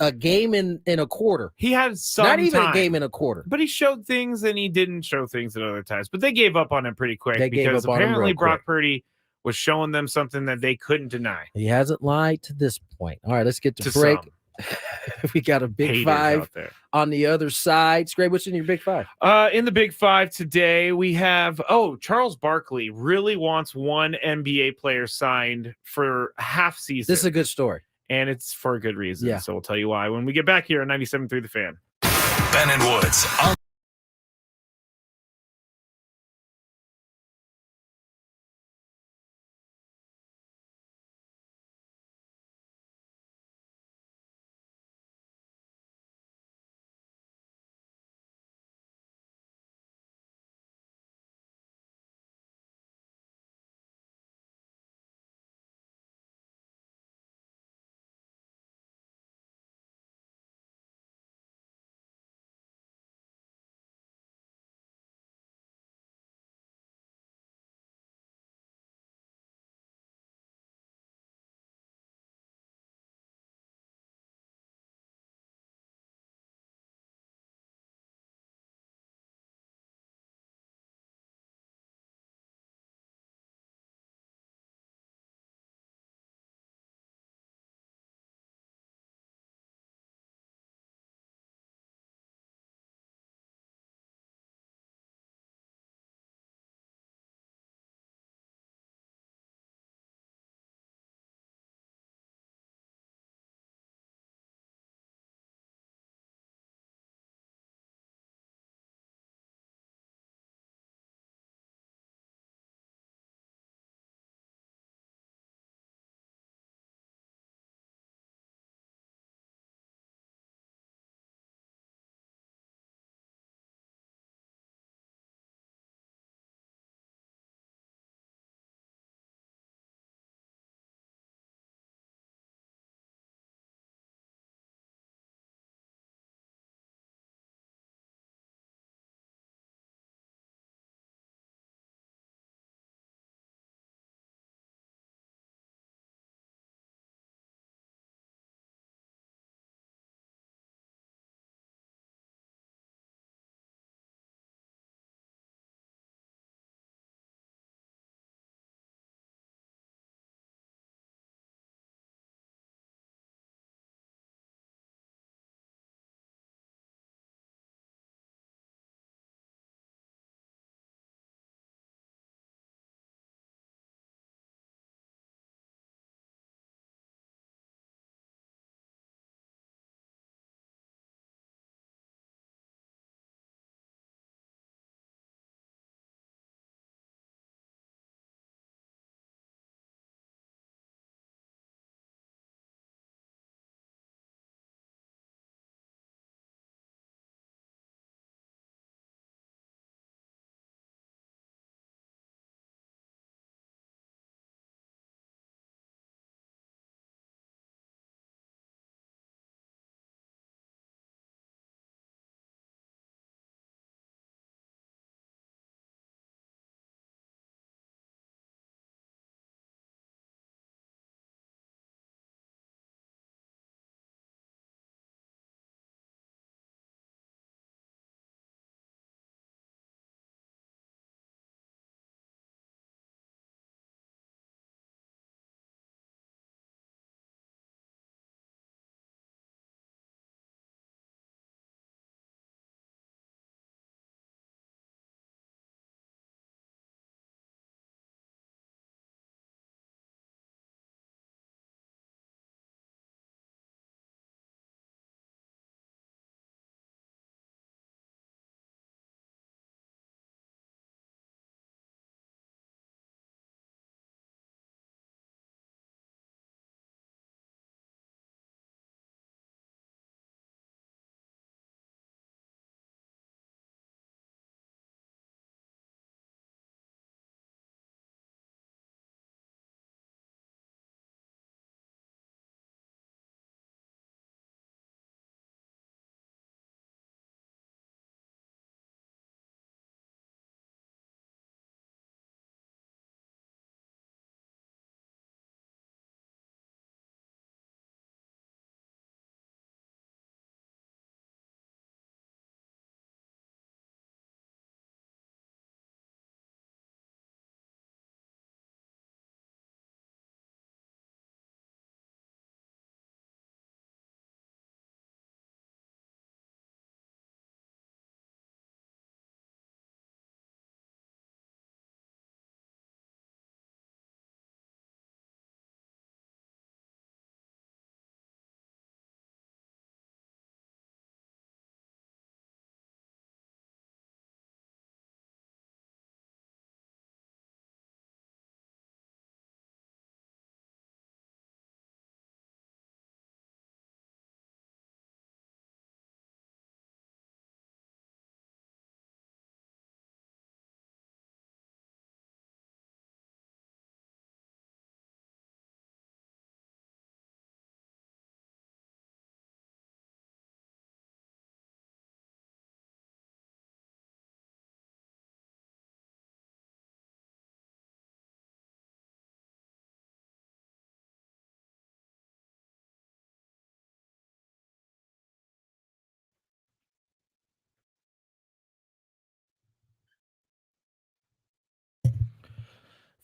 a game in a quarter. He had some not even time, a game in a quarter. but he showed things and he didn't show things at other times. But they gave up on him pretty quick because on him apparently real Brock quick. Purdy was showing them something that they couldn't deny. He hasn't lied to this point. All right, let's get to break. We got a big Haters five out there. on the other side. Scrape, what's in your big five? In the big five today, we have Charles Barkley really wants one NBA player signed for half season. This is a good story. And it's for a good reason. Yeah. So we'll tell you why when we get back here on 97.3 The Fan. Ben and Woods on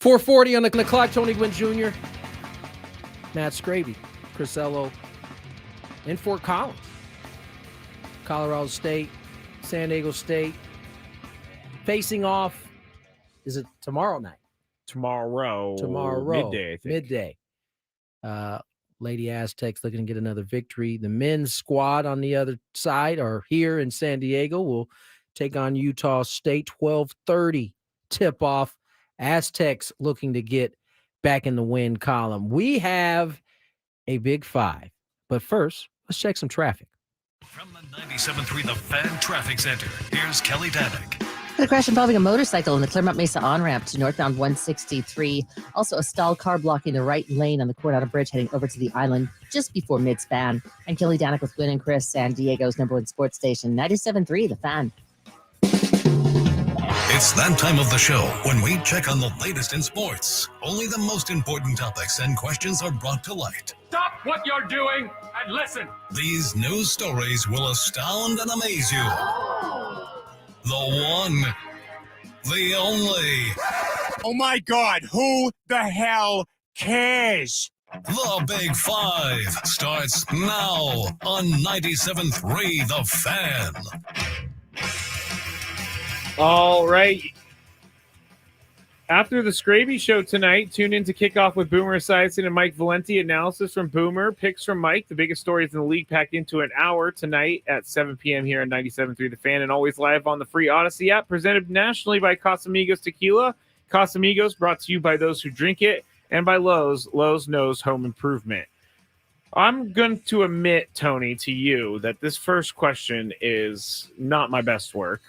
4:40 on the clock. Tony Gwynn Jr., Matt Skraby, Crisello in Fort Collins. Colorado State, San Diego State facing off. Is it tomorrow night? Tomorrow. Midday, I think. Midday. Lady Aztecs looking to get another victory. The men's squad on the other side are here in San Diego. Will take on Utah State. 12:30 tip-off. Aztecs looking to get back in the win column. We have a big five. But first, let's check some traffic. From the 97.3 The Fan Traffic Center, here's Kelly Danick. A crash involving a motorcycle in the Claremont Mesa on-ramp to northbound 163. Also, a stalled car blocking the right lane on the Coronado Bridge heading over to the island just before mid-span. I'm Kelly Danick with Gwynn and Chris, San Diego's #1 sports station, 97.3 The Fan. It's that time of the show when we check on the latest in sports. Only the most important topics and questions are brought to light. Stop what you're doing and listen. These news stories will astound and amaze you. The one, the only. Oh my God, who the hell cares? The Big Five starts now on 97.3 The Fan. All right. After the Skraby Show tonight, tune in to Kickoff with Boomer Esiason and Mike Valenti. Analysis from Boomer, picks from Mike. The biggest stories in the league packed into an hour tonight at 7 p.m. here on 97.3 The Fan, and always live on the free Odyssey app, presented nationally by Casamigos Tequila. Casamigos, brought to you by those who drink it, and by Lowe's. Lowe's knows home improvement. I'm going to admit, Tony, to you that this first question is not my best work.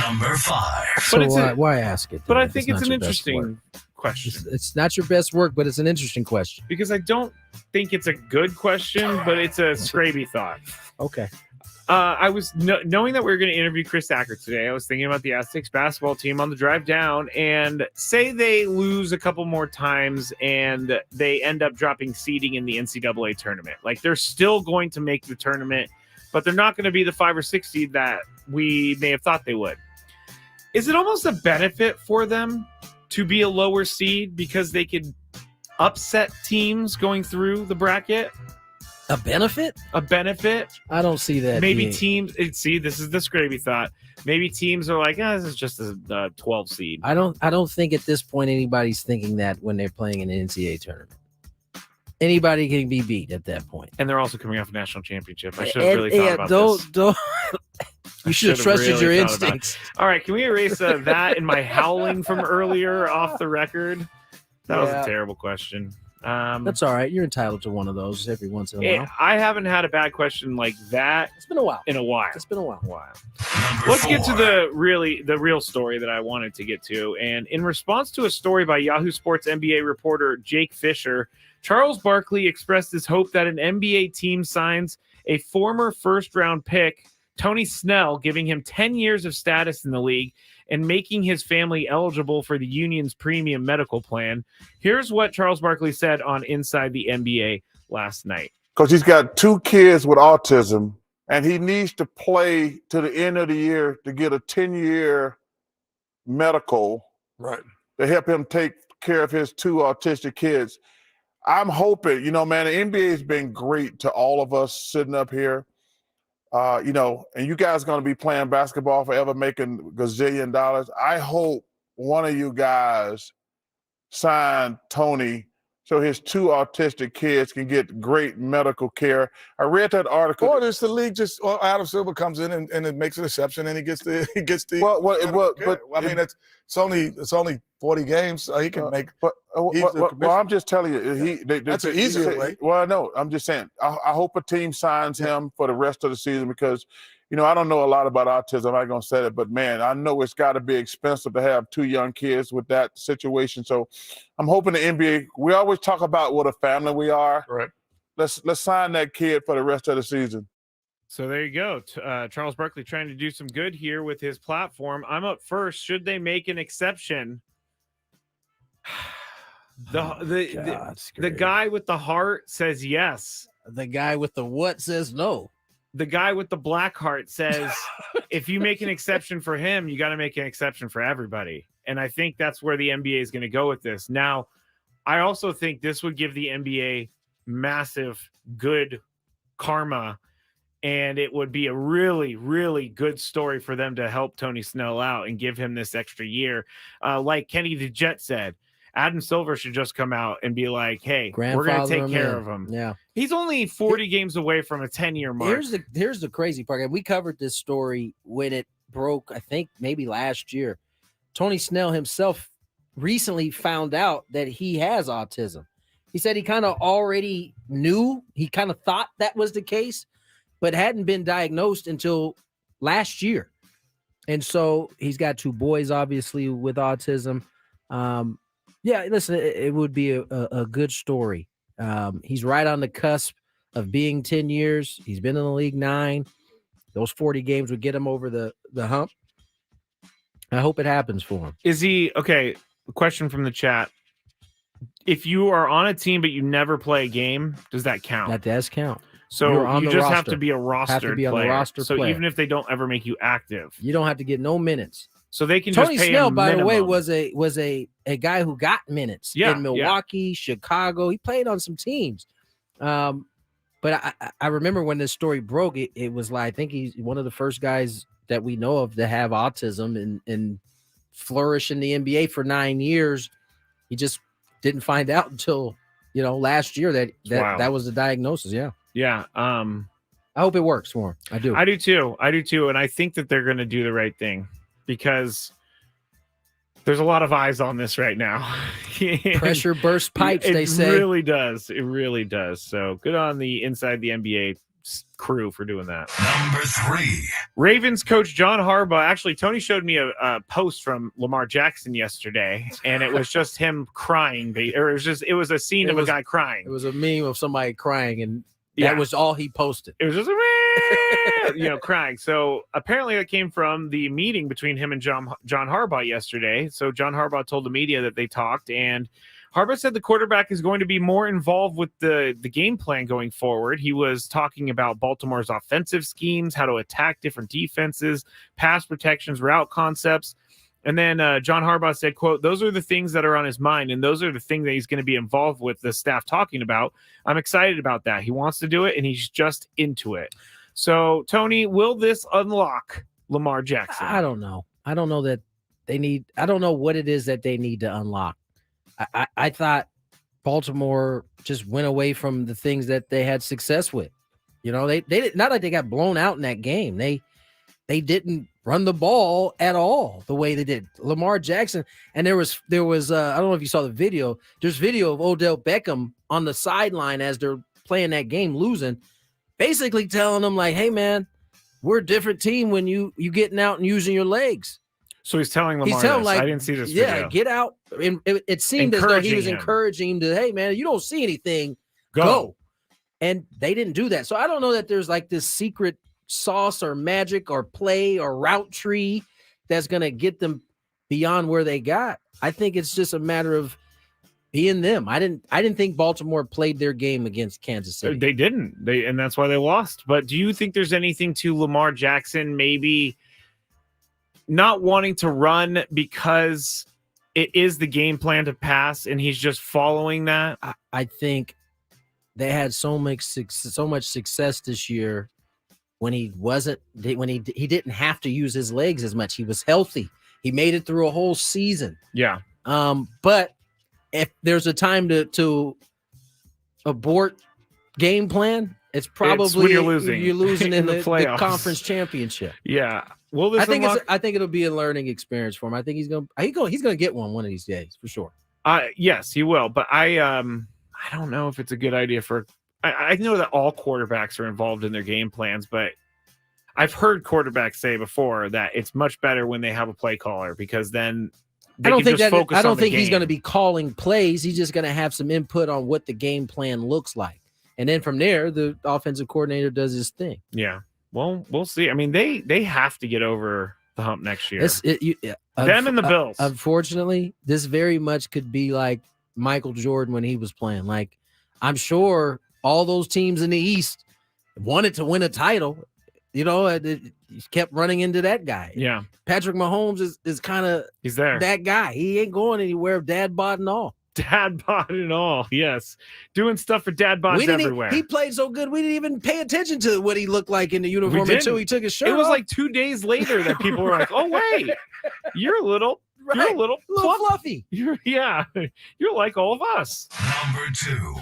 Number 5. So why ask it? But I think it's an interesting question. It's not your best work, but it's an interesting question. Because I don't think it's a good question, but it's a Skraby thought. Okay. I was knowing that we were going to interview Chris Acker today. I was thinking about the Aztecs basketball team on the drive down, and say they lose a couple more times and they end up dropping seeding in the NCAA tournament. Like, they're still going to make the tournament, but they're not going to be the 5 or 6 seed that we may have thought they would. Is it almost a benefit for them to be a lower seed because they could upset teams going through the bracket? A benefit? A benefit? I don't see that. Maybe teams. See, this is the Skraby thought. Maybe teams are like, this is just a 12 seed. I don't think at this point anybody's thinking that when they're playing an NCAA tournament. Anybody can be beat at that point. And they're also coming off a national championship. I should have really thought about this. Don't. You should have trusted your instincts. All right, can we erase that and my howling from earlier off the record? That was a terrible question. That's all right. You're entitled to one of those every once in a while. I haven't had a bad question like that. It's been a while. In a while. It's been a while. Let's get to the real story that I wanted to get to. And in response to a story by Yahoo Sports NBA reporter Jake Fisher, Charles Barkley expressed his hope that an NBA team signs a former first-round pick, Tony Snell, giving him 10 years of status in the league and making his family eligible for the union's premium medical plan. Here's what Charles Barkley said on Inside the NBA last night. Because he's got 2 kids with autism, and he needs to play to the end of the year to get a 10-year medical to help him take care of his 2 autistic kids. I'm hoping, man, the NBA has been great to all of us sitting up here. And you guys are going to be playing basketball forever, making gazillion dollars. I hope one of you guys sign Tony so his 2 autistic kids can get great medical care. I read that article. Or just the league Adam Silver comes in and it makes an exception and he gets the it's only 40 games, so he can make. I'm just telling you, that's an easier way. Well, no, I'm just saying. I hope a team signs him for the rest of the season because, I don't know a lot about autism. I'm not gonna say it, but man, I know it's got to be expensive to have 2 young kids with that situation. So, I'm hoping the NBA. We always talk about what a family we are. Right. Let's sign that kid for the rest of the season. So there you go. Charles Barkley trying to do some good here with his platform. I'm up first. Should they make an exception? The guy with the heart says yes. The guy with the what says no. The guy with the black heart says, if you make an exception for him, you got to make an exception for everybody. And I think that's where the NBA is going to go with this. Now, I also think this would give the NBA massive good karma, and it would be a really, really good story for them to help Tony Snell out and give him this extra year. Like Kenny the Jet said, Adam Silver should just come out and be like, hey, we're going to take care of him. Yeah. He's only 40 games away from a 10-year mark. Here's the crazy part. And we covered this story when it broke, I think maybe last year. Tony Snell himself recently found out that he has autism. He said he kind of already knew, he kind of thought that was the case, but hadn't been diagnosed until last year. And so he's got 2 boys, obviously, with autism. Yeah, listen, it would be a good story. He's right on the cusp of being 10 years. He's been in the league 9. Those 40 games would get him over the hump. I hope it happens for him. Is he okay? Question from the chat. If you are on a team but you never play a game, does that count? That does count. So you just have to be a roster player. So player. even if they don't ever make you active, you don't have to get no minutes. So they can Tony just pay Snell, him by the way, minimum. was a guy who got minutes in Milwaukee, Chicago. He played on some teams. But I remember when this story broke, it was like, I think he's one of the first guys that we know of to have autism and flourish in the NBA for 9 years. He just didn't find out until, last year that was the diagnosis. Yeah. Yeah. I hope it works for him. I do. I do too. And I think that they're going to do the right thing because there's a lot of eyes on this right now. Pressure burst pipes, they say. It really does. It really does. So good on the Inside the NBA crew for doing that. Number 3. Ravens coach John Harbaugh. Actually, Tony showed me a post from Lamar Jackson yesterday, and it was just him crying. Or it was a scene of a guy crying. It was a meme of somebody crying, and that was all he posted. It was just crying. So apparently that came from the meeting between him and John Harbaugh yesterday. So John Harbaugh told the media that they talked, and Harbaugh said the quarterback is going to be more involved with the game plan going forward. He was talking about Baltimore's offensive schemes, how to attack different defenses, pass protections, route concepts. And then John Harbaugh said, quote, those are the things that are on his mind, and those are the things that he's going to be involved with the staff talking about. I'm excited about that. He wants to do it, and he's just into it. So, Tony, will this unlock Lamar Jackson? I don't know. I don't know that they need – I don't know what it is that they need to unlock. I thought Baltimore just went away from the things that they had success with. They did not like they got blown out in that game. They didn't run the ball at all the way they did. Lamar Jackson, and there was I don't know if you saw the video. There's video of Odell Beckham on the sideline as they're playing that game, losing, basically telling them like, "Hey man, we're a different team when you getting out and using your legs." So he's telling Lamar this. I didn't see this video. Yeah, get out. And it seemed as though he was encouraging him to, hey, man, you don't see anything, go. And they didn't do that. So I don't know that there's like this secret sauce or magic or play or route tree that's going to get them beyond where they got. I think it's just a matter of being them. I didn't think Baltimore played their game against Kansas City. They didn't. And that's why they lost. But do you think there's anything to Lamar Jackson maybe not wanting to run because it is the game plan to pass and he's just following that? I think they had so much success this year when he didn't have to use his legs as much. He was healthy. He made it through a whole season. Yeah. But if there's a time to abort game plan, it's probably when you're losing in the playoffs. The conference championship. Yeah. Well, I think it'll be a learning experience for him. I think he's gonna get one of these days for sure. Yes, he will. But I don't know if it's a good idea for. I know that all quarterbacks are involved in their game plans, but I've heard quarterbacks say before that it's much better when they have a play caller because then I don't think he's going to be calling plays. He's just going to have some input on what the game plan looks like, and then from there, the offensive coordinator does his thing. Yeah. Well, we'll see. I mean, they have to get over the hump next year. Them and the Bills. Unfortunately, this very much could be like Michael Jordan when he was playing. Like, I'm sure all those teams in the East wanted to win a title. You know, he kept running into that guy. Yeah. Patrick Mahomes is kind of He's there. that guy. He ain't going anywhere, dad bod and all. Dad bod and all. Yes. Doing stuff for dad bods everywhere. He played so good, we didn't even pay attention to what he looked like in the uniform until he took his shirt off. It was like 2 days later that people were like, oh, wait, you're a little fluffy. You're like all of us. Number 2.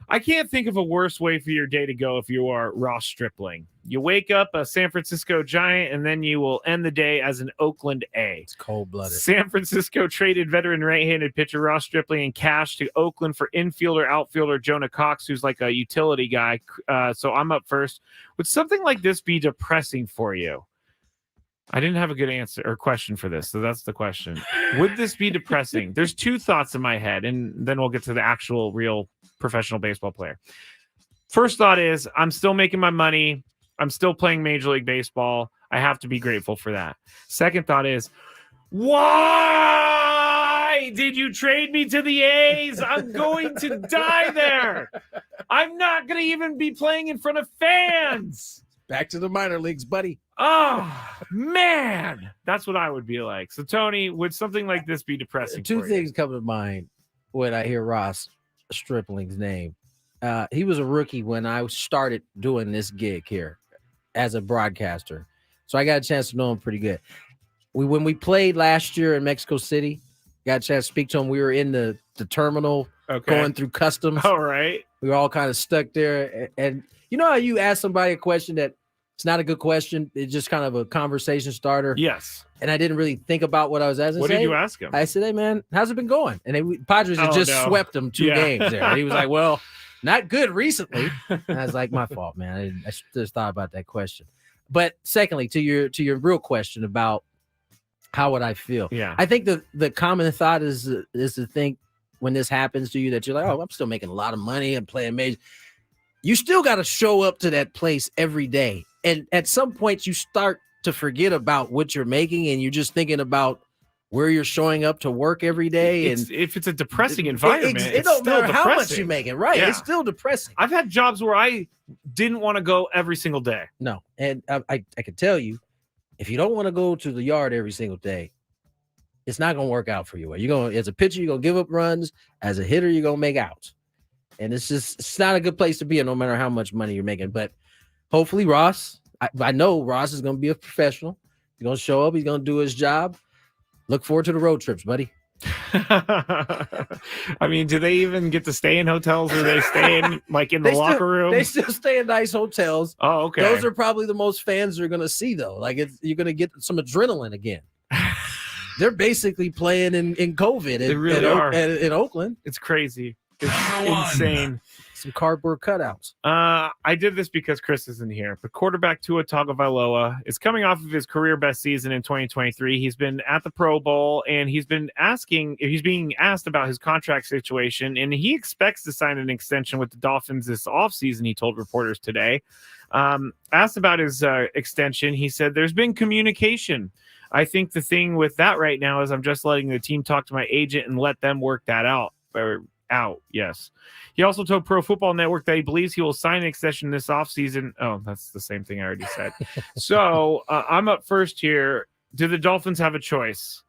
I can't think of a worse way for your day to go if you are Ross Stripling. You wake up a San Francisco Giant, and then you will end the day as an Oakland A. It's cold-blooded. San Francisco traded veteran right-handed pitcher Ross Stripling in cash to Oakland for outfielder Jonah Cox, who's like a utility guy. So I'm up first. Would something like this be depressing for you? I didn't have a good answer or question for this, so that's the question. Would this be depressing? There's 2 thoughts in my head, and then we'll get to the actual real professional baseball player. First thought is, I'm still making my money. I'm still playing Major League Baseball. I have to be grateful for that. Second thought is, why did you trade me to the A's? I'm going to die there. I'm not going to even be playing in front of fans. Back to the minor leagues, buddy. Oh, man. That's what I would be like. So, Tony, would something like this be depressing? 2 things come to mind when I hear Ross Stripling's name. He was a rookie when I started doing this gig here as a broadcaster. So I got a chance to know him pretty good. When we played last year in Mexico City, got a chance to speak to him. We were in the terminal going through customs. All right. We were all kind of stuck there. And you know how you ask somebody a question that it's not a good question? It's just kind of a conversation starter. Yes. And I didn't really think about what I was asking. What did you ask him? I said, hey, man, how's it been going? And Padres had just swept them 2 games there. And he was like, well, not good recently. And I was like, my fault, man. I just thought about that question. But secondly, to your real question about how would I feel? Yeah. I think the common thought is to think when this happens to you that you're like, oh, I'm still making a lot of money and playing major. You still got to show up to that place every day. And at some point you start to forget about what you're making and you're just thinking about where you're showing up to work every day. And if it's a depressing environment, it don't matter how much you're making, right? Yeah. It's still depressing. I've had jobs where I didn't want to go every single day. No. And I can tell you, if you don't want to go to the yard every single day, it's not going to work out for you. You're going, as a pitcher, you're going to give up runs. As a hitter, you're going to make outs. And it's not a good place to be in, no matter how much money you're making. But hopefully Ross, I know Ross is going to be a professional. He's going to show up. He's going to do his job. Look forward to the road trips, buddy. I mean, do they even get to stay in hotels, or they stay in like in the locker room? They still stay in nice hotels. Oh, okay. Those are probably the most fans are going to see, though. Like you're going to get some adrenaline again. They're basically playing in COVID. They really are in Oakland. It's crazy. It's insane. Some cardboard cutouts. I did this because Chris isn't here, but quarterback Tua Tagovailoa is coming off of his career best season in 2023. He's been at the Pro Bowl, and he's being asked about his contract situation, and he expects to sign an extension with the Dolphins this offseason, he told reporters today. Asked about his extension, he said, there's been communication. I think the thing with that right now is I'm just letting the team talk to my agent and let them work that out. Yes. He also told Pro Football Network that he believes he will sign an extension this offseason. Oh, that's the same thing I already said. So I'm up first here. Do the Dolphins have a choice?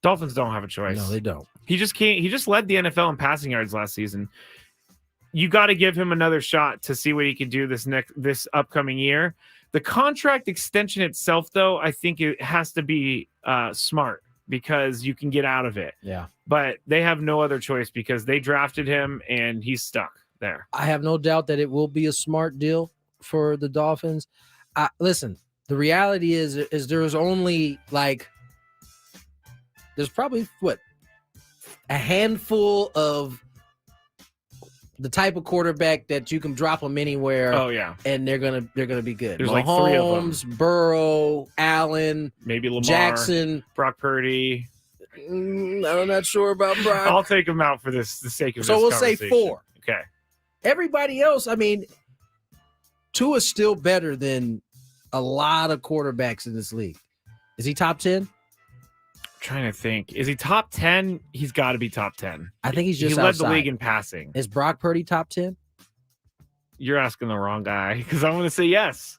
Dolphins don't have a choice. No, they don't. He just can't. He just led the NFL in passing yards last season. You got to give him another shot to see what he can do this upcoming year. The contract extension itself, though, I think it has to be smart, because you can get out of it. Yeah. But they have no other choice because they drafted him and he's stuck there. I have no doubt that it will be a smart deal for the Dolphins. Listen, the reality is there's only there's probably a handful of the type of quarterback that you can drop them anywhere. Oh yeah, and they're gonna be good. There's Mahomes, like 3 of them. Burrow, Allen, maybe Lamar, Jackson, Brock Purdy. I'm not sure about Brock. I'll take them out for the sake of so this we'll say conversation. 4. Okay. Everybody else, I mean, Tua's still better than a lot of quarterbacks in this league. Is he top 10? Trying to think. Is he top 10? He's got to be top 10. I think he's just He led outside. the league in passing. Is Brock Purdy top 10? You're asking the wrong guy, because I'm going to say yes.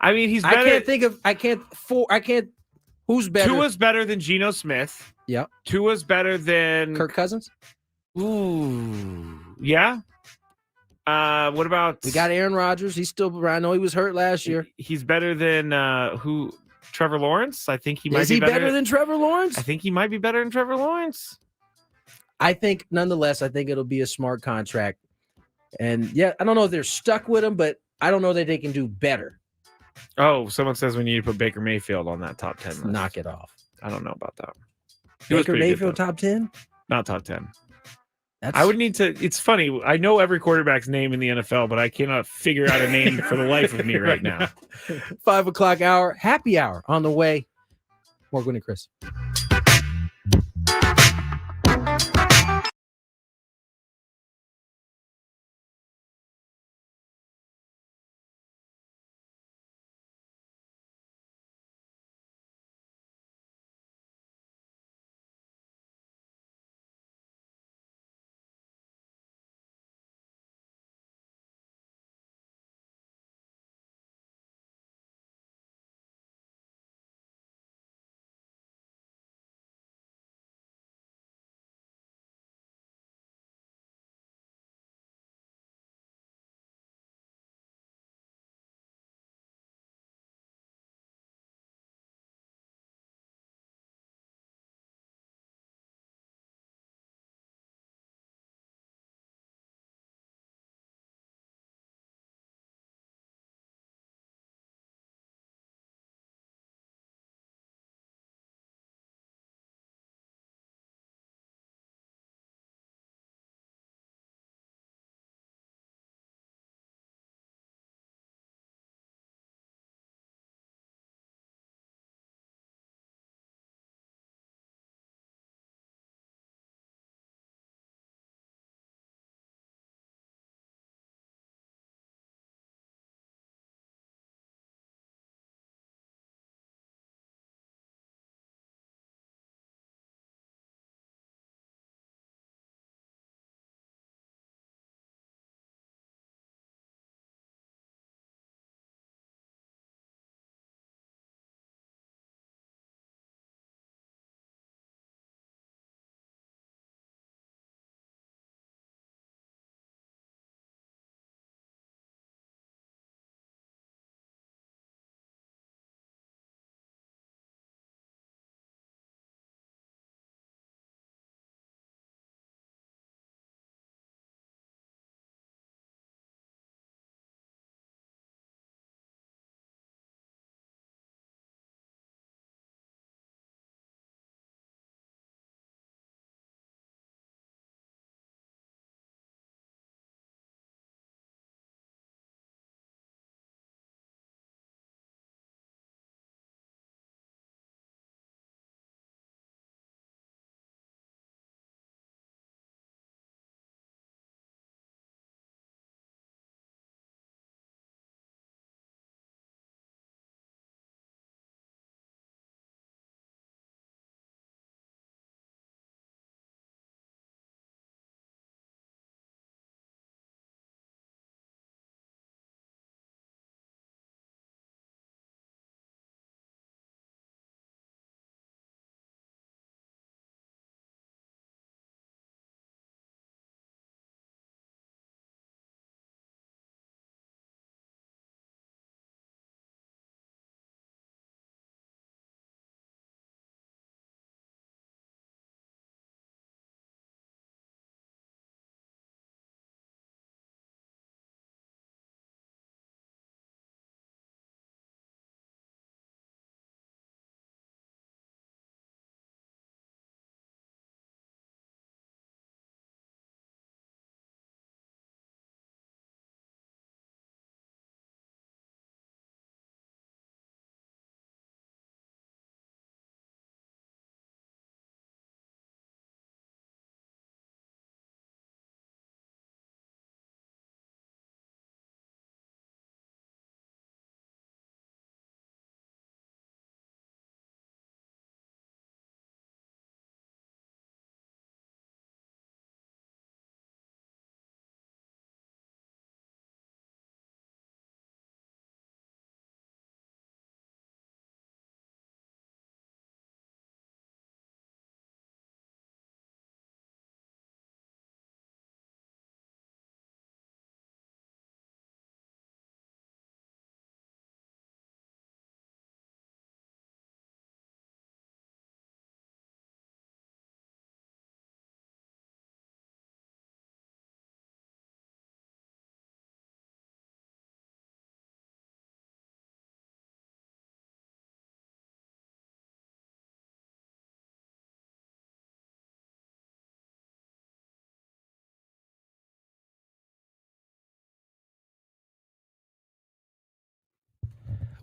I mean, he's I better. can't. Who's better? Tua's better than Geno Smith. Yep. Tua's better than Kirk Cousins. Ooh, yeah. What about? We got Aaron Rodgers. He's still around. I know he was hurt last year. He's better than who? Trevor Lawrence. I think he might Is be he better. better than Trevor Lawrence? I think he might be better than Trevor Lawrence. I think, nonetheless, I think it'll be a smart contract. And yeah, I don't know if they're stuck with him, but I don't know that they can do better. Oh, someone says we need to put Baker Mayfield on that top 10 list. Knock it off. I don't know about that. He was Baker pretty good, Mayfield though. top 10? Not top 10. That's... I would need to. It's funny. I know every quarterback's name in the NFL, but I cannot figure out a name for the life of me right now. 5 o'clock hour, happy hour on the way. More Gwynn and Chris.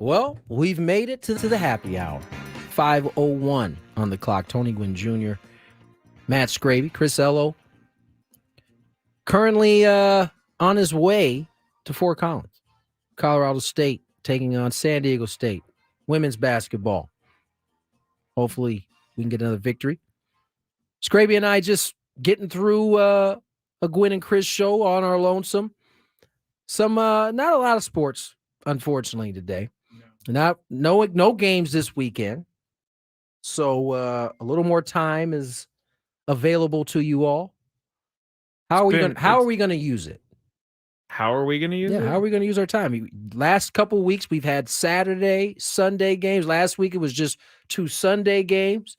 Well, we've made it to the happy hour. 5:01 on the clock. Tony Gwynn Jr., Matt Skraby, Chris Ello, currently on his way to Fort Collins, Colorado State, taking on San Diego State, women's basketball. Hopefully we can get another victory. Skraby and I just getting through a Gwynn and Chris show on our lonesome. Some not a lot of sports, unfortunately, today. No games this weekend. So a little more time is available to you all. How are we going to use it? How are we going to use it? How are we going to use our time? Last couple of weeks, we've had Saturday, Sunday games. Last week, it was just 2 Sunday games.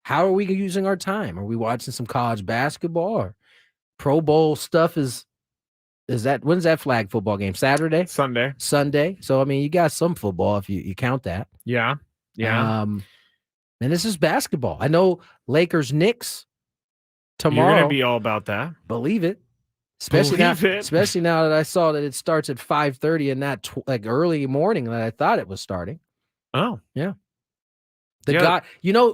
How are we using our time? Are we watching some college basketball or Pro Bowl stuff? When's that flag football game? Saturday? Sunday. So, I mean, you got some football if you count that. Yeah. And this is basketball. I know Lakers Knicks tomorrow. You're going to be all about that. Believe it. Especially now that I saw that it starts at 5:30 and not like early morning that I thought it was starting. Oh, yeah.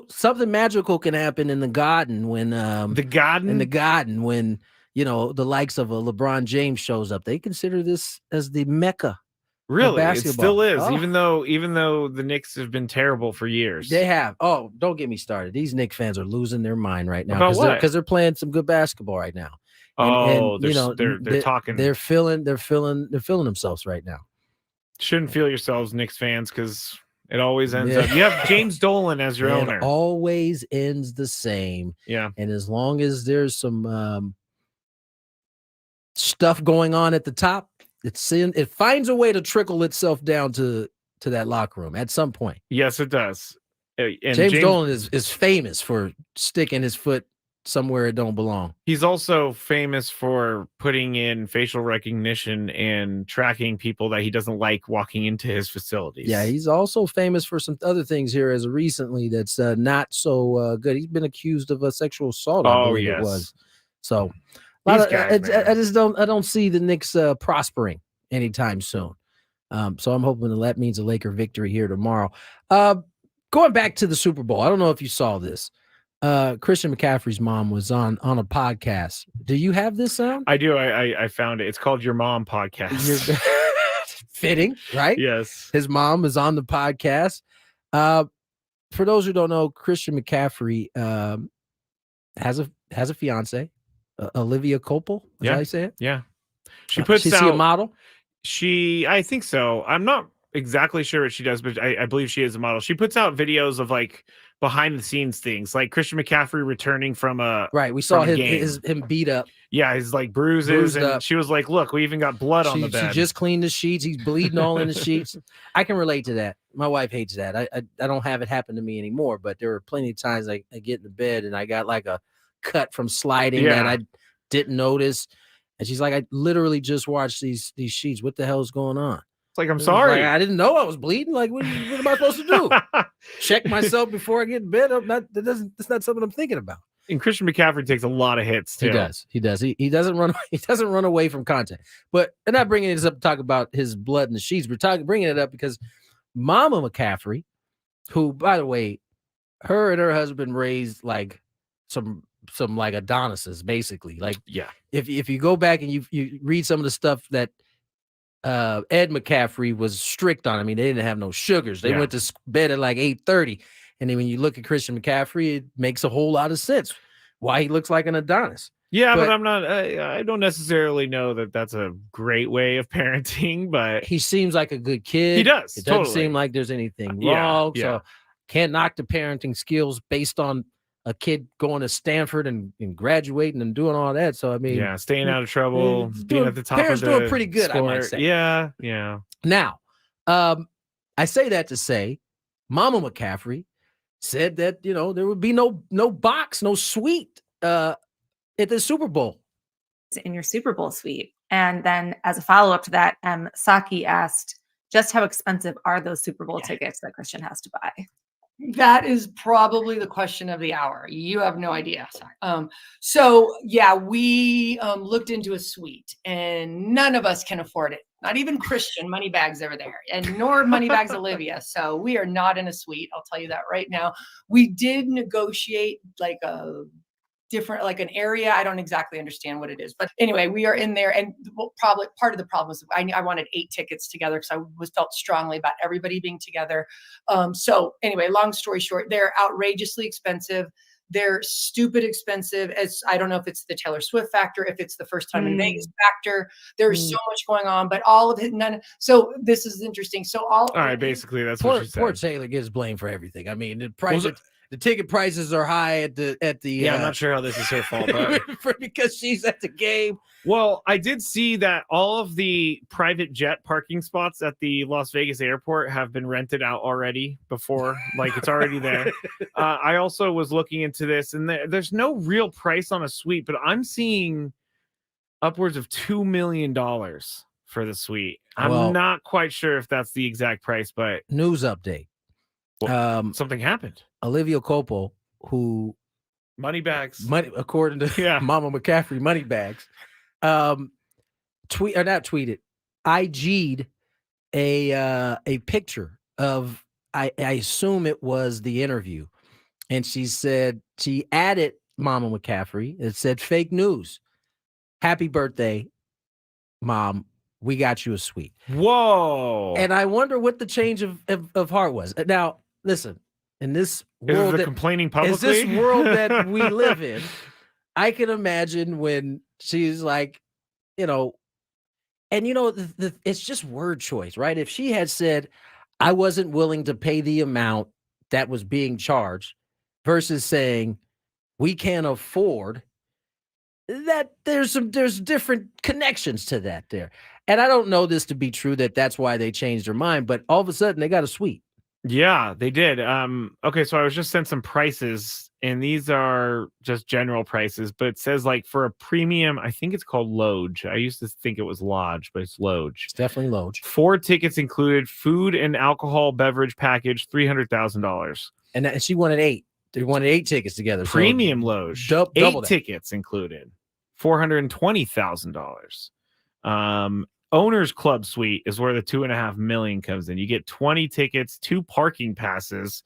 Something magical can happen in the Garden when the Garden when the likes of a LeBron James shows up. They consider this as the Mecca. Really, it basketball. still is. Oh. Even though the Knicks have been terrible for years. They have. Oh, don't get me started. These Knicks fans are losing their mind right now because they're playing some good basketball right now. They're talking. They're feeling themselves right now. Shouldn't feel yourselves, Knicks fans, because it always ends up. You have James Dolan as your owner. It always ends the same. Yeah. And as long as there's some stuff going on at the top, it finds a way to trickle itself down to that locker room at some point. Yes, it does. And James Dolan is famous for sticking his foot somewhere it don't belong. He's also famous for putting in facial recognition and tracking people that he doesn't like walking into his facilities. Yeah, he's also famous for some other things here as of recently that's not so good. He's been accused of a sexual assault. I believe it was. So I don't see the Knicks prospering anytime soon. So I'm hoping that means a Laker victory here tomorrow. Going back to the Super Bowl, I don't know if you saw this. Christian McCaffrey's mom was on a podcast. Do you have this sound? I do. I found it. It's called Your Mom Podcast. Fitting, right? Yes. His mom is on the podcast. For those who don't know, Christian McCaffrey has a fiance, Olivia Copel. Is that how you say it? Yeah. She puts out a model. I think so. I'm not exactly sure what she does, but I believe she is a model. She puts out videos of like behind the scenes things, like Christian McCaffrey returning from a right. We saw him beat up. Yeah, his like bruises, and she was like, "Look, we even got blood on the bed." She just cleaned the sheets. He's bleeding all in the sheets. I can relate to that. My wife hates that. I don't have it happen to me anymore, but there were plenty of times I get in the bed and I got like a cut from sliding that I didn't notice. And she's like, I literally just watched these sheets. What the hell is going on? It's like, I'm sorry. Like, I didn't know I was bleeding. Like, what am I supposed to do? Check myself before I get in bed? That's not something I'm thinking about. And Christian McCaffrey takes a lot of hits too. He does. He doesn't run. He doesn't run away from content. But I'm not bringing this up to talk about his blood in the sheets. We're bringing it up because Mama McCaffrey, who, by the way, her and her husband raised like some like Adonises, basically. Like, yeah. If you go back and you read some of the stuff that Ed McCaffrey was strict on. I mean, they didn't have no sugars. They went to bed at like 8:30. And then when you look at Christian McCaffrey, it makes a whole lot of sense why he looks like an Adonis. Yeah, but I'm not. I don't necessarily know that that's a great way of parenting. But he seems like a good kid. He does. It doesn't seem like there's anything wrong. Yeah. So can't knock the parenting skills based on a kid going to Stanford and graduating and doing all that. So I mean, staying out of trouble, being at the top. Parents of the doing pretty good, score. I might say. Yeah. Now, I say that to say, Mama McCaffrey said that there would be no box, no suite at the Super Bowl. In your Super Bowl suite, and then as a follow up to that, Saki asked, "Just how expensive are those Super Bowl tickets that Christian has to buy?" That is probably the question of the hour. You have no idea. Sorry. So yeah, we looked into a suite, and none of us can afford it. Not even Christian Moneybags over there, and nor Moneybags Olivia. So we are not in a suite. I'll tell you that right now. We did negotiate like a different, like an area. I don't exactly understand what it is, but anyway, we are in there, and probably part of the problem was I wanted 8 tickets together because I felt strongly about everybody being together. So anyway, long story short, they're outrageously expensive. They're stupid expensive. As I don't know if it's the Taylor Swift factor, if it's the first time in Vegas factor. There's so much going on, but all of it, so this is interesting. So all right, basically that's what she said. Poor Taylor gets blamed for everything. I mean, the ticket prices are high at the Yeah, I'm not sure how this is her fault, but because she's at the game. Well, I did see that all of the private jet parking spots at the Las Vegas airport have been rented out already before, like it's already there. I also was looking into this, and there's no real price on a suite, but I'm seeing upwards of $2 million for the suite. I'm not quite sure if that's the exact price, but news update. Something happened. Olivia Copo, who Moneybags, according to Mama McCaffrey, Moneybags, IG'd a picture of I assume it was the interview, and she said she added Mama McCaffrey. It said fake news. Happy birthday, Mom. We got you a suite. Whoa. And I wonder what the change of heart was. Now, listen, in this world, complaining publicly? Is this world that we live in, I can imagine when she's like, and it's just word choice, right? If she had said, I wasn't willing to pay the amount that was being charged versus saying we can't afford that, there's different connections to that there. And I don't know this to be true that's why they changed their mind, but all of a sudden they got a suite. Yeah, they did. Okay, so I was just sent some prices, and these are just general prices, but it says like for a premium, I think it's called Lodge. I used to think it was Lodge, but it's Lodge. It's definitely Lodge. 4 tickets included, food and alcohol beverage package, $300,000. And she wanted 8. They wanted 8 tickets together. Premium Lodge, double 8 that. tickets included, $420,000. Owner's Club Suite is where the $2.5 million comes in. You get 20 tickets, 2 parking passes.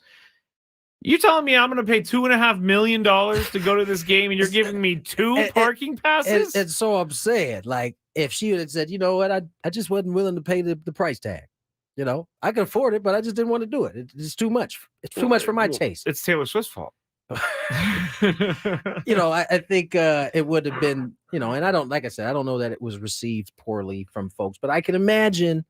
You telling me I'm going to pay $2.5 million to go to this game, and you're giving me 2 parking passes? And so I'm saying, like, if she had said, you know what, I just wasn't willing to pay the price tag. I could afford it, but I just didn't want to do it. It's too much. It's too much for my taste. It's Taylor Swift's fault. I think it would have been, and I don't, like I said, I don't know that it was received poorly from folks, but I can imagine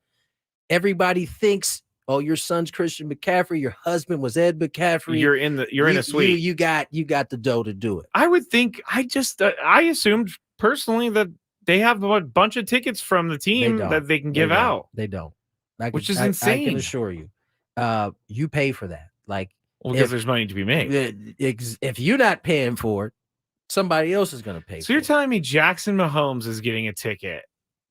everybody thinks, oh, your son's Christian McCaffrey, your husband was Ed McCaffrey. You're in a suite. You got the dough to do it. I would think, I assumed personally that they have a bunch of tickets from the team that they can give out. They don't. Which is insane. I can assure you. You pay for that. Like, because there's money to be made. If you're not paying for it, somebody else is going to pay. So you're telling me Jackson Mahomes is getting a ticket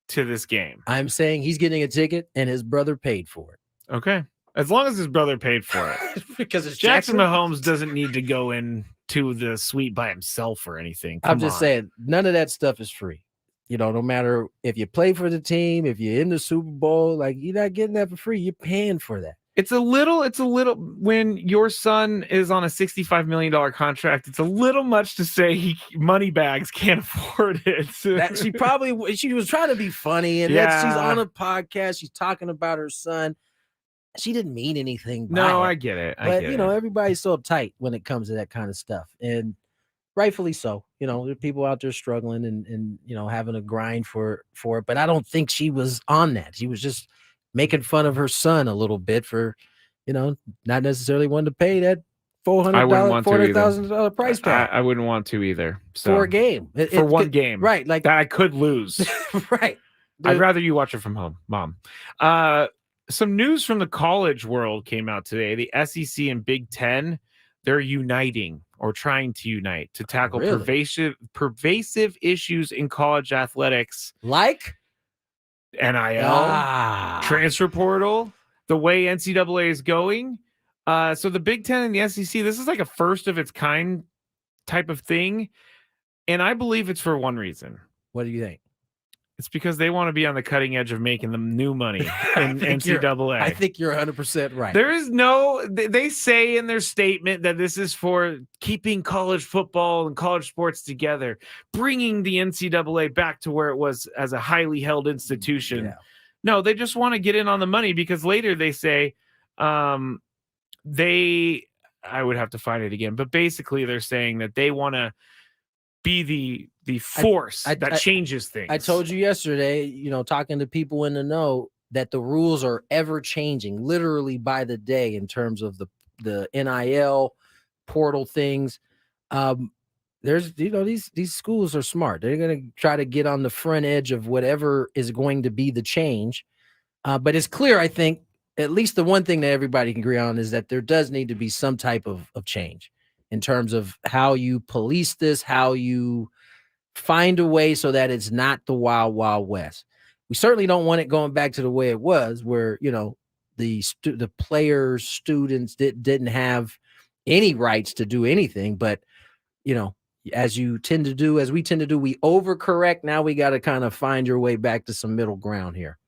to this game? I'm saying he's getting a ticket, and his brother paid for it. Okay, as long as his brother paid for it, because it's Jackson Mahomes doesn't need to go into the suite by himself or anything. I'm just saying, none of that stuff is free. No matter if you play for the team, if you're in the Super Bowl, like, you're not getting that for free. You're paying for that. It's a little when your son is on a $65 million contract, it's a little much to say Moneybags can't afford it. She was trying to be funny, and she's on a podcast. She's talking about her son. She didn't mean anything. No, I get it. But everybody's so uptight when it comes to that kind of stuff. And rightfully so. There are people out there struggling and having a grind for it. But I don't think she was on that. She was just making fun of her son a little bit for, not necessarily wanting to pay that $400,000 price tag. I wouldn't want to either. For a game. For one game. Right. Like that I could lose. Right. I'd rather you watch it from home, Mom. Some news from the college world came out today. The SEC and Big Ten, they're uniting or trying to unite to tackle pervasive issues in college athletics. Like NIL, transfer portal, the way NCAA is going. So the Big Ten and the SEC, this is like a first of its kind type of thing. And I believe it's for one reason. What do you think? It's because they want to be on the cutting edge of making the new money in NCAA. I think you're 100% right. There is they say in their statement that this is for keeping college football and college sports together, bringing the NCAA back to where it was as a highly held institution. Yeah. No, they just want to get in on the money because later they say I would have to find it again, but basically they're saying that they want to be the force that changes things. I told you yesterday, talking to people in the know, that the rules are ever changing, literally by the day, in terms of the NIL portal things. There's these schools are smart. They're going to try to get on the front edge of whatever is going to be the change. But it's clear, I think, at least the one thing that everybody can agree on is that there does need to be some type of change in terms of how you police this, how you find a way so that it's not the wild, wild west. We certainly don't want it going back to the way it was, where, the players, students didn't have any rights to do anything. But, as we tend to do, we overcorrect. Now we got to kind of find your way back to some middle ground here.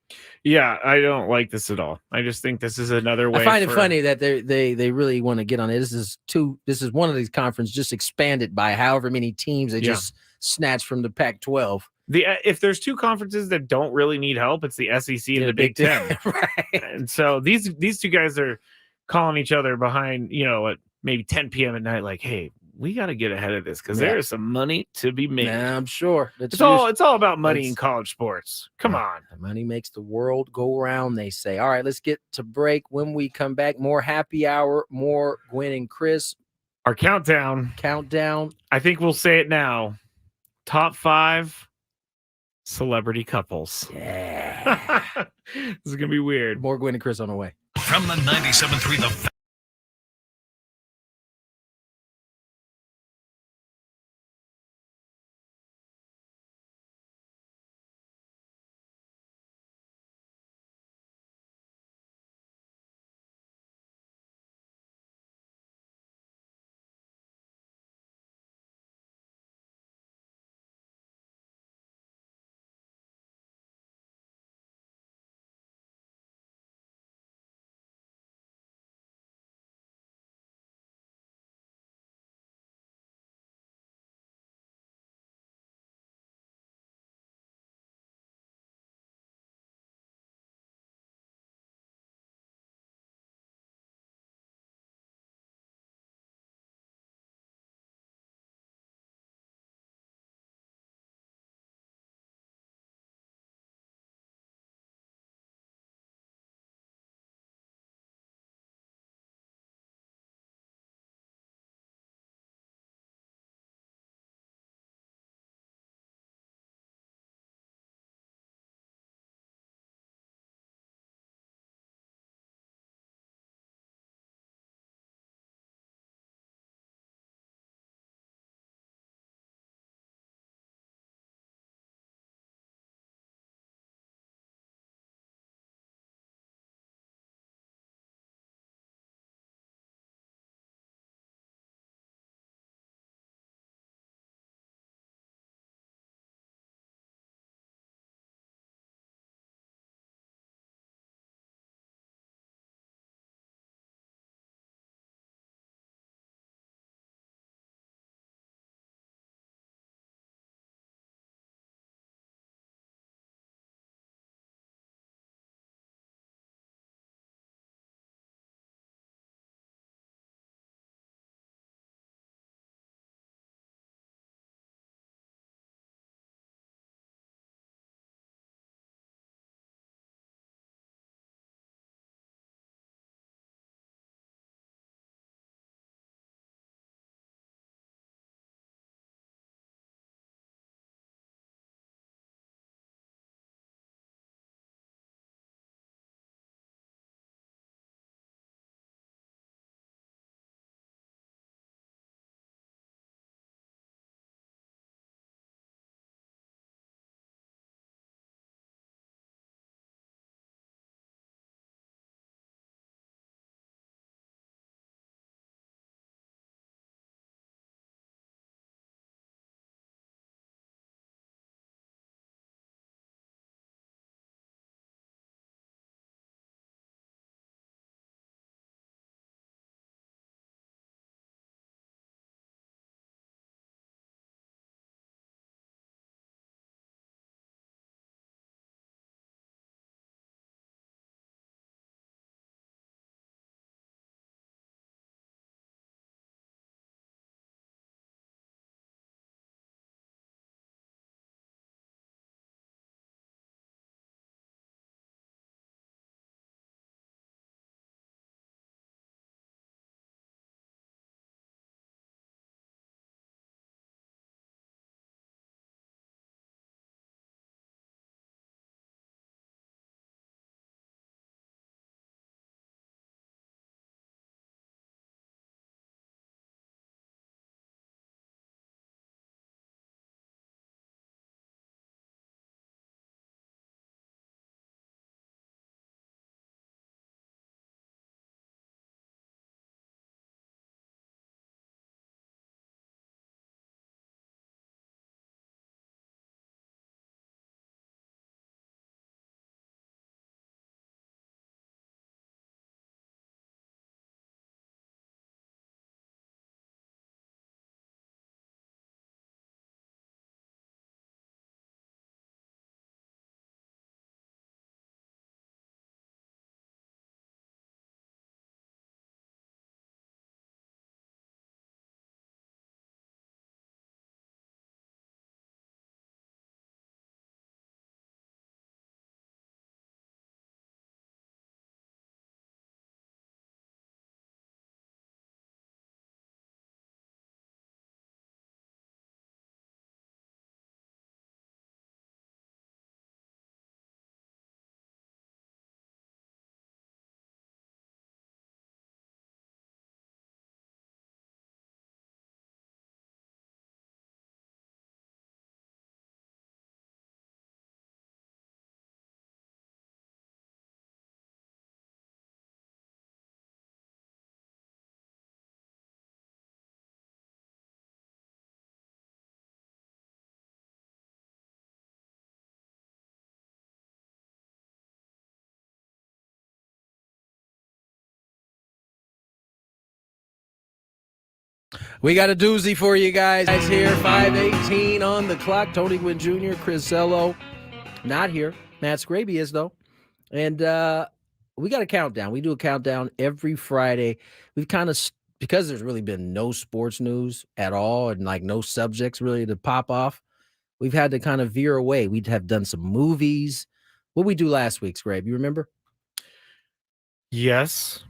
Yeah, I don't like this at all. I just think this is another way. I find it funny that they really want to get on it. This is one of these conferences just expanded by however many teams they just snatched from the Pac-12. If there's two conferences that don't really need help, it's the SEC and the Big Ten. Right. And so these two guys are calling each other behind, at maybe 10 p.m. at night, like, hey, we got to get ahead of this because there is some money to be made. Yeah, I'm sure. It's all about money in college sports. Come on. Money makes the world go round, they say. All right, let's get to break. When we come back, more happy hour, more Gwynn and Chris. Our countdown. I think we'll say it now. Top 5 celebrity couples. Yeah. This is going to be weird. More Gwynn and Chris on the way. From the 97.3 The We got a doozy for you guys here. 5:18 on the clock. Tony Gwynn Jr., Chris Zello, not here. Matt Skraby is, though. And we got a countdown. We do a countdown every Friday. We've kind of, because there's really been no sports news at all and like no subjects really to pop off, we've had to kind of veer away. We'd have done some movies. What we do last week, Skrabe, you remember? Yes.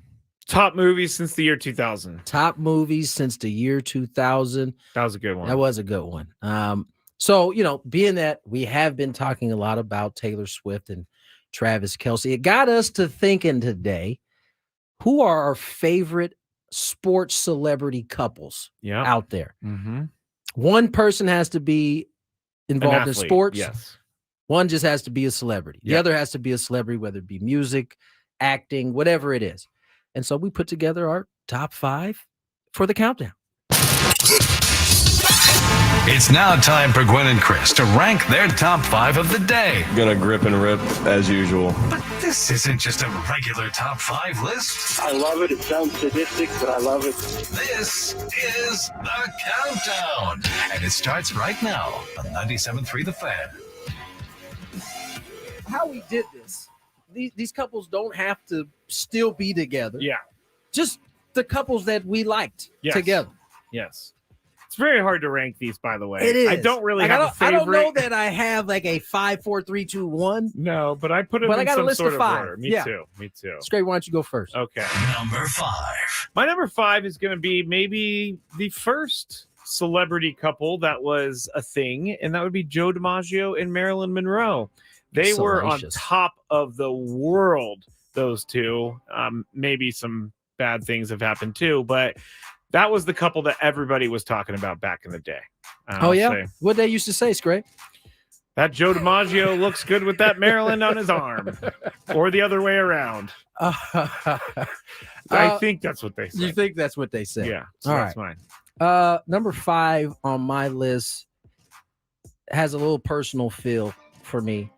Top movies since the year 2000. Top movies since the year 2000. That was a good one. That was a good one. So, being that we have been talking a lot about Taylor Swift and Travis Kelce, it got us to thinking today, who are our favorite sports celebrity couples out there? Mm-hmm. One person has to be involved in sports. Yes. One just has to be a celebrity. The other has to be a celebrity, whether it be music, acting, whatever it is. And so we put together our top 5 for the countdown. It's now time for Gwynn and Chris to rank their top 5 of the day. Gonna grip and rip as usual. But this isn't just a regular top 5 list. I love it. It sounds sadistic, but I love it. This is the countdown. And it starts right now on 97.3 The Fan. How we did this, these couples don't have to still be together. Yeah. Just the couples that we liked together. Yes. It's very hard to rank these, by the way. It is. I don't really have a favorite. I don't know that I have like a 5, 4, 3, 2, 1. No, but I put them But I in got a some list sort of of 5. order. Me too. Scrape, why don't you go first? Okay. Number 5. My number 5 is going to be maybe the first celebrity couple that was a thing, and that would be Joe DiMaggio and Marilyn Monroe. They were on top of the world, those two. Maybe some bad things have happened too, but that was the couple that everybody was talking about back in the day. What they used to say, Scrape? That Joe DiMaggio looks good with that Marilyn on his arm, or the other way around. I think that's what they say. You think that's what they say? Yeah. So All that's right. mine. Number 5 on my list has a little personal feel for me.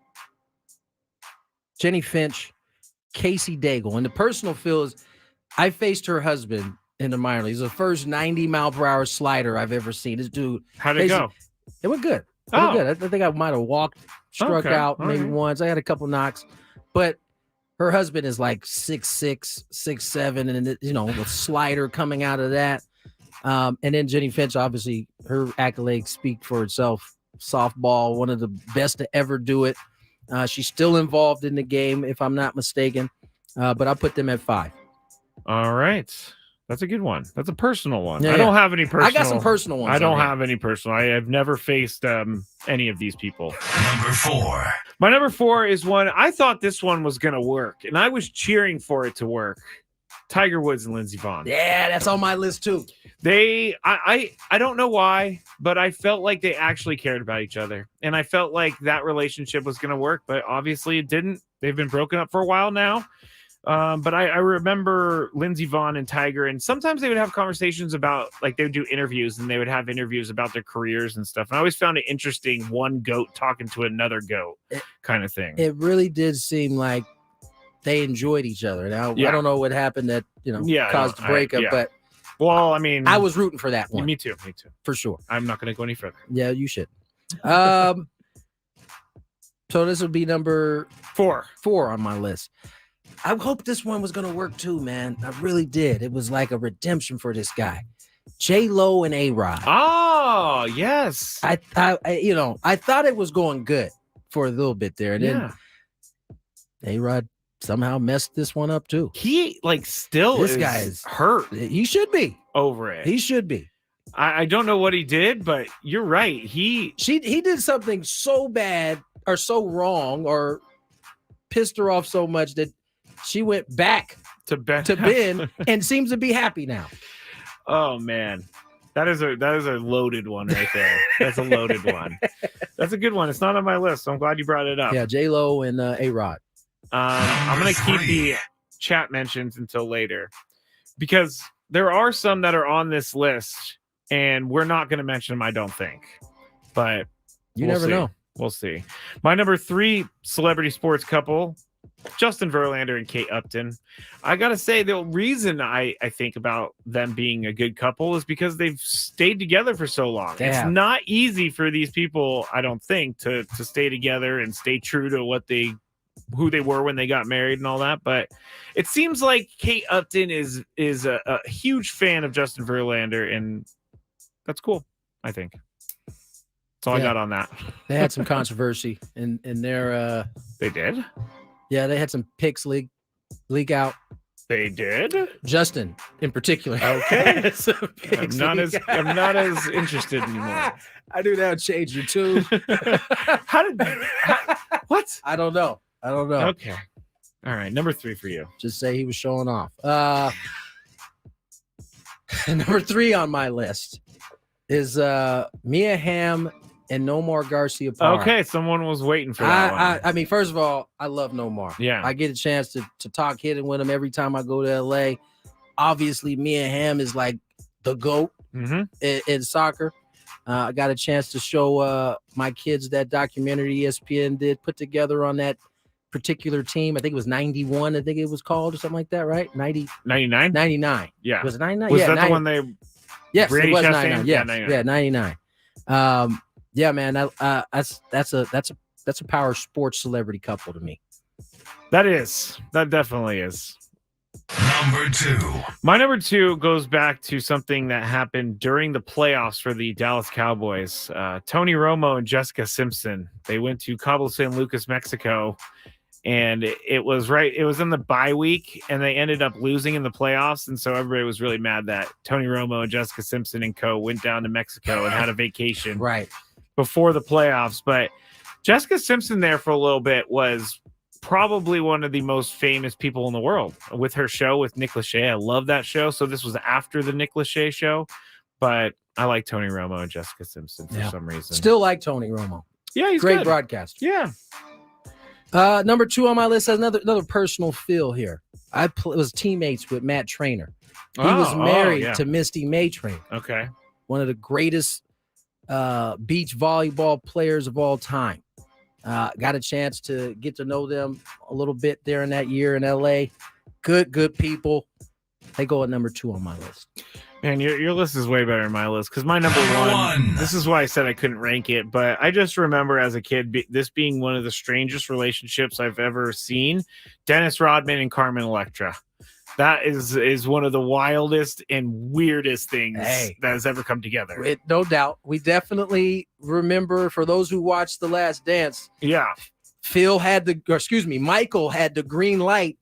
Jenny Finch, Casey Daigle. And the personal feel is I faced her husband in the minor leagues. The first 90-mile-per-hour slider I've ever seen. This dude. How'd it go? It went good. Went good. I think I might have struck out maybe once. I had a couple knocks. But her husband is like 6'6", 6'7", and the slider coming out of that. And then Jenny Finch, obviously, her accolades speak for itself. Softball, one of the best to ever do it. She's still involved in the game, if I'm not mistaken. But I put them at 5. All right. That's a good one. That's a personal one. Yeah, I don't have any personal. I got some personal ones. I don't have any personal. I have never faced any of these people. Number 4. My number 4 is one. I thought this one was going to work, and I was cheering for it to work. Tiger Woods and Lindsey Vonn. Yeah, that's on my list too. I don't know why, but I felt like they actually cared about each other, and I felt like that relationship was going to work, but obviously it didn't. They've been broken up for a while now. But I remember Lindsey Vonn and Tiger, and sometimes they would have conversations about, like, they would do interviews, and they would have interviews about their careers and stuff. And I always found it interesting, one goat talking to another goat kind of thing. It really did seem like they enjoyed each other. Now, I don't know what happened that, caused the breakup, but well, I mean, I was rooting for that one. Me too. For sure. I'm not going to go any further. Yeah, you should. So this would be number 4 on my list. I hope this one was going to work too, man. I really did. It was like a redemption for this guy. J-Lo and A-Rod. Oh, yes. I thought it was going good for a little bit there. And then A-Rod somehow messed this one up too. He this guy is hurt. He should be over it. He should be. I don't know what he did, but you're right. He did something so bad or so wrong or pissed her off so much that she went back to Ben and seems to be happy now. Oh man. That is a loaded one right there. That's a loaded one. That's a good one. It's not on my list, so I'm glad you brought it up. Yeah, J-Lo and A-Rod. I'm going to keep the chat mentions until later because there are some that are on this list and we're not going to mention them, I don't think. But you never know. We'll see. My number 3 celebrity sports couple Justin Verlander and Kate Upton. I gotta say, the reason I think about them being a good couple is because they've stayed together for so long. They It's have. not easy for these people, I don't think, to stay together and stay true to who they were when they got married and all that. But it seems like Kate Upton is a huge fan of Justin Verlander, and that's cool, I think. That's all I got on that. They had some controversy in their They did? Yeah, they had some pics leak out. They did? Justin in particular. Okay. Some pics I'm leak out. not as interested anymore. I do now change your tune. What? I don't know. Okay. All right. Number 3 for you. Just say he was showing off. Number 3 on my list is Mia Hamm and Nomar Garcia Parra. Okay, someone was waiting for that one. I mean, first of all, I love Nomar. Yeah. I get a chance to talk hitting with him every time I go to LA. Obviously, Mia Hamm is like the GOAT in soccer. I got a chance to show my kids that documentary ESPN did put together on that particular team. I think it was 91, I think it was called, or something like that, right? 99? 99. Yeah. Was it 99? Was Yeah, that 90. the one they... Yes, Brady it was Chastain? 99. Yes. Yeah, 99. Yeah, 99. Yeah, man, that's a power sports celebrity couple to me. That definitely is. Number 2. My number 2 goes back to something that happened during the playoffs for the Dallas Cowboys. Tony Romo and Jessica Simpson. They went to Cabo San Lucas, Mexico, and it was in the bye week, and they ended up losing in the playoffs, and so everybody was really mad that Tony Romo and Jessica Simpson and co went down to Mexico and had a vacation before the playoffs. But Jessica Simpson there for a little bit was probably one of the most famous people in the world with her show with Nick Lachey. I love that show. So this was after the Nick Lachey show, but I like Tony Romo and Jessica Simpson for some reason. Still like Tony Romo. Yeah, he's great good. broadcaster. Yeah. Number 2 on my list has another personal feel here. I was teammates with Matt Trainer. He was married to Misty May Trainer. Okay. One of the greatest beach volleyball players of all time. Got a chance to get to know them a little bit there in that year in LA. Good people. They go at number 2 on my list. Man, your list is way better than my list, because my number one, this is why I said I couldn't rank it, but I just remember as a kid this being one of the strangest relationships I've ever seen. Dennis Rodman and Carmen Electra. That is one of the wildest and weirdest things that has ever come together. No doubt. We definitely remember, for those who watched The Last Dance. Yeah. Michael had the green light.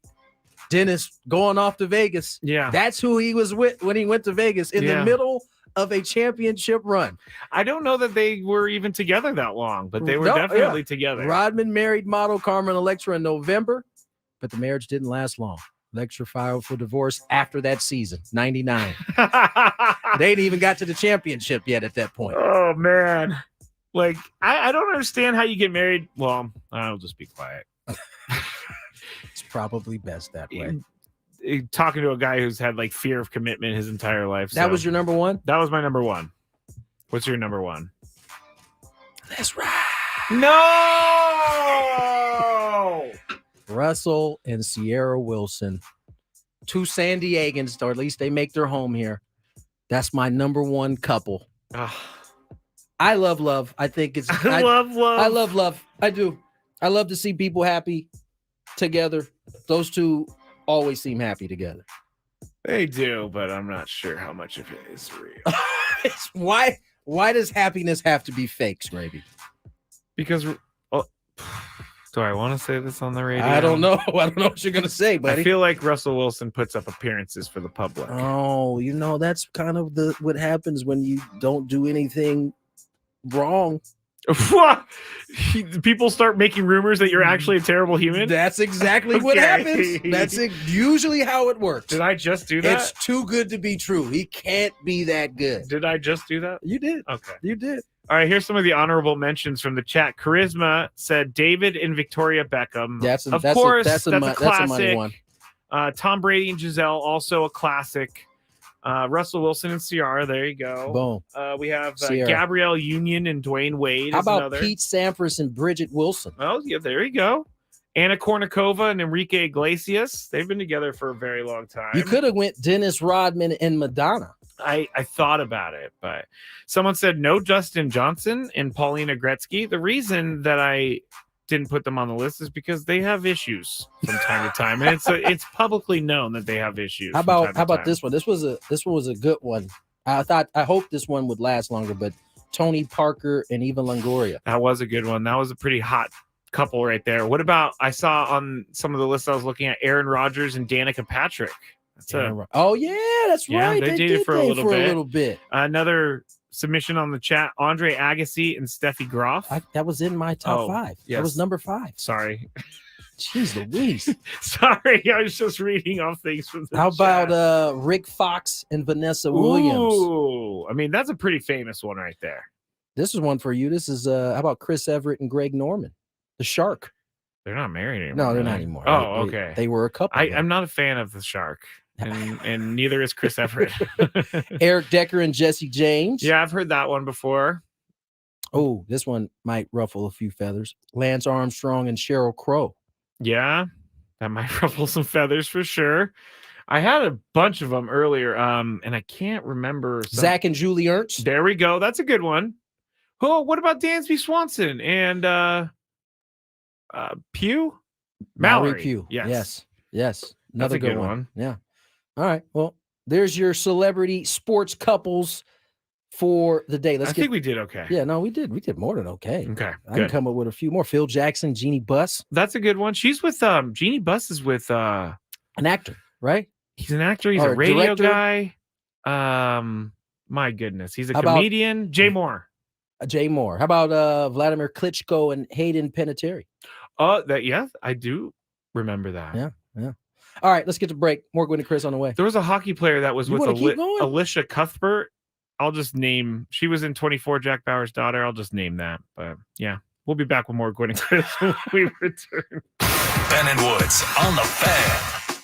Dennis going off to Vegas. Yeah. That's who he was with when he went to Vegas in the middle of a championship run. I don't know that they were even together that long, but they were definitely together. Rodman married model Carmen Electra in November, but the marriage didn't last long. Electra filed for divorce after that season, 99. They ain't even got to the championship yet at that point. Oh, man. Like, I don't understand how you get married. Well, I'll just be quiet. It's probably best that way. Talking to a guy who's had like fear of commitment his entire life. That was your number 1? That was my number 1. What's your number 1? That's right. No! Russell and Sierra Wilson, 2 San Diegans, or at least they make their home here. That's my number 1 couple. I love love. I think it's I love love. I do. I love to see people happy together. Those two always seem happy together. They do, but I'm not sure how much of it is real. Why does happiness have to be fake, Skraby? Because do I want to say this on the radio? I don't know. I don't know what you're gonna say, buddy. I feel like Russell Wilson puts up appearances for the public. Oh, that's kind of what happens when you don't do anything wrong. People start making rumors that you're actually a terrible human. That's exactly what happens. That's usually how it works. Did I just do that? It's too good to be true. He can't be that good. Did I just do that? You did. Okay. You did. All right, here's some of the honorable mentions from the chat. Charisma said David and Victoria Beckham. That's a classic. money one. Tom Brady and Giselle, also a classic. Russell Wilson and Ciara, there you go. Boom. We have Ciara. Gabrielle Union and Dwayne Wade. How about another. Pete Sampras and Bridget Wilson? Oh, yeah, there you go. Anna Kournikova and Enrique Iglesias. They've been together for a very long time. You could have went Dennis Rodman and Madonna. I thought about it, but someone said no Justin Johnson and Paulina Gretzky. The reason that I didn't put them on the list is because they have issues from time to time, and it's publicly known that they have issues. How about this one? This one was a good one. I hope this one would last longer, but Tony Parker and Eva Longoria. That was a good one. That was a pretty hot couple right there. What about, I saw on some of the lists I was looking at, Aaron Rodgers and Danica Patrick. That's right. They dated for a little bit. Another submission on the chat: Andre Agassi and Steffi Graf. That was in my top 5. Yes. That was number 5. Sorry. Jeez Louise. Sorry, I was just reading off things from the How chat. about Rick Fox and Vanessa Williams? Ooh, I mean, that's a pretty famous one right there. This is one for you. This is how about Chris Everett and Greg Norman, the Shark? They're not married anymore. No, they're not anymore. Oh, okay. They were a couple. I'm not a fan of the Shark, and neither is Chris Everett. Eric Decker and Jesse James. Yeah, I've heard that one before. Oh, this one might ruffle a few feathers. Lance Armstrong and Sheryl Crow. Yeah, that might ruffle some feathers for sure. I had a bunch of them earlier, and I can't remember. Zach and Julie Ernst. There we go. That's a good one. Oh, what about Dansby Swanson and Pugh? Mallory Pugh. Yes. Another a good one. one. Yeah. All right. Well, there's your celebrity sports couples for the day. I think we did okay. Yeah, no, we did. We did more than okay. Okay. I can come up with a few more. Phil Jackson, Jeannie Buss. That's a good one. She's with Jeannie Buss is with an actor, right? He's an actor. He's Or a radio director. guy. My goodness, he's a How about- comedian. Jay Moore. Jay Moore. How about Vladimir Klitschko and Hayden Panettiere? I do remember that. Yeah. All right, let's get to break. More Gwynn and Chris on the way. There was a hockey player that was You with wanna keep going? Alicia Cuthbert. I'll just name. She was in 24, Jack Bauer's daughter. I'll just name that. But yeah, we'll be back with more Gwynn and Chris when we return. Ben and Woods on the Fan.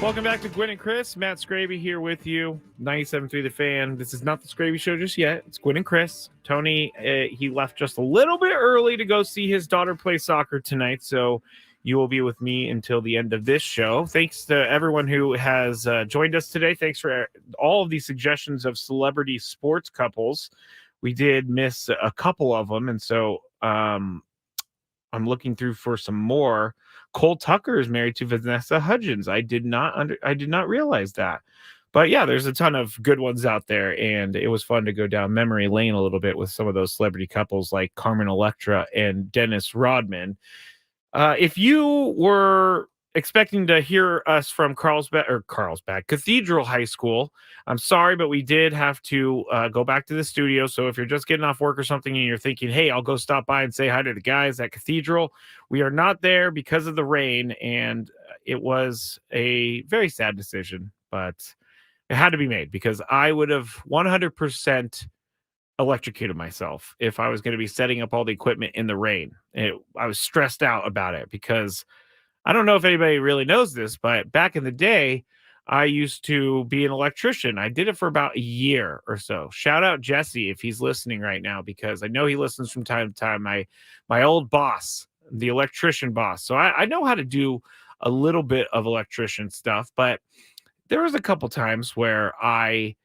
Welcome back to Gwynn and Chris. Matt Skraby here with you. 97.3 The Fan. This is not the Skraby Show just yet. It's Gwynn and Chris. Tony, he left just a little bit early to go see his daughter play soccer tonight, so you will be with me until the end of this show. Thanks to everyone who has joined us today. Thanks for all of these suggestions of celebrity sports couples. We did miss a couple of them, and so I'm looking through for some more. Cole Tucker is married to Vanessa Hudgens. I did not realize that. But yeah, there's a ton of good ones out there, and it was fun to go down memory lane a little bit with some of those celebrity couples like Carmen Electra and Dennis Rodman. If you were expecting to hear us from Carlsbad Cathedral High School, I'm sorry, but we did have to go back to the studio. So if you're just getting off work or something and you're thinking, hey, I'll go stop by and say hi to the guys at Cathedral, we are not there because of the rain, and it was a very sad decision, but it had to be made because I would have 100% electrocuted myself if I was going to be setting up all the equipment in the rain. I was stressed out about it because I don't know if anybody really knows this, but back in the day, I used to be an electrician. I did it for about a year or so. Shout out Jesse if he's listening right now, because I know he listens from time to time. My old boss, the electrician boss. So I know how to do a little bit of electrician stuff, but there was a couple times where I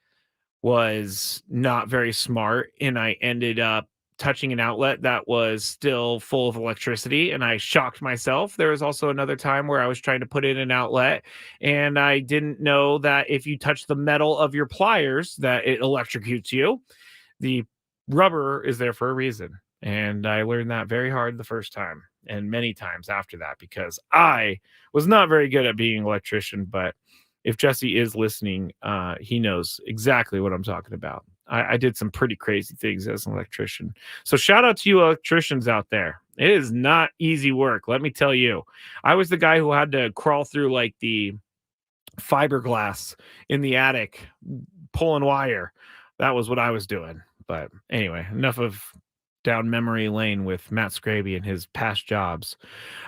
was not very smart and I ended up touching an outlet that was still full of electricity, and I shocked myself. There was also another time where I was trying to put in an outlet and I didn't know that if you touch the metal of your pliers that it electrocutes you. The rubber is there for a reason, and I learned that very hard the first time and many times after that because I was not very good at being an electrician. But if Jesse is listening, he knows exactly what I'm talking about. I did some pretty crazy things as an electrician. So shout out to you electricians out there. It is not easy work, let me tell you. I was the guy who had to crawl through like the fiberglass in the attic, pulling wire. That was what I was doing. But anyway, enough of down memory lane with Matt Skraby and his past jobs.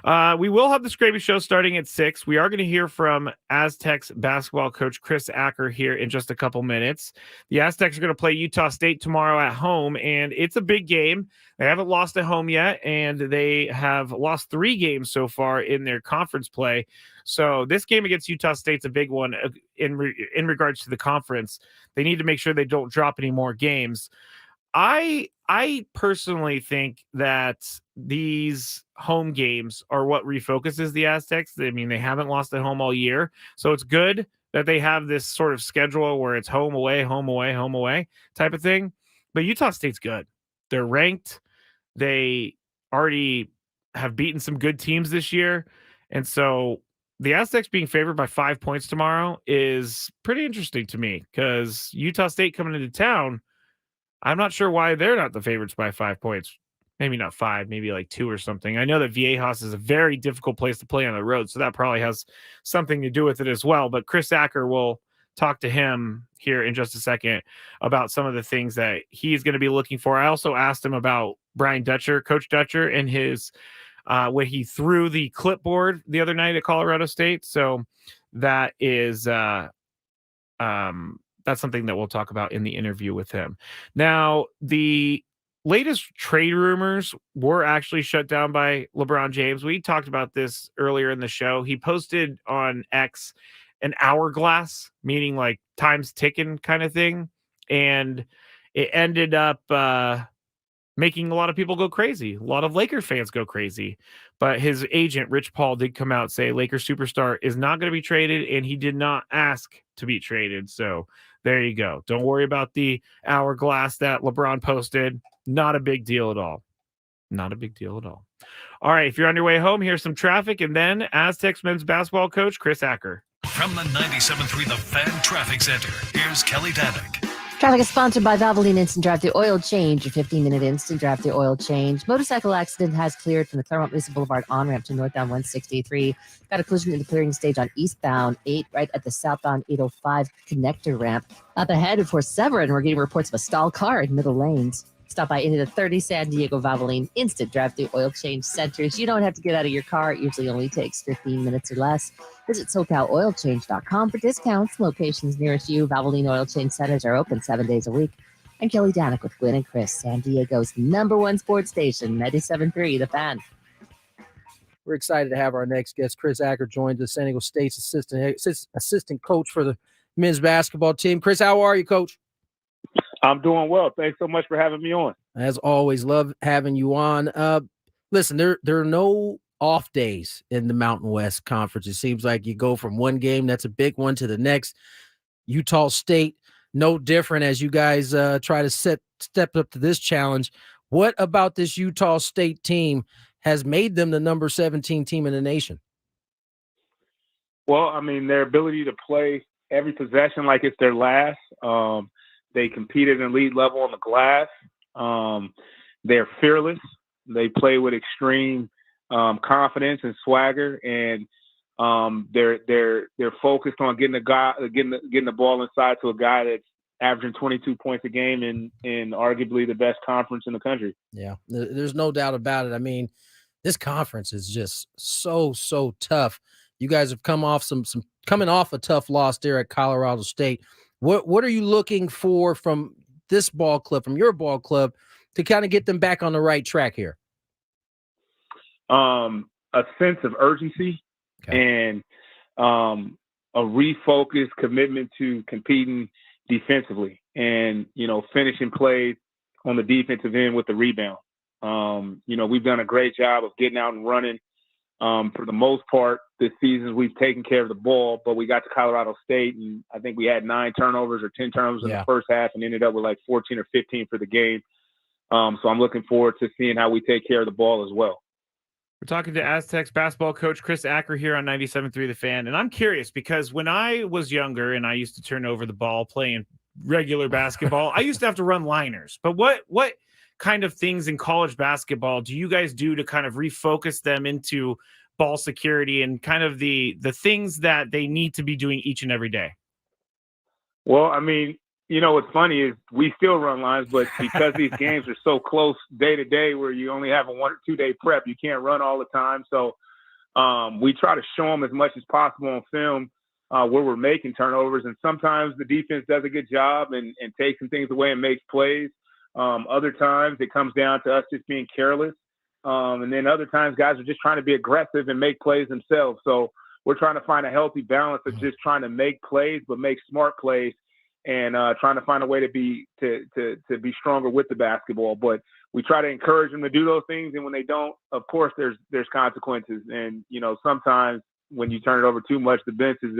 We will have the Skraby Show starting at 6. We are going to hear from Aztecs basketball coach Chris Acker here in just a couple minutes. The Aztecs are going to play Utah State tomorrow at home, and it's a big game. They haven't lost at home yet, and they have lost 3 games so far in their conference play. So this game against Utah State's a big one in regards to the conference. They need to make sure they don't drop any more games. I personally think that these home games are what refocuses the Aztecs. I mean, they haven't lost at home all year, so it's good that they have this sort of schedule where it's home, away, home, away, home, away type of thing. But Utah State's good. They're ranked. They already have beaten some good teams this year. And so the Aztecs being favored by 5 points tomorrow is pretty interesting to me because Utah State coming into town, I'm not sure why they're not the favorites by 5 points. Maybe not 5, maybe like 2 or something. I know that Viejas is a very difficult place to play on the road, so that probably has something to do with it as well. But Chris Acker, will talk to him here in just a second about some of the things that he's going to be looking for. I also asked him about Brian Dutcher, Coach Dutcher, and his when he threw the clipboard the other night at Colorado State. So that is that's something that we'll talk about in the interview with him. Now, the latest trade rumors were actually shut down by LeBron James. We talked about this earlier in the show. He posted on X an hourglass, meaning like time's ticking kind of thing. And it ended up making a lot of people go crazy. A lot of Laker fans go crazy. But his agent, Rich Paul, did come out and say Laker superstar is not going to be traded, and he did not ask to be traded. So there you go. Don't worry about the hourglass that LeBron posted. Not a big deal at all. Not a big deal at all. All right, if you're on your way home, here's some traffic, and then Aztecs men's basketball coach Chris Acker. From the 97.3 The Fan Traffic Center, here's Kelly Danick. Traffic is sponsored by Valvoline Instant Drive-Thru Oil Change, your 15-minute instant drive-thru oil change. Motorcycle accident has cleared from the Claremont Mesa Boulevard on-ramp to northbound 163. Got a collision in the clearing stage on eastbound 8, right at the southbound 805 connector ramp. Up ahead for Severn, we're getting reports of a stalled car in middle lanes. Stop by any of the 30 San Diego Valvoline instant drive-through oil change centers. You don't have to get out of your car. It usually only takes 15 minutes or less. Visit SoCalOilChange.com for discounts. Locations nearest you. Valvoline oil change centers are open 7 days a week. I'm Kelly Danick with Gwynn and Chris, San Diego's #1 sports station, 97.3 The Fan. We're excited to have our next guest. Chris Acker joins us, San Diego State's assistant coach for the men's basketball team. Chris, how are you, Coach? I'm doing well. Thanks so much for having me on. As always, love having you on. Listen, there are no off days in the Mountain West Conference. It seems like you go from one game that's a big one to the next. Utah State, no different as you guys try to step up to this challenge. What about this Utah State team has made them the number 17 team in the nation? Well, I mean, their ability to play every possession like it's their last. They compete at an elite level on the glass. They're fearless. They play with extreme confidence and swagger, and they're focused on getting the ball inside to a guy that's averaging 22 points a game in arguably the best conference in the country. Yeah, there's no doubt about it. I mean, this conference is just so tough. You guys have coming off a tough loss there at Colorado State. What are you looking for from this ball club, from your ball club, to kind of get them back on the right track here? A sense of urgency and a refocused commitment to competing defensively and, finishing plays on the defensive end with the rebound. We've done a great job of getting out and running. For the most part, this season we've taken care of the ball, but we got to Colorado State, and I think we had 9 turnovers or 10 turnovers in the first half and ended up with like 14 or 15 for the game. So I'm looking forward to seeing how we take care of the ball as well. We're talking to Aztecs basketball coach Chris Acker here on 97.3 The Fan. And I'm curious because when I was younger and I used to turn over the ball playing regular basketball, I used to have to run liners. But what kind of things in college basketball do you guys do to kind of refocus them into ball security and kind of the things that they need to be doing each and every day? Well, I mean, what's funny is we still run lines, but because these games are so close day to day where you only have a 1 or 2 day prep, you can't run all the time. So we try to show them as much as possible on film where we're making turnovers. And sometimes the defense does a good job and takes some things away and makes plays. Other times it comes down to us just being careless. And then other times guys are just trying to be aggressive and make plays themselves. So we're trying to find a healthy balance of just trying to make plays, but make smart plays and trying to find a way to be stronger with the basketball. But we try to encourage them to do those things. And when they don't, of course, there's consequences. And, sometimes when you turn it over too much, the bench is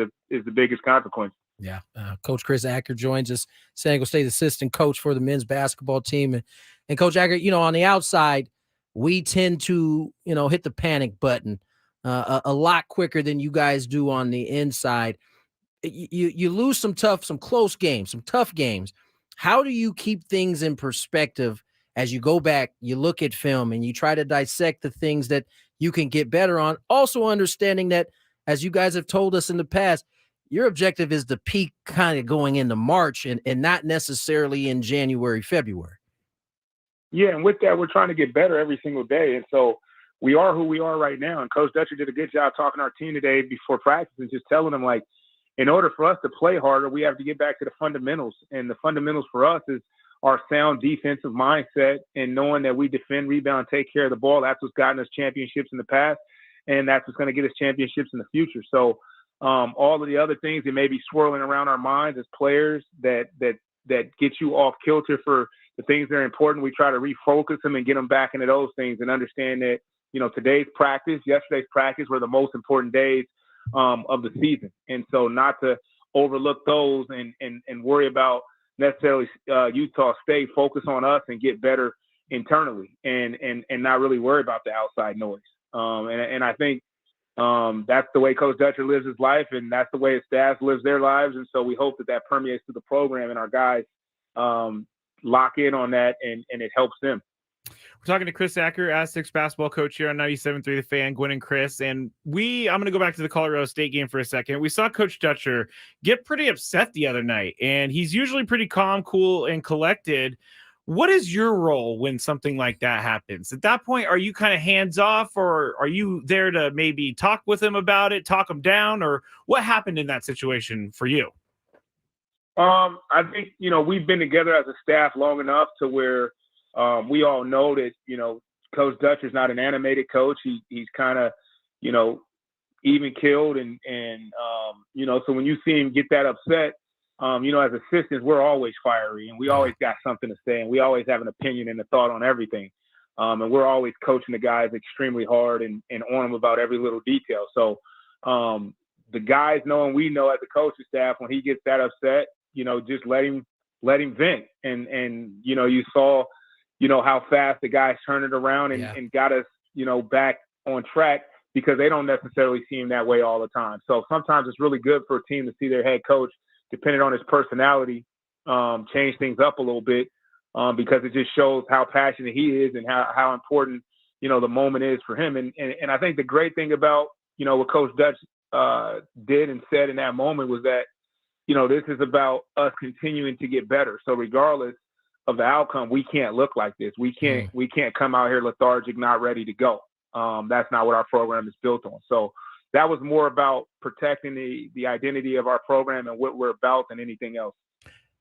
the biggest consequence. Yeah. Coach Chris Acker joins us, San Diego State assistant coach for the men's basketball team. And Coach Acker, on the outside, we tend to, hit the panic button a lot quicker than you guys do on the inside. You lose some close games, some tough games. How do you keep things in perspective as you go back, you look at film and you try to dissect the things that you can get better on? Also understanding that, as you guys have told us in the past, your objective is to peak kind of going into March and not necessarily in January, February. Yeah, and with that, we're trying to get better every single day. And so we are who we are right now. And Coach Dutcher did a good job talking to our team today before practice and just telling them, like, in order for us to play harder, we have to get back to the fundamentals. And the fundamentals for us is our sound defensive mindset and knowing that we defend, rebound, take care of the ball. That's what's gotten us championships in the past, and that's what's going to get us championships in the future. So all of the other things that may be swirling around our minds as players that get you off kilter for the things that are important, we try to refocus them and get them back into those things and understand that, today's practice, yesterday's practice were the most important days of the season. And so not to overlook those and worry about necessarily Utah State, focus on us and get better internally and not really worry about the outside noise. And I think that's the way Coach Dutcher lives his life, and that's the way his staff lives their lives. And so we hope that permeates through the program and our guys lock in on that and it helps them. We're talking to Chris Acker, Aztecs basketball coach here on 97.3 The Fan, Gwynn and Chris. And I'm going to go back to the Colorado State game for a second. We saw Coach Dutcher get pretty upset the other night, and he's usually pretty calm, cool, and collected. What is your role when something like that happens? At that point, are you kind of hands off, or are you there to maybe talk with him about it, talk him down, or what happened in that situation for you? I think, we've been together as a staff long enough to where we all know that, Coach Dutcher's not an animated coach. He's kind of, even killed. And so when you see him get that upset, as assistants, we're always fiery and we always got something to say and we always have an opinion and a thought on everything. And we're always coaching the guys extremely hard and on them about every little detail. So the guys know and we know as a coaching staff, when he gets that upset, just let him vent. And you saw, how fast the guys turned it around and got us, back on track, because they don't necessarily see him that way all the time. So sometimes it's really good for a team to see their head coach, depending on his personality, change things up a little bit, because it just shows how passionate he is and how important, the moment is for him. And I think the great thing about, what Coach Dutch did and said in that moment was that, this is about us continuing to get better. So regardless of the outcome, we can't look like this. We can't come out here lethargic, not ready to go. That's not what our program is built on. So that was more about protecting the identity of our program and what we're about than anything else.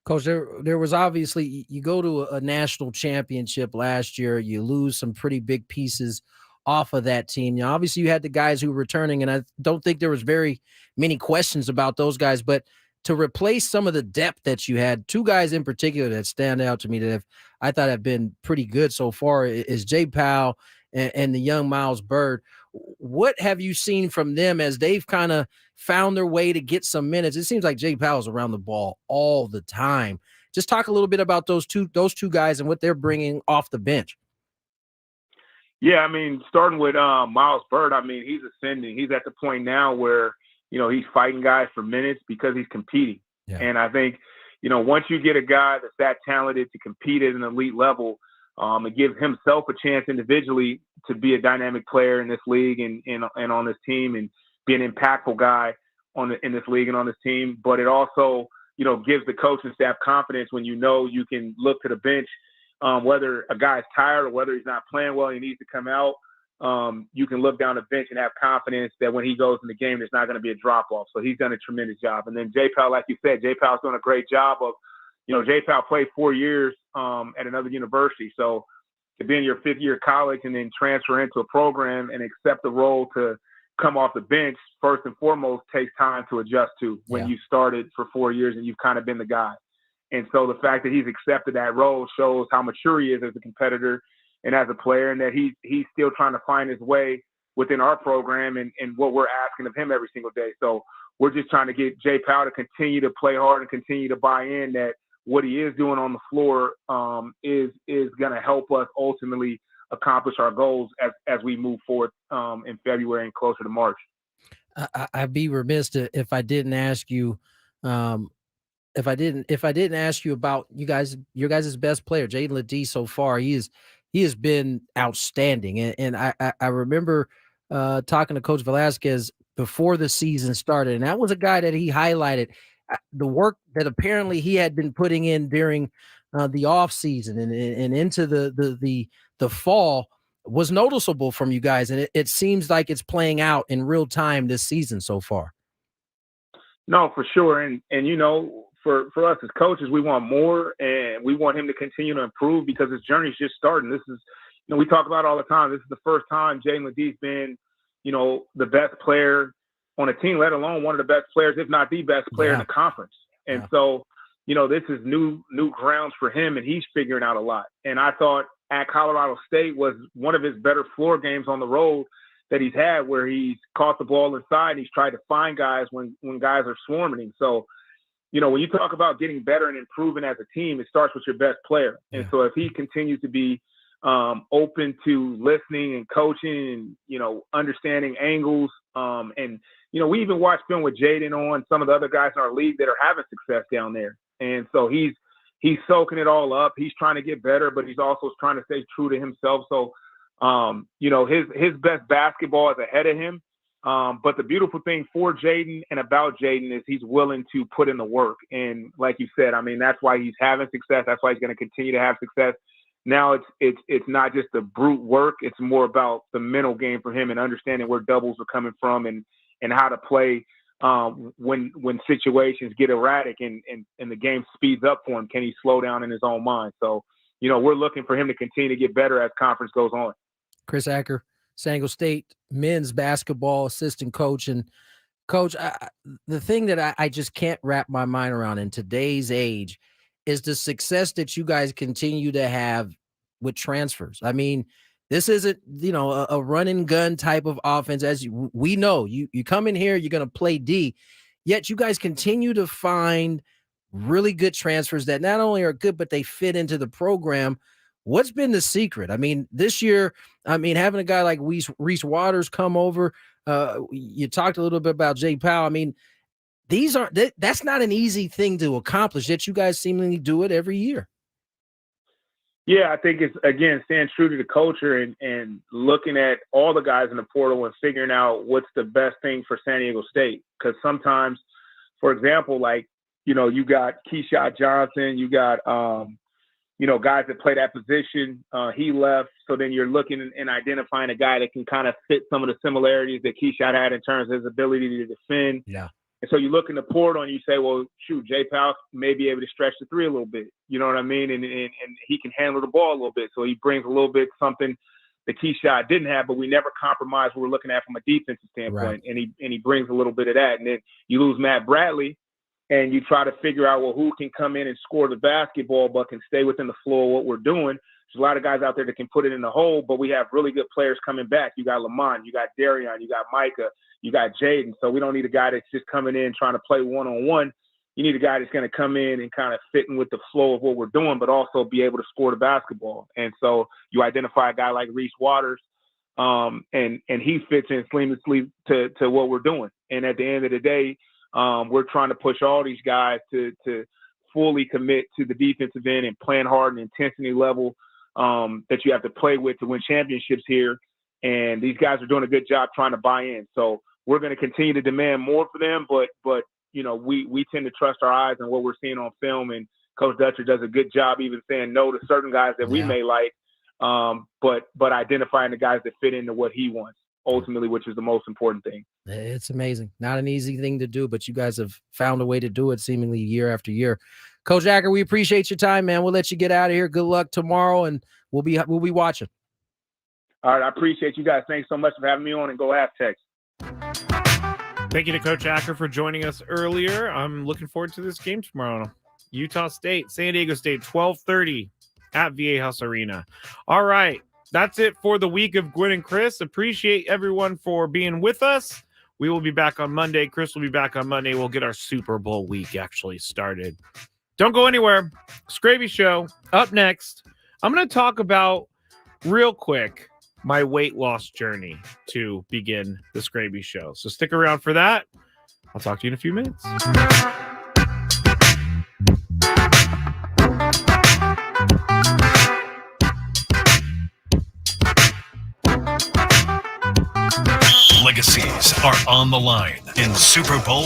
Coach, there was obviously, you go to a national championship last year, you lose some pretty big pieces off of that team. Obviously you had the guys who were returning, and I don't think there was very many questions about those guys, but to replace some of the depth that you had, two guys in particular that stand out to me that I thought have been pretty good so far is Jay Powell and the young Miles Byrd. What have you seen from them as they've kind of found their way to get some minutes? It seems like Jay Powell's around the ball all the time. Just talk a little bit about those two guys and what they're bringing off the bench. Yeah, starting with Miles Byrd, he's ascending. He's at the point now where, he's fighting guys for minutes because he's competing. Yeah. And I think, once you get a guy that's that talented to compete at an elite level, and give himself a chance individually to be a dynamic player in this league and on this team and be an impactful guy in this league and on this team. But it also, gives the coaching staff confidence when you can look to the bench, whether a guy's tired or whether he's not playing well, he needs to come out. You can look down the bench and have confidence that when he goes in the game, there's not going to be a drop-off. So he's done a tremendous job. And then Jay Powell, like you said, Jay Powell's doing a great job of, Jay Powell played 4 years at another university. So to be in your fifth year of college and then transfer into a program and accept the role to come off the bench, first and foremost, takes time to adjust to when you started for 4 years and you've kind of been the guy. And so the fact that he's accepted that role shows how mature he is as a competitor and as a player, and that he's still trying to find his way within our program and what we're asking of him every single day. So we're just trying to get Jay Powell to continue to play hard and continue to buy in that what he is doing on the floor is going to help us ultimately accomplish our goals as we move forward in February and closer to March. I'd be remiss if I didn't ask you if I didn't ask you about your guys' best player, Jaden Ledee. So far, he has been outstanding, and I remember talking to Coach Velasquez before the season started, and that was a guy that he highlighted the work that apparently he had been putting in during the off season and into the fall was noticeable from you guys, and it seems like it's playing out in real time this season so far. No, for sure, and for us as coaches, we want more, and we want him to continue to improve because his journey's just starting. This is, we talk about it all the time. This is the first time Jaden Ledee's been, the best player on a team, let alone one of the best players, if not the best player in the conference. And so, this is new grounds for him, and he's figuring out a lot. And I thought at Colorado State was one of his better floor games on the road that he's had, where he's caught the ball inside and he's tried to find guys when guys are swarming him. So, when you talk about getting better and improving as a team, it starts with your best player. And so if he continues to be open to listening and coaching and, understanding angles, and, we even watched film with Jaden on some of the other guys in our league that are having success down there. And so he's soaking it all up. He's trying to get better, but he's also trying to stay true to himself. So, his best basketball is ahead of him. But the beautiful thing for Jaden and about Jaden is he's willing to put in the work. And like you said, I mean, that's why he's having success. That's why he's going to continue to have success. Now it's not just the brute work. It's more about the mental game for him and understanding where doubles are coming from and how to play when situations get erratic and the game speeds up for him. Can he slow down in his own mind? So, we're looking for him to continue to get better as conference goes on. Chris Acker, San Diego State men's basketball assistant coach. And Coach, the thing that I just can't wrap my mind around in today's age is the success that you guys continue to have with transfers. I mean, this isn't, a run and gun type of offense. As we know, you come in here, you're going to play D, yet you guys continue to find really good transfers that not only are good, but they fit into the program. What's been the secret? I mean, this year, having a guy like Reese Waters come over, you talked a little bit about Jay Powell. I mean, that's not an easy thing to accomplish, yet you guys seemingly do it every year. Yeah, I think it's, again, staying true to the culture and looking at all the guys in the portal and figuring out what's the best thing for San Diego State. Because sometimes, for example, you got Keyshawn Johnson, you got, guys that play that position. He left. So then you're looking and identifying a guy that can kind of fit some of the similarities that Keyshawn had in terms of his ability to defend. Yeah. And so you look in the portal and you say, well, shoot, Jay Powell may be able to stretch the three a little bit. You know what I mean? And he can handle the ball a little bit. So he brings a little bit something that Keyshawn didn't have, but we never compromise what we're looking at from a defensive standpoint. Right. And he brings a little bit of that. And then you lose Matt Bradley and you try to figure out, well, who can come in and score the basketball but can stay within the flow of what we're doing. There's a lot of guys out there that can put it in the hole, but we have really good players coming back. You got Lamont, you got Darion, you got Micah, you got Jaden. So we don't need a guy that's just coming in trying to play one-on-one. You need a guy that's going to come in and kind of fit in with the flow of what we're doing, but also be able to score the basketball. And so you identify a guy like Reese Waters, and he fits in seamlessly to what we're doing. And at the end of the day, we're trying to push all these guys to fully commit to the defensive end and playing hard and intensity level that you have to play with to win championships here. And these guys are doing a good job trying to buy in. So we're going to continue to demand more for them, but we tend to trust our eyes on what we're seeing on film, and Coach Dutcher does a good job even saying no to certain guys that we may like, but identifying the guys that fit into what he wants ultimately, which is the most important thing. It's amazing. Not an easy thing to do, but you guys have found a way to do it seemingly year after year. Coach Acker, we appreciate your time, man. We'll let you get out of here. Good luck tomorrow, and we'll be watching. All right, I appreciate you guys. Thanks so much for having me on, and go Aztecs. Thank you to Coach Acker for joining us earlier. I'm looking forward to this game tomorrow. Utah State, San Diego State, 12:30 at VA House Arena. All right, that's it for the week of Gwynn and Chris. Appreciate everyone for being with us. We will be back on Monday. Chris will be back on Monday. We'll get our Super Bowl week actually started. Don't go anywhere. Skraby Show up next. I'm going to talk about real quick my weight loss journey to begin the Skraby Show. So stick around for that. I'll talk to you in a few minutes. Legacies are on the line in Super Bowl